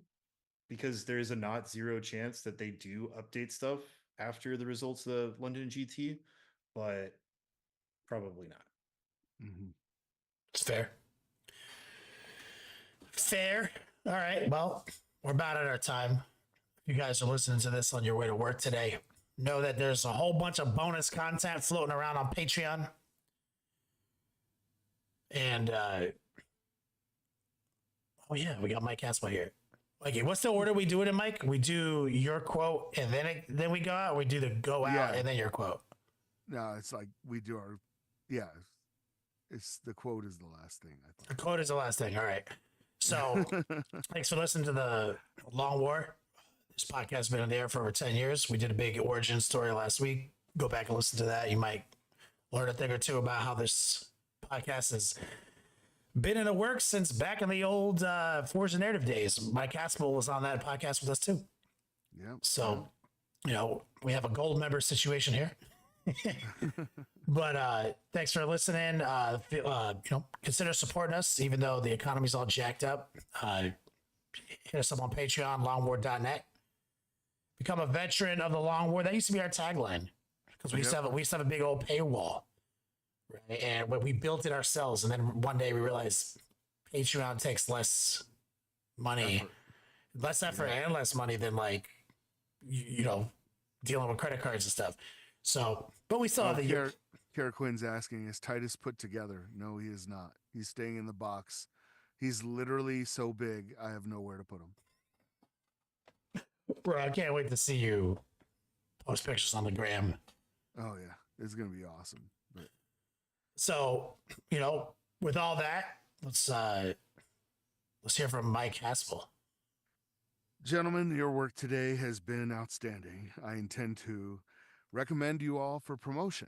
because there is a not zero chance that they do update stuff after the results of the London GT, but probably not. It's fair. Fair. All right. Well, we're about at our time. If you guys are listening to this on your way to work today, know that there's a whole bunch of bonus content floating around on Patreon. And oh yeah, we got Mike Haspel here. Okay, what's the order we do it in, Mike? We do your quote and then we go out. Or we do the go out and then your quote. No, it's like we do our It's the quote is the last thing. I think. The quote is the last thing. All right. So thanks for listening to the Long War. This podcast has been on the air for over 10 years. We did a big origin story last week. Go back and listen to that. You might learn a thing or two about how this podcast has been in the works since back in the old Forge and Narrative days. Mike Haspel was on that podcast with us too. Yeah. So, we have a gold member situation here. But thanks for listening. Consider supporting us, even though the economy's all jacked up. Hit us up on Patreon, longwar.net. Become a veteran of the Long War. That used to be our tagline, because we used to have a big old paywall, right? And when we built it ourselves, and then one day we realized Patreon takes less money, less effort, and less money than dealing with credit cards and stuff. So, but we still have the year. Kara Quinn's asking, is Titus put together? No, he is not. He's staying in the box. He's literally so big, I have nowhere to put him. Bro, I can't wait to see you post pictures on the gram. Oh yeah, it's gonna be awesome. But... So, with all that, let's hear from Mike Haspel. Gentlemen, your work today has been outstanding. I intend to recommend you all for promotion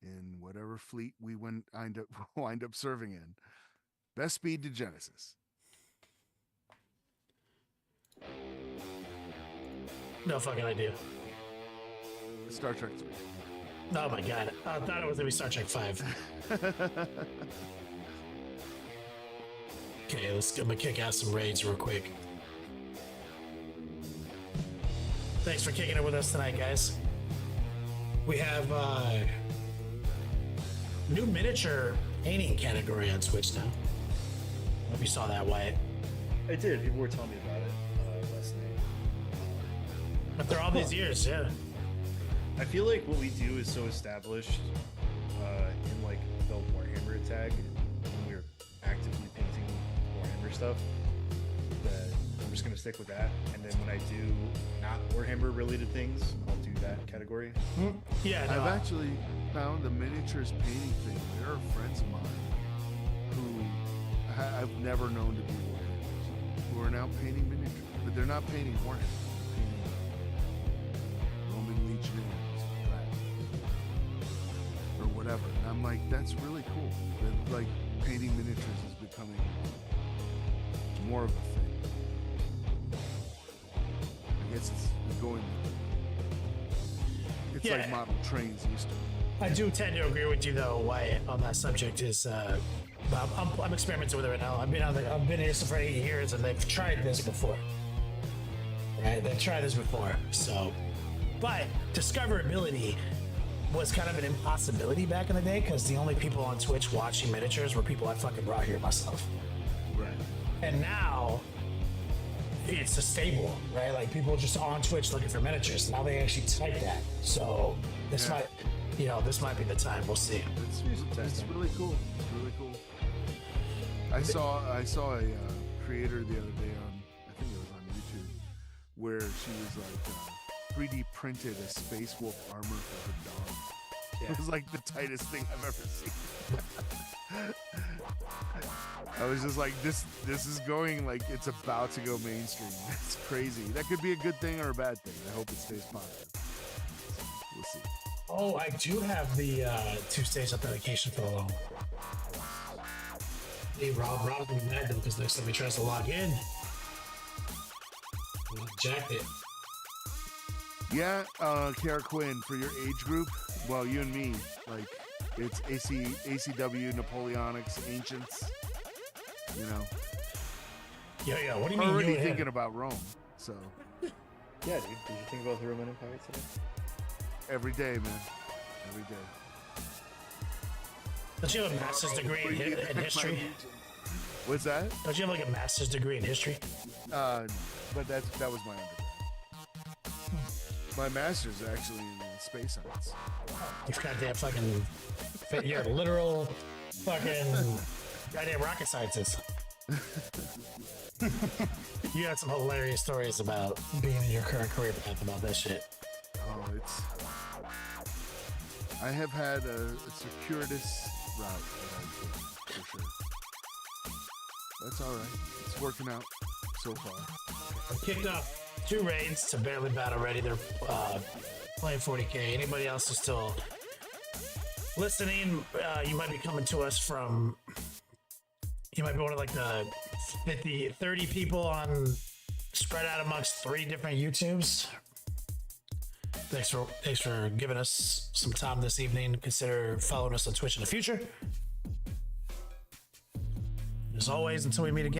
in whatever fleet we wind up serving in. Best speed to Genesis. No fucking idea. Star Trek 3. Oh my god. I thought it was going to be Star Trek 5. Okay, I'm going to kick out some raids real quick. Thanks for kicking it with us tonight, guys. We have new miniature painting category on Twitch now. I hope you saw that, Wyatt. I did. People were telling me about it last night. After all these years, yeah. I feel like what we do is so established in the Warhammer tag when we're actively painting Warhammer stuff that I'm just gonna stick with that. And then when I do not Warhammer related things, I'll do that category. Yeah, no, I've actually found the miniatures painting thing. There are friends of mine who I've never known to be Warhammers who are now painting miniatures, but they're not painting Warhammer. Roman Legionnaires or whatever. And I'm like, that's really cool. That painting miniatures is becoming more of a thing. I guess it's going. It's like model trains used to. I do tend to agree with you though, Wyatt, on that subject. Is I'm experimenting with it right now. I've been here for 8 years, and they've tried this before. Right? They've tried this before. So, but discoverability was kind of an impossibility back in the day, because the only people on Twitch watching miniatures were people I fucking brought here myself. Right. And now it's a stable, right? Like, people are just on Twitch looking for miniatures. Now they actually type that. So this might be the time. We'll see. It's really cool. It's really cool. I saw a creator the other day on, I think it was on YouTube, where she was 3D printed a Space Wolf armor for her dog. Yeah. It was the tightest thing I've ever seen. I was just like, this is going it's about to go mainstream. It's crazy. That could be a good thing or a bad thing. I hope it stays positive. So, we'll see. Oh, I do have the 2-stage authentication for the Long War. Hey, Rob's gonna be mad though, because next time he tries to log in, jacked it. Yeah, Kara Quinn, for your age group, well, you and me, it's ACW, Napoleonics, Ancients, Yeah, what do you mean? Already thinking about Rome. So Yeah, dude. Did you think about the Roman Empire today? every day, man, every day. Don't you have a master's degree in history? What's that? Don't you have like a master's degree in history? But that was my undergrad. My master's actually in space science. You've got that fucking. You're a literal fucking goddamn rocket scientist. You had some hilarious stories about being in your current career path about that shit. Oh, I have had a circuitous route that I've taken, for sure. That's all right. It's working out so far. I've kicked off 2 raids to barely battle ready. They're playing 40k. Anybody else is still listening? You might be coming to us from. You might be one of like the 30 people on spread out amongst 3 different YouTubes. Thanks for giving us some time this evening. Consider following us on Twitch in the future. As always, until we meet again.